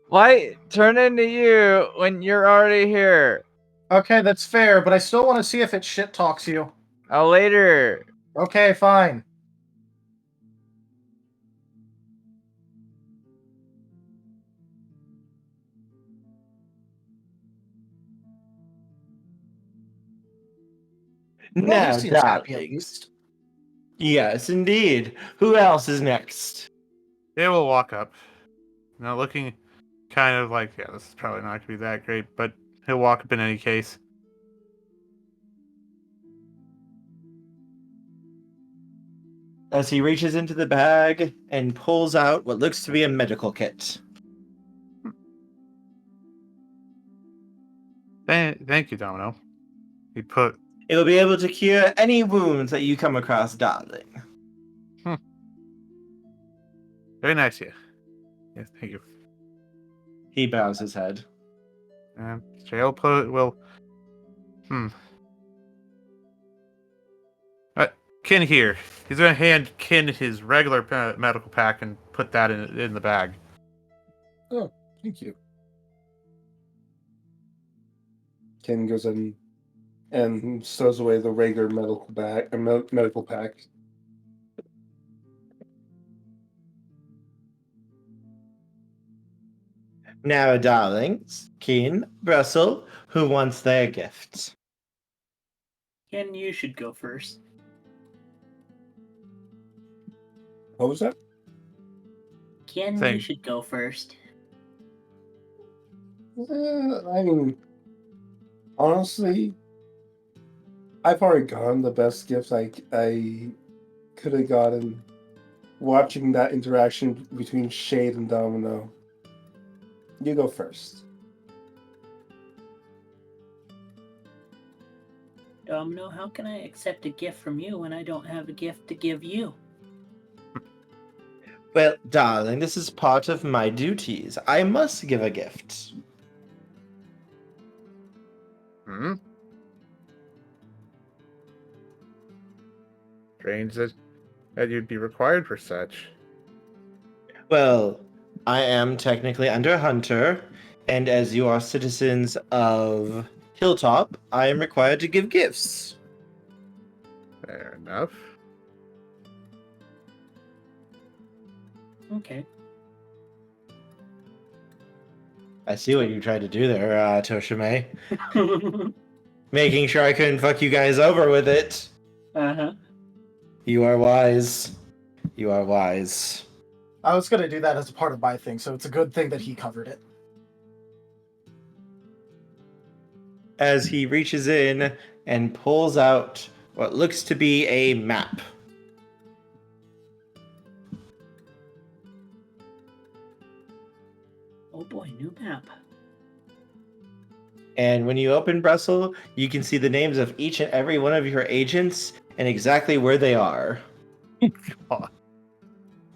Why turn into you when you're already here? Okay, that's fair, but I still want to see if it shit talks you. Oh, later. Okay, fine. Well, No, he seems happy at darlings. least. Yes, indeed. Who else is next? They will walk up. Now looking kind of like, yeah, this is probably not going to be that great, but he'll walk up in any case. As he reaches into the bag and pulls out what looks to be a medical kit. Thank you, Domino. He put... It will be able to cure any wounds that you come across, darling. Very nice of you. Yes, thank you. He bows his head. And Jail will... Kin here. He's going to hand Kin his regular medical pack and put that in the bag. Oh, thank you. Ken goes in and stows away the regular medical bag, medical pack. Now, darlings, Keen, Brussel, who wants their gifts? Ken, you should go first. What was that? Ken, you Thanks. should go first. I mean, honestly, I've already gotten the best gift I could have gotten watching that interaction between Shade and Domino. You go first. Domino, how can I accept a gift from you when I don't have a gift to give you? Well, darling, this is part of my duties. I must give a gift. Strange that you'd be required for such. Well, I am technically under Hunter, and as you are citizens of Hilltop, I am required to give gifts. Fair enough. Okay. I see what you tried to do there, Tochemay. Making sure I couldn't fuck you guys over with it. Uh-huh. You are wise. You are wise. I was gonna do that as a part of my thing, so it's a good thing that he covered it. As he reaches in and pulls out what looks to be a map. Oh boy, new map. And when you open Brussel, you can see the names of each and every one of your agents and exactly where they are. God.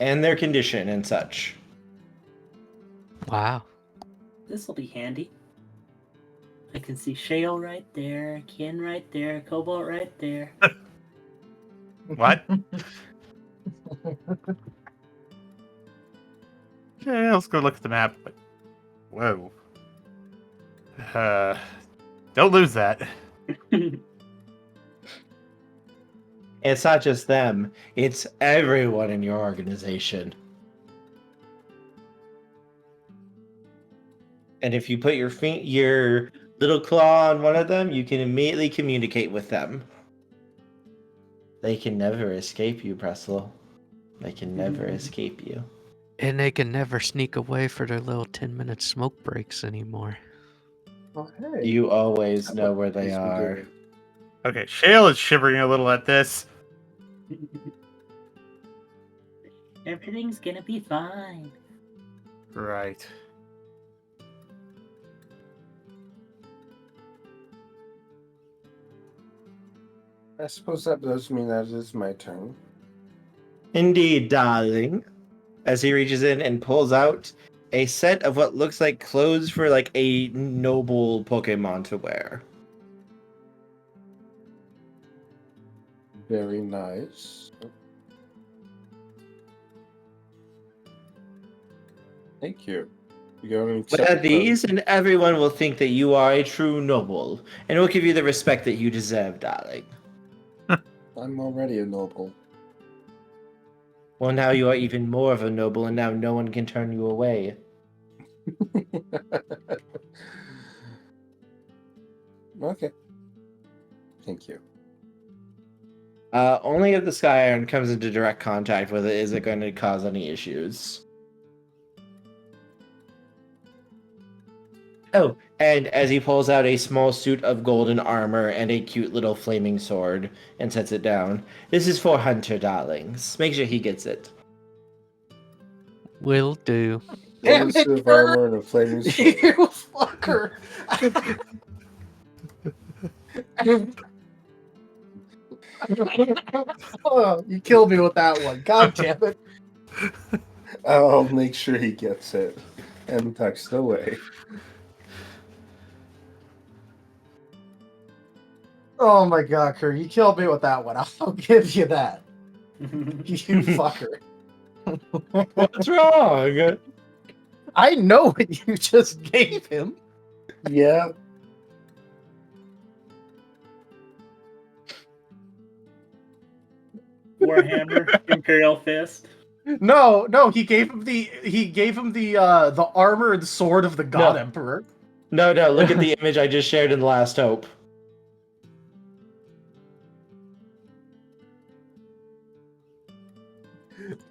And their condition and such. Wow. This'll be handy. I can see Shale right there, Ken right there, Cobalt right there. What? Okay, let's go look at the map. Whoa. Don't lose that. It's not just them, it's everyone in your organization. And if you put your little claw on one of them, you can immediately communicate with them. They can never escape you, Brussel. They can never escape you. And they can never sneak away for their little 10-minute smoke breaks anymore. Oh, hey. You always know where they Yes, we are. do. Okay, Shale is shivering a little at this. Everything's gonna be fine. Right. I suppose that does mean that it's my turn. Indeed, darling. As he reaches in and pulls out a set of what looks like clothes for like a noble Pokemon to wear. Very nice. Thank you. You're going to Wear these, and everyone will think that you are a true noble, and will give you the respect that you deserve, darling. I'm already a noble. Well, now you are even more of a noble, and now no one can turn you away. Okay. Thank you. Only if the Sky Iron comes into direct contact with it is it going to cause any issues. Oh, and as he pulls out a small suit of golden armor and a cute little flaming sword and sets it down. This is for Hunter, darlings. Make sure he gets it. Will do. Damn Suit it, of armor and a flaming sword. you fucker! Oh, you killed me with that one. God damn it. I'll make sure he gets it and tucks it away. Oh my god, Kurt, you killed me with that one. I'll give you that. You fucker. What's wrong? I know what you just gave him. Yeah. Warhammer, Imperial Fist. No, he gave him the armor and sword of the God Emperor. No, look at the image I just shared in The Last Hope.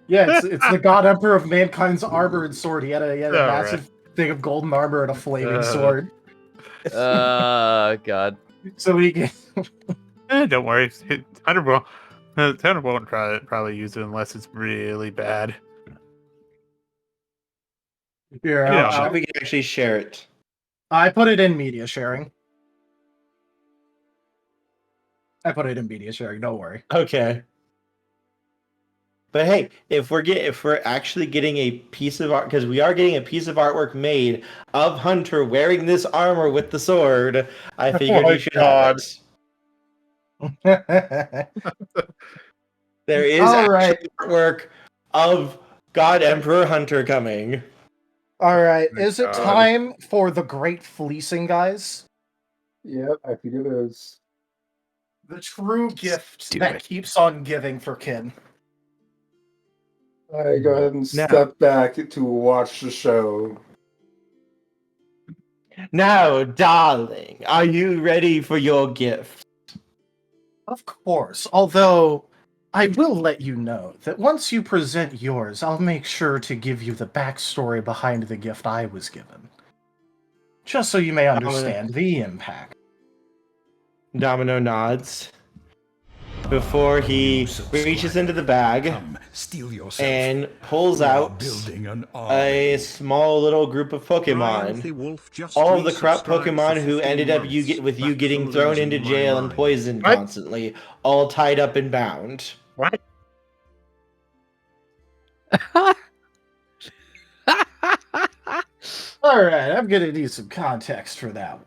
Yeah, it's the God Emperor of mankind's armor and sword. He had a massive thing of golden armor and a flaming sword. God. So he gave... Don't worry. Hunter won't probably use it unless it's really bad. Here, I'm sure we can actually share it. I put it in media sharing. Don't worry. Okay. But hey, if we're actually getting a piece of art, because we are getting a piece of artwork made of Hunter wearing this armor with the sword, I figured you should have it. There is actually artwork of God Emperor Hunter coming. All right, is it time for the great fleecing, guys? Yep, I think it is. The true gift that keeps on giving for Kin. I go ahead and step back to watch the show. Now, darling, are you ready for your gift? Of course, although I will let you know that once you present yours, I'll make sure to give you the backstory behind the gift I was given. Just so you may understand the impact. Domino nods before he reaches into the bag and pulls out a small little group of Pokemon. All of the corrupt Pokemon who ended up with you getting thrown into jail and poisoned constantly, all tied up and bound. What? Alright, I'm gonna need some context for that one.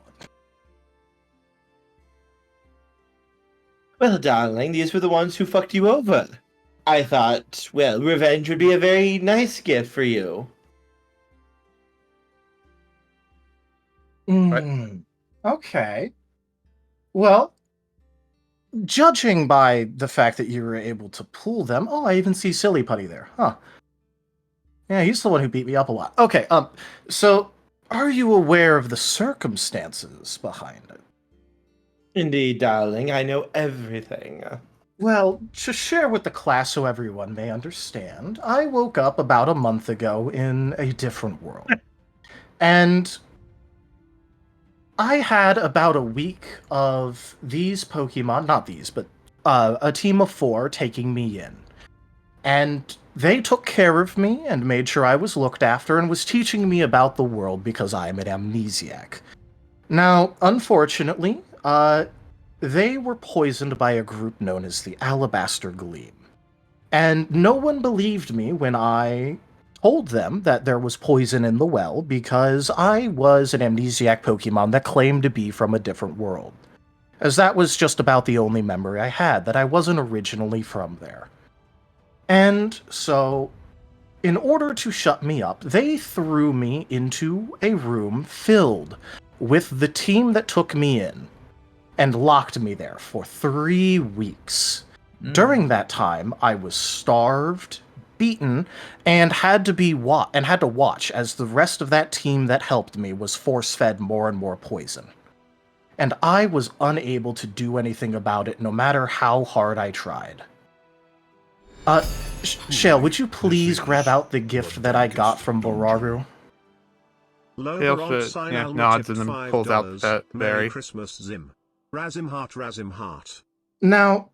Well, darling, these were the ones who fucked you over. I thought, well, revenge would be a very nice gift for you. Okay. Well, judging by the fact that you were able to pull them... Oh, I even see Silly Putty there. Huh. Yeah, he's the one who beat me up a lot. Okay, so are you aware of the circumstances behind it? Indeed, darling, I know everything. Well, to share with the class so everyone may understand, I woke up about a month ago in a different world. And I had about a week of these Pokemon, not these, but a team of 4 taking me in. And they took care of me and made sure I was looked after and was teaching me about the world because I'm an amnesiac. Now, unfortunately, they were poisoned by a group known as the Alabaster Gleam. And no one believed me when I told them that there was poison in the well because I was an amnesiac Pokemon that claimed to be from a different world. As that was just about the only memory I had, that I wasn't originally from there. And so, in order to shut me up, they threw me into a room filled with the team that took me in and locked me there for 3 weeks. During that time, I was starved, beaten, and had to watch as the rest of that team that helped me was force-fed more and more poison. And I was unable to do anything about it, no matter how hard I tried. Shale, would you please grab out the gift that I got from Boraru? Hale nods and then pulls out that berry. Merry Christmas, Zim. Razim heart. Now,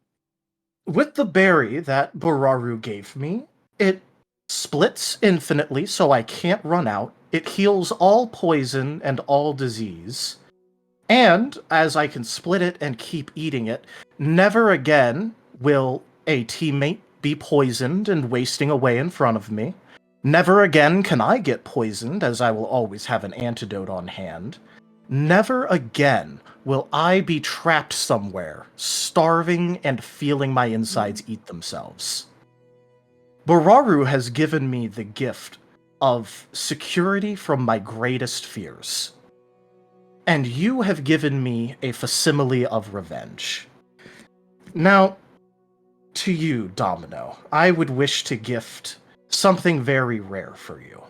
with the berry that Boraru gave me, it splits infinitely, so I can't run out. It heals all poison and all disease. And, as I can split it and keep eating it, never again will a teammate be poisoned and wasting away in front of me. Never again can I get poisoned, as I will always have an antidote on hand. Never again will I be trapped somewhere, starving and feeling my insides eat themselves. Boraru has given me the gift of security from my greatest fears. And you have given me a facsimile of revenge. Now, to you, Domino, I would wish to gift something very rare for you.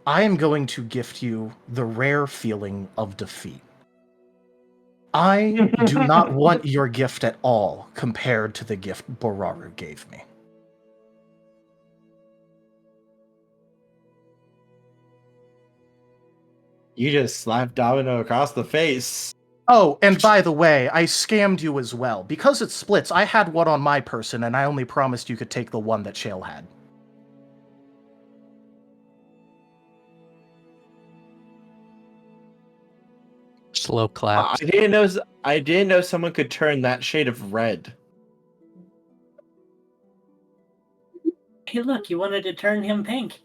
I am going to gift you the rare feeling of defeat. I do not want your gift at all compared to the gift Boraru gave me. You just slapped Domino across the face. Oh, and by the way, I scammed you as well. Because it splits, I had one on my person, and I only promised you could take the one that Shale had. Slow clap. I didn't know someone could turn that shade of red. Hey, look, you wanted to turn him pink.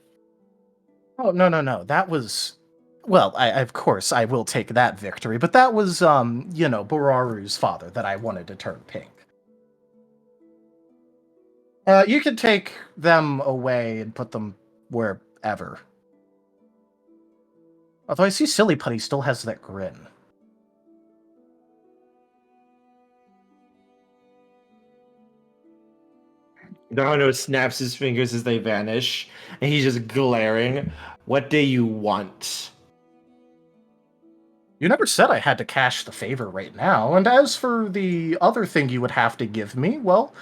Oh, no. That was... Well, of course, I will take that victory, but that was, Boraru's father that I wanted to turn pink. You can take them away and put them wherever. Although I see Silly Putty still has that grin. Domino snaps his fingers as they vanish, and he's just glaring. What do you want? You never said I had to cash the favor right now, and as for the other thing you would have to give me, well,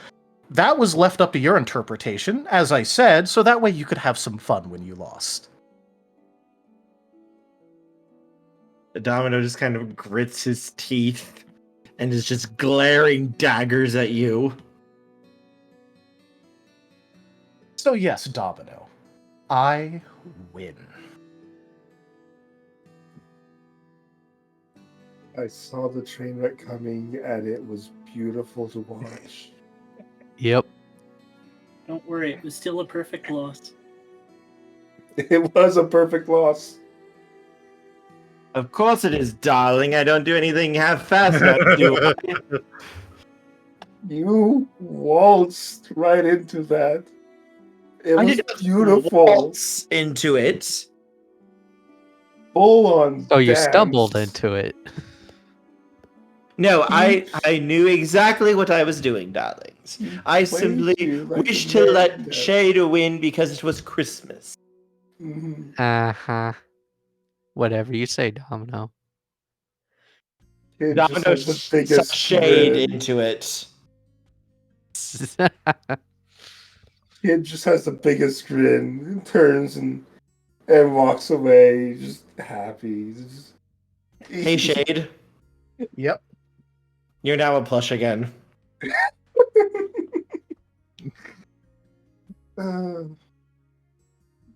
that was left up to your interpretation, as I said, so that way you could have some fun when you lost. The Domino just kind of grits his teeth and is just glaring daggers at you. So yes, Domino, I win. I saw the train wreck coming, and it was beautiful to watch. Yep. Don't worry, it was still a perfect loss. It was a perfect loss. Of course it is, darling. I don't do anything half-fast, do I? You waltzed right into that. It I was did not beautiful. waltz into it. Full on Oh, you dance. stumbled into it. No, I knew exactly what I was doing, darlings. He I played simply you like a wished to let marionette. Shade win because it was Christmas. Mhm. Uh-huh. Whatever you say, Domino. Kid just Domino has the saw biggest Shade grin. into it. Kid just has the biggest grin and turns and walks away, just happy. Hey, Shade. Yep. You're now a plush again.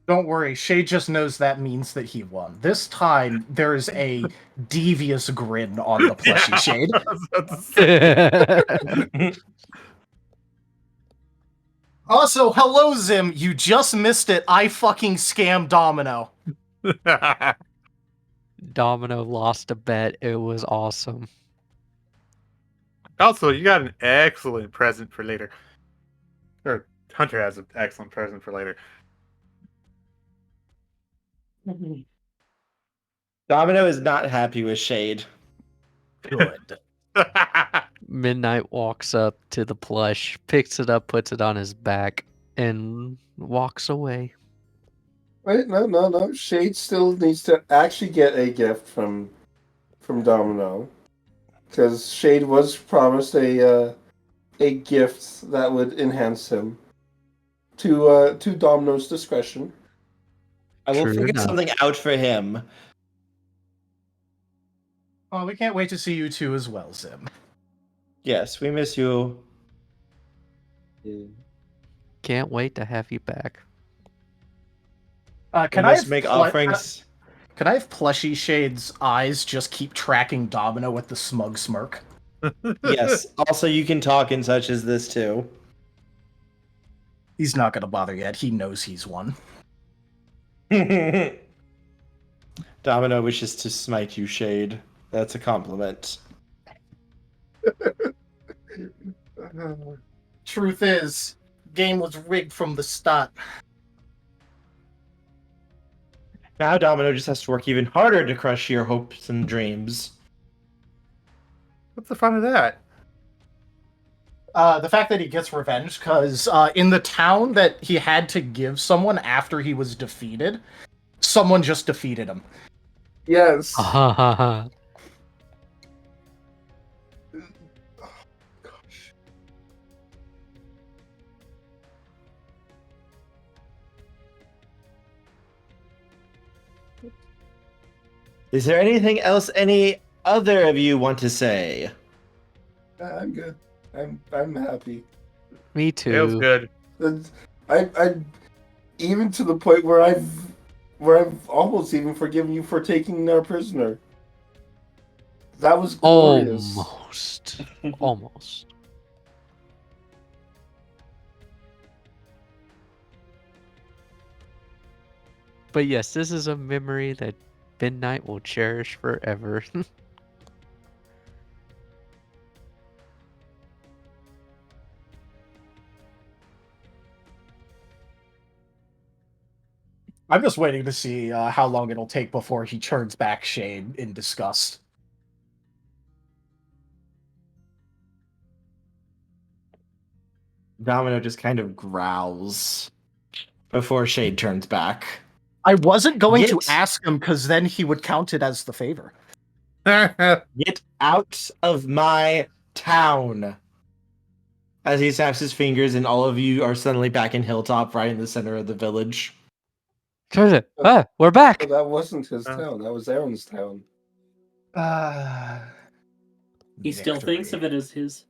Don't worry, Shay just knows that means that he won. This time, there's a devious grin on the plushie Shade. Also, hello, Zim. You just missed it. I fucking scammed Domino. Domino lost a bet. It was awesome. Also, you got an excellent present for later. Or Hunter has an excellent present for later. Domino is not happy with Shade. Good. Midnight walks up to the plush, picks it up, puts it on his back, and walks away. Wait, no. Shade still needs to actually get a gift from Domino, because Shade was promised a gift that would enhance him. To Domino's discretion. I will True figure enough. something out for him. Well, we can't wait to see you two as well, Zim. Yes, we miss you. Can't wait to have you back. Can we I must make offerings? Can I have plushie Shade's eyes just keep tracking Domino with the smug smirk? Yes. Also, you can talk in such as this too. He's not gonna bother yet. He knows he's won. Domino wishes to smite you, Shade. That's a compliment. Truth is, game was rigged from the start. Now Domino just has to work even harder to crush your hopes and dreams. What's the fun of that? The fact that he gets revenge, because in the town that he had to give someone after he was defeated, someone just defeated him. Yes. Is there anything else any other of you want to say? I'm good. I'm happy. Me too. Feels good. I even to the point where I've almost even forgiven you for taking our prisoner. That was glorious. Almost. But yes, this is a memory that Midnight will cherish forever. I'm just waiting to see how long it'll take before he turns back Shade in disgust. Domino just kind of growls before Shade turns back. I wasn't going to ask him because then he would count it as the favor. Get out of my town! As he snaps his fingers and all of you are suddenly back in Hilltop, right in the center of the village. We're back! But that wasn't his town. That was Aaron's town. He still thinks of it as his.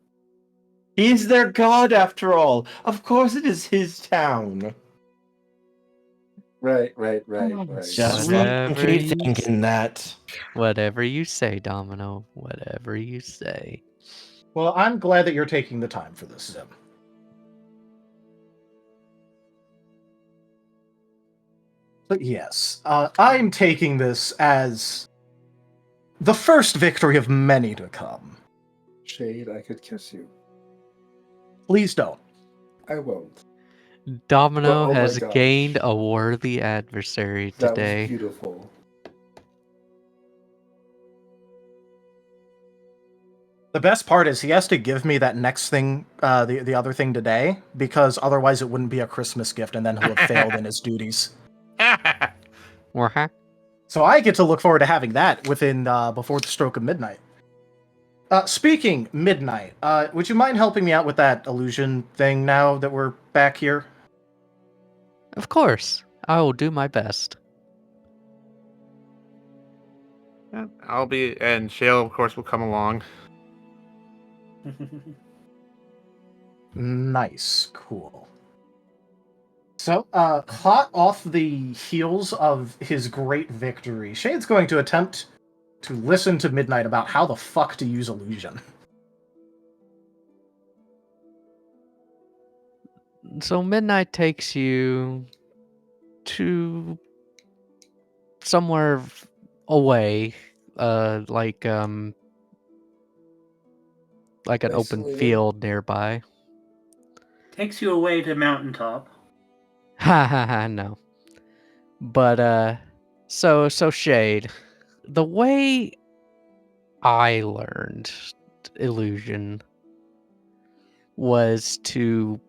He's their god after all. Of course it is his town. Right. Just Whatever keep you thinking that. Whatever you say, Domino. Whatever you say. Well, I'm glad that you're taking the time for this, Zim. But yes, I'm taking this as the first victory of many to come. Shade, I could kiss you. Please don't. I won't. Domino But, oh my has gosh. gained a worthy adversary That was today. beautiful. The best part is he has to give me that next thing, the other thing today, because otherwise it wouldn't be a Christmas gift, and then he'll have failed in his duties. Wah-ha. So I get to look forward to having that within before the stroke of midnight. Speaking midnight, would you mind helping me out with that illusion thing now that we're back here? Of course, I will do my best. I'll be, and Shale, of course, will come along. Nice, cool. So, hot off the heels of his great victory, Shade's going to attempt to listen to Midnight about how the fuck to use illusion. So Midnight takes you to somewhere away, like an open Isolated. field nearby. Takes you away to mountaintop. Ha ha ha, no. But so Shade, the way I learned illusion was to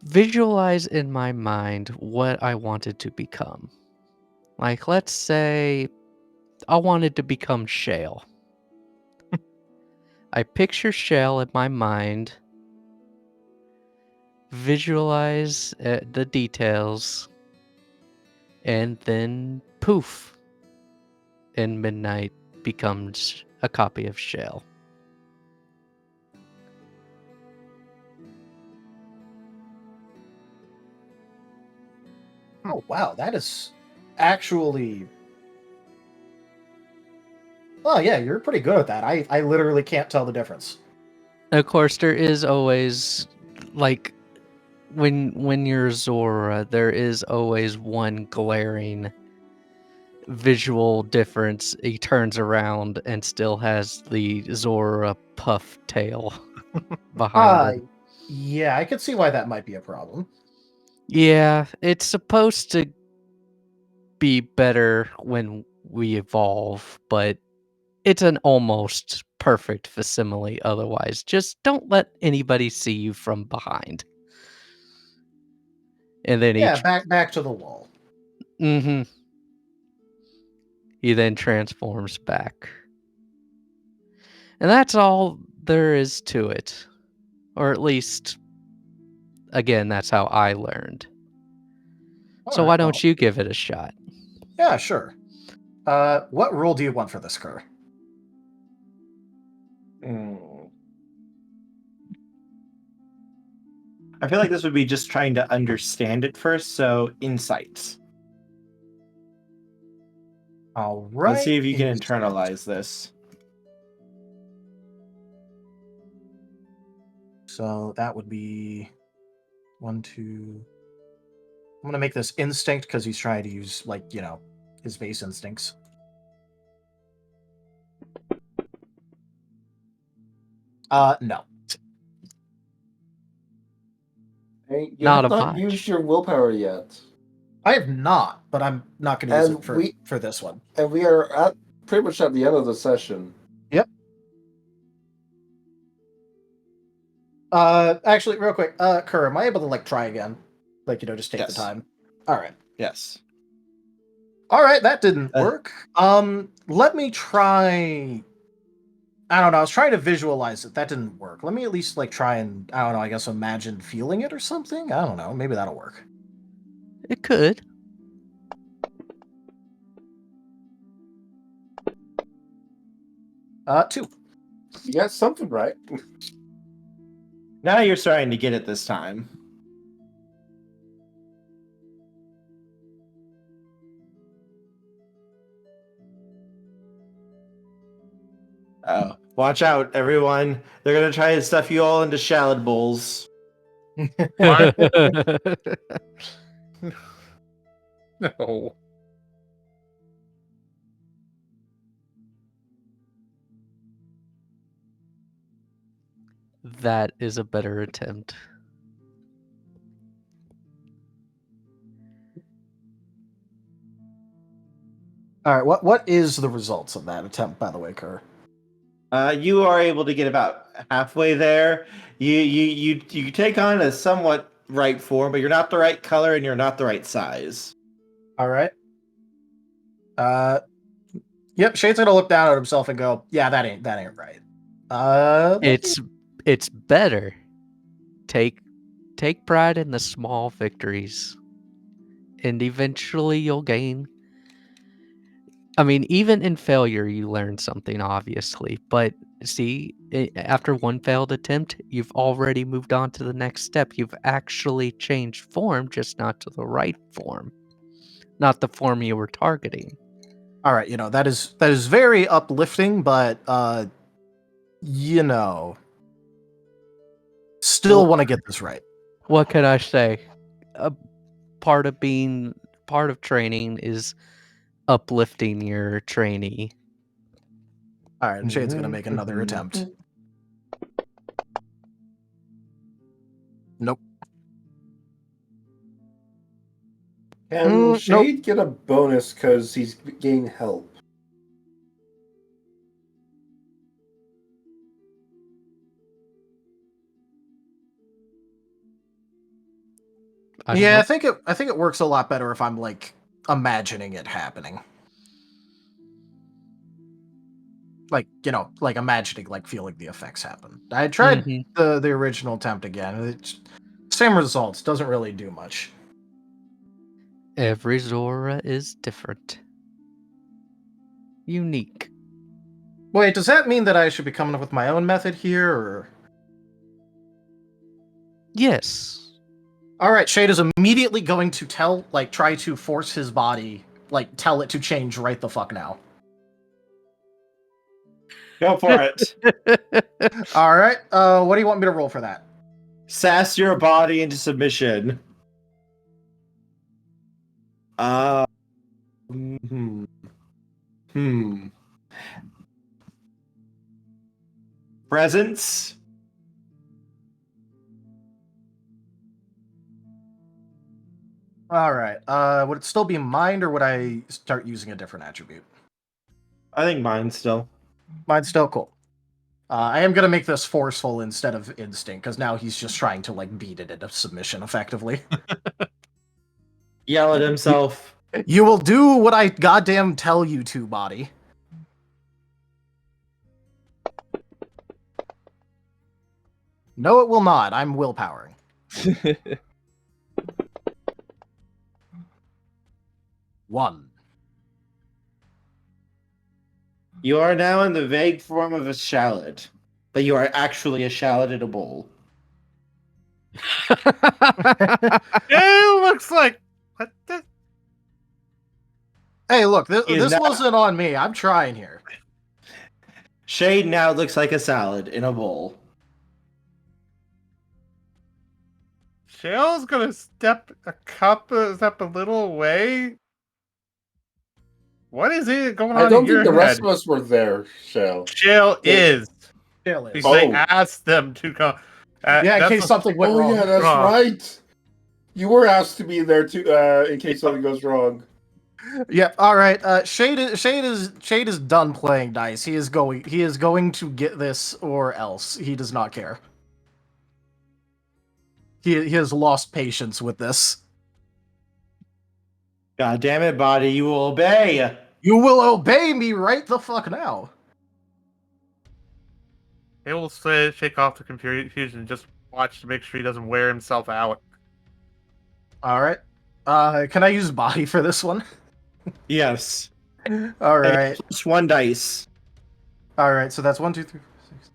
visualize in my mind what I wanted to become. Like, let's say I wanted to become Shale. I picture Shale in my mind, visualize the details, and then poof, and Midnight becomes a copy of Shale. Oh, wow, that is actually... Oh, yeah, you're pretty good at that. I literally can't tell the difference. Of course, there is always, like, when you're Zora, there is always one glaring visual difference. He turns around and still has the Zora puff tail behind him. Yeah, I could see why that might be a problem. Yeah, it's supposed to be better when we evolve, but it's an almost perfect facsimile otherwise. Just don't let anybody see you from behind. And then Yeah, back to the wall. Mm-hmm. He then transforms back. And that's all there is to it. Or at least, again, that's how I learned. So why don't you give it a shot? Yeah, sure. What rule do you want for this, Kerr? I feel like this would be just trying to understand it first, so insights. All right. Let's see if you can internalize this. So that would be 1, 2. I'm going to make this instinct because he's trying to use, like, you know, his base instincts. No. Hey, you Not have a not botch. used your willpower yet. I have not, but I'm not going to use And it for this one. And we are pretty much at the end of the session. Yep. Actually, real quick, Kerr, am I able to, like, try again? Like, you know, just take the time. All right. Yes. All right, that didn't work. Let me try... I don't know, I was trying to visualize it. That didn't work. Let me at least, like, try and, I don't know, I guess imagine feeling it or something? I don't know. Maybe that'll work. It could. Two. You got something right. Now you're starting to get it this time. Oh, watch out, everyone. They're going to try to stuff you all into salad bowls. What? No. that is a better attempt. All right, what is the results of that attempt, by the way, Kerr? You are able to get about halfway there. You take on a somewhat right form, but you're not the right color and you're not the right size. All right. Yep. Shade's gonna look down at himself and go, "Yeah, that ain't right." It's better. Take pride in the small victories, and eventually you'll gain. I mean, even in failure, you learn something, obviously. But see, after one failed attempt, you've already moved on to the next step. You've actually changed form, just not to the right form, not the form you were targeting. All right, that is very uplifting, but still want to get this right. What can I say? Part of training is uplifting your trainee. All right, and Shade's gonna make another attempt. Nope. Can Shade get a bonus because he's getting help? I think it works a lot better if I'm like imagining it happening. Like, like imagining, like feeling the effects happen. I tried the original attempt again. It's same results. Doesn't really do much. Every Zora is different. Unique. Wait, does that mean that I should be coming up with my own method here, or? Yes. All right, Shade is immediately going to try to force his body, tell it to change right the fuck now. Go for it. All right. What do you want me to roll for that? Sass your body into submission. Presence. All right. Would it still be mind, or would I start using a different attribute? I think mind still. Mine's still cool. I am gonna make this forceful instead of instinct, because now he's just trying to beat it into submission effectively. Yell at himself. You will do what I goddamn tell you to, body. No, it will not. I'm willpowering. One. You are now in the vague form of a shallot, but you are actually a shallot in a bowl. It looks like what the. Hey, look, this wasn't on me. I'm trying here. Shade now looks like a salad in a bowl. Shale's gonna step a little away. What is it going on? I don't in your think the head? rest of us were there, Shale. Shale is. Shale is. Because they asked them to come. Yeah, in case something went wrong. Oh yeah, that's right. You were asked to be there too, in case something goes wrong. Yeah. All right. Shade is done playing dice. He is going to get this or else. He does not care. He has lost patience with this. God damn it, body! You will obey. You will obey me right the fuck now. He will shake off the confusion and just watch to make sure he doesn't wear himself out. All right. Can I use body for this one? Yes. All right. Plus one dice. All right. So that's 1, 2, 3, 4, 6.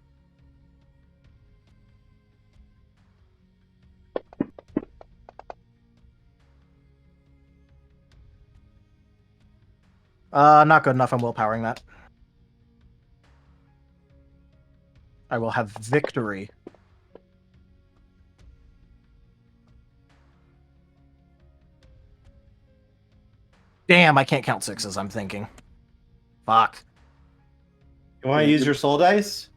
Not good enough. I'm willpowering that. I will have victory. Damn, I can't count sixes, I'm thinking. Fuck. You want to use your soul dice?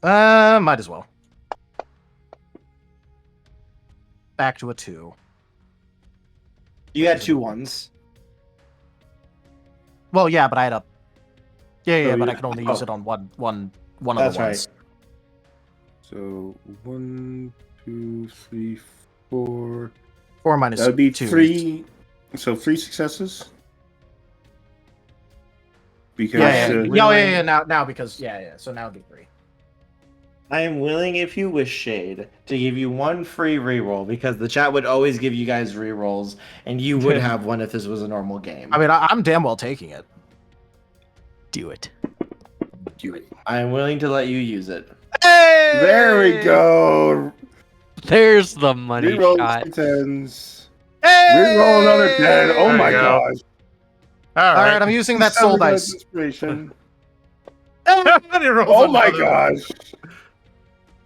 Might as well. Back to a 2. You had 2 1s. Well, yeah, but I had a... Yeah, Oh, but yeah. I can only use it on one of That's the ones. right. So 1, 2, 3, 4. 4 minus That would be 2. 3. So 3 successes. Because Yeah. Now because so now it'd be 3. I am willing, if you wish, Shade, to give you 1 free reroll because the chat would always give you guys rerolls, and you would have one if this was a normal game. I mean, I'm damn well taking it. Do it. I am willing to let you use it. Hey! There we go. There's the money Reroll shot. 10s. Hey! Reroll another 10. Oh There my you go. gosh. All All right, I'm using that soul dice. Inspiration. Rolls Oh my another- gosh.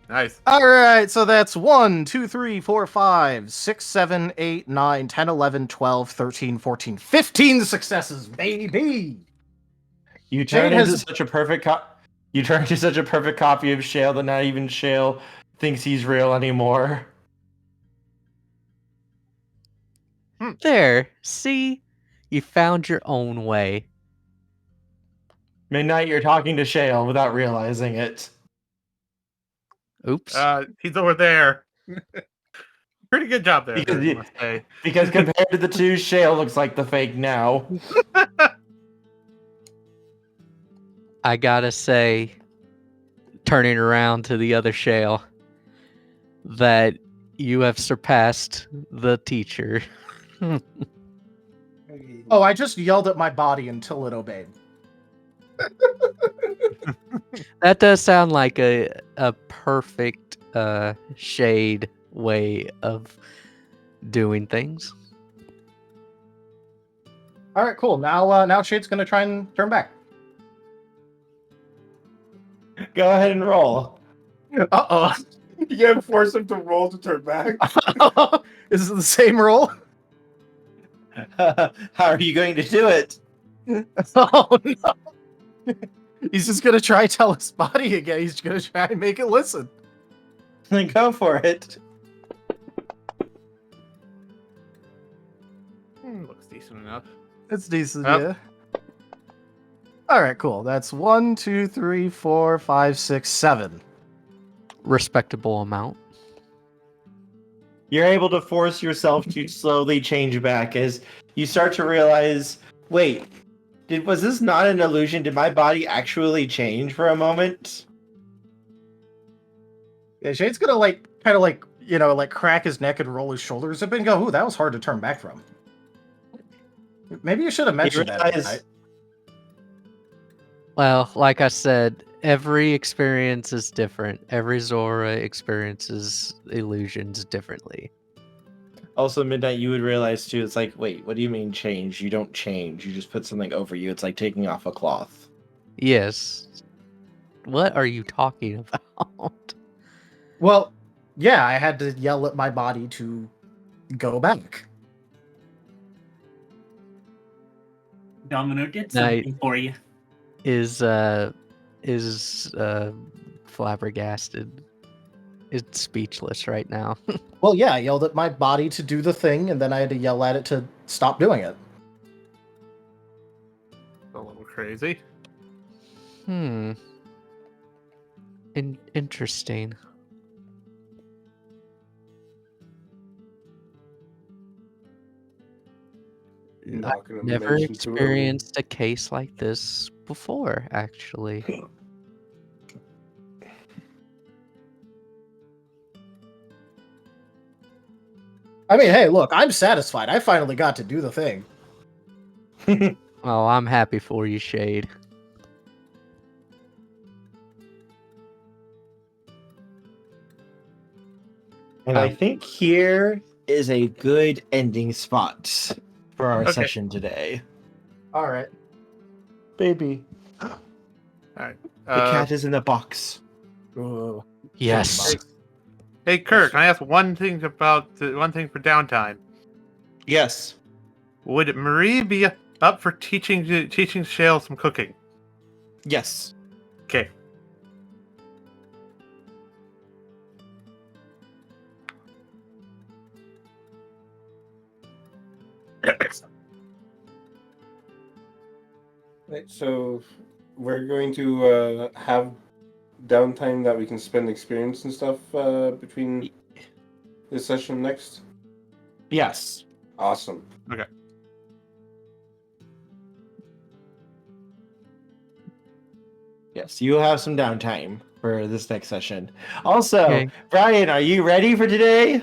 Nice. All right, so that's 1, 2, 3, 4, 5, 6, 7, 8, 9, 10, 11, 12, 13, 14, 15 successes, baby. You turned Shade into has- such a perfect You turned into such a perfect copy of Shale that not even Shale thinks he's real anymore. There. See? You found your own way. Midnight, you're talking to Shale without realizing it. Oops. He's over there. Pretty good job there. Because I you- must say. Because compared to the two, Shale looks like the fake now. I gotta say, turning around to the other Shale, that you have surpassed the teacher. Oh, I just yelled at my body until it obeyed. That does sound like a perfect Shade way of doing things. All right, cool. Now Shade's gonna try and turn back. Go ahead and roll. Uh-oh. You gotta force him to roll to turn back. Is it the same roll? How are you going to do it? Oh no. He's just gonna try to tell his body again. He's gonna try and make it listen. Then go for it. Looks decent enough. It's decent, Yep. yeah. All right, cool. That's 1, 2, 3, 4, 5, 6, 7. Respectable amount. You're able to force yourself to slowly change back as you start to realize, wait, was this not an illusion? Did my body actually change for a moment? Yeah, Shade's gonna kind of crack his neck and roll his shoulders up and go, "Ooh, that was hard to turn back from." Maybe you should have mentioned that. realize- Right? Well, like I said, every experience is different. Every Zora experiences illusions differently. Also, Midnight, you would realize too, it's like, wait, what do you mean change? You don't change. You just put something over you. It's like taking off a cloth. Yes. What are you talking about? Well, yeah, I had to yell at my body to go back. Domino did Night. something for you. Is flabbergasted. It's speechless right now. Well, yeah, I yelled at my body to do the thing, and then I had to yell at it to stop doing it. A little crazy. Interesting. Not gonna Never mention to him. experienced a case like this before, actually. I mean, hey, look, I'm satisfied. I finally got to do the thing. Oh, I'm happy for you, Shade. And I think here is a good ending spot for our Okay. session today. All right. Baby. Alright. The cat is in the box. Ooh. Yes. Hey, Kurt, can I ask one thing for downtime? Yes. Would Marie be up for teaching Shale some cooking? Yes. Okay. Right, so we're going to have downtime that we can spend experience and stuff between this session next. Yes. Awesome. Okay. Yes, you will have some downtime for this next session. Also, Okay. Brian, are you ready for today?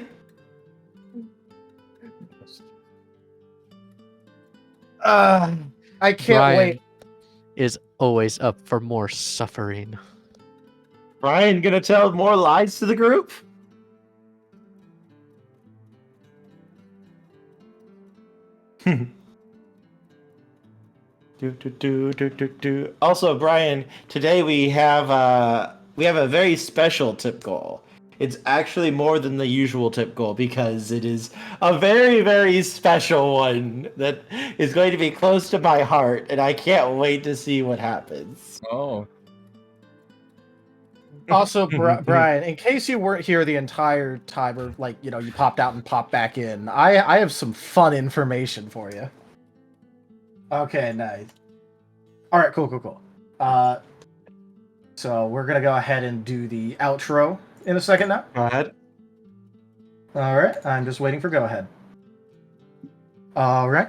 I can't Brian wait. is always up for more suffering. Brian gonna tell more lies to the group? Also, Brian, today we have a very special tip goal. It's actually more than the usual tip goal because it is a very, very special one that is going to be close to my heart, and I can't wait to see what happens. Oh. Also, Brian, in case you weren't here the entire time, or like you popped out and popped back in, I have some fun information for you. Okay, nice. All right, cool. So we're gonna go ahead and do the outro in a second now. Go ahead. All right, I'm just waiting for go ahead. All right.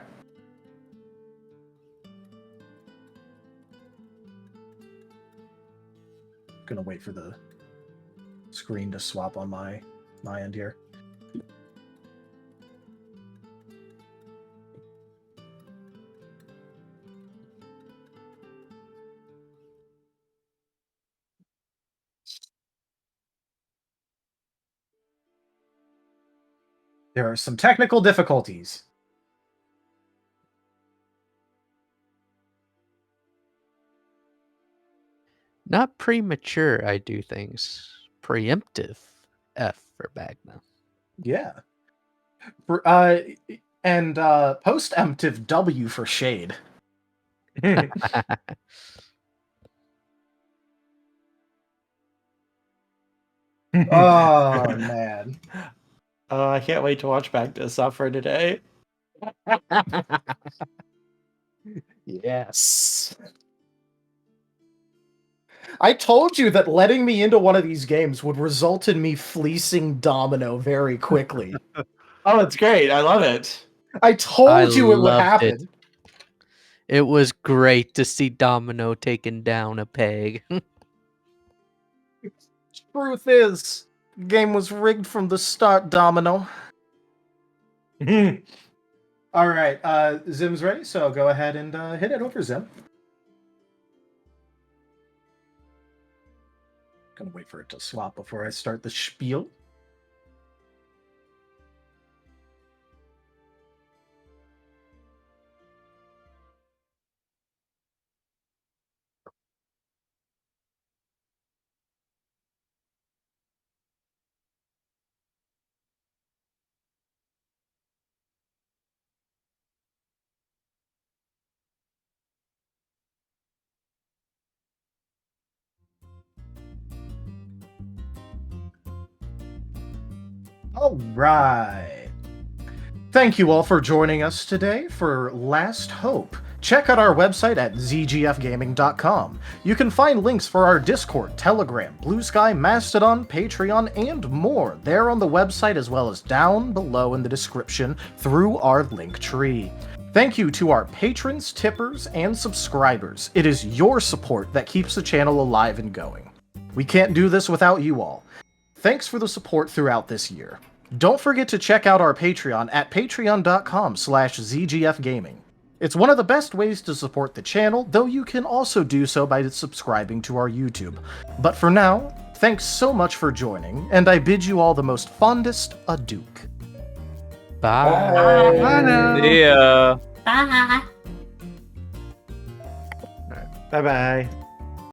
Gonna wait for the screen to swap on my end here. There are some technical difficulties. Not premature, I do things. Preemptive. F for Bagna. Yeah. And post-emptive W for shade. Oh man. I can't wait to watch back to Suffer today. Yes. I told you that letting me into one of these games would result in me fleecing Domino very quickly. Oh, it's great. I love it. I told you it would loved happen. It was great to see Domino taking down a peg. Truth is, the game was rigged from the start, Domino. All right, Zim's ready, so go ahead and hit it over, Zim. Gonna wait for it to swap before I start the spiel. All right. Thank you all for joining us today for Last Hope. Check out our website at zgfgaming.com. You can find links for our Discord, Telegram, Blue Sky, Mastodon, Patreon, and more there on the website as well as down below in the description through our link tree. Thank you to our patrons, tippers, and subscribers. It is your support that keeps the channel alive and going. We can't do this without you all. Thanks for the support throughout this year. Don't forget to check out our Patreon at patreon.com/zgfgaming. It's one of the best ways to support the channel, though you can also do so by subscribing to our YouTube. But for now, thanks so much for joining, and I bid you all the most fondest adieu. Bye. Bye now. See ya. Bye. Bye-bye.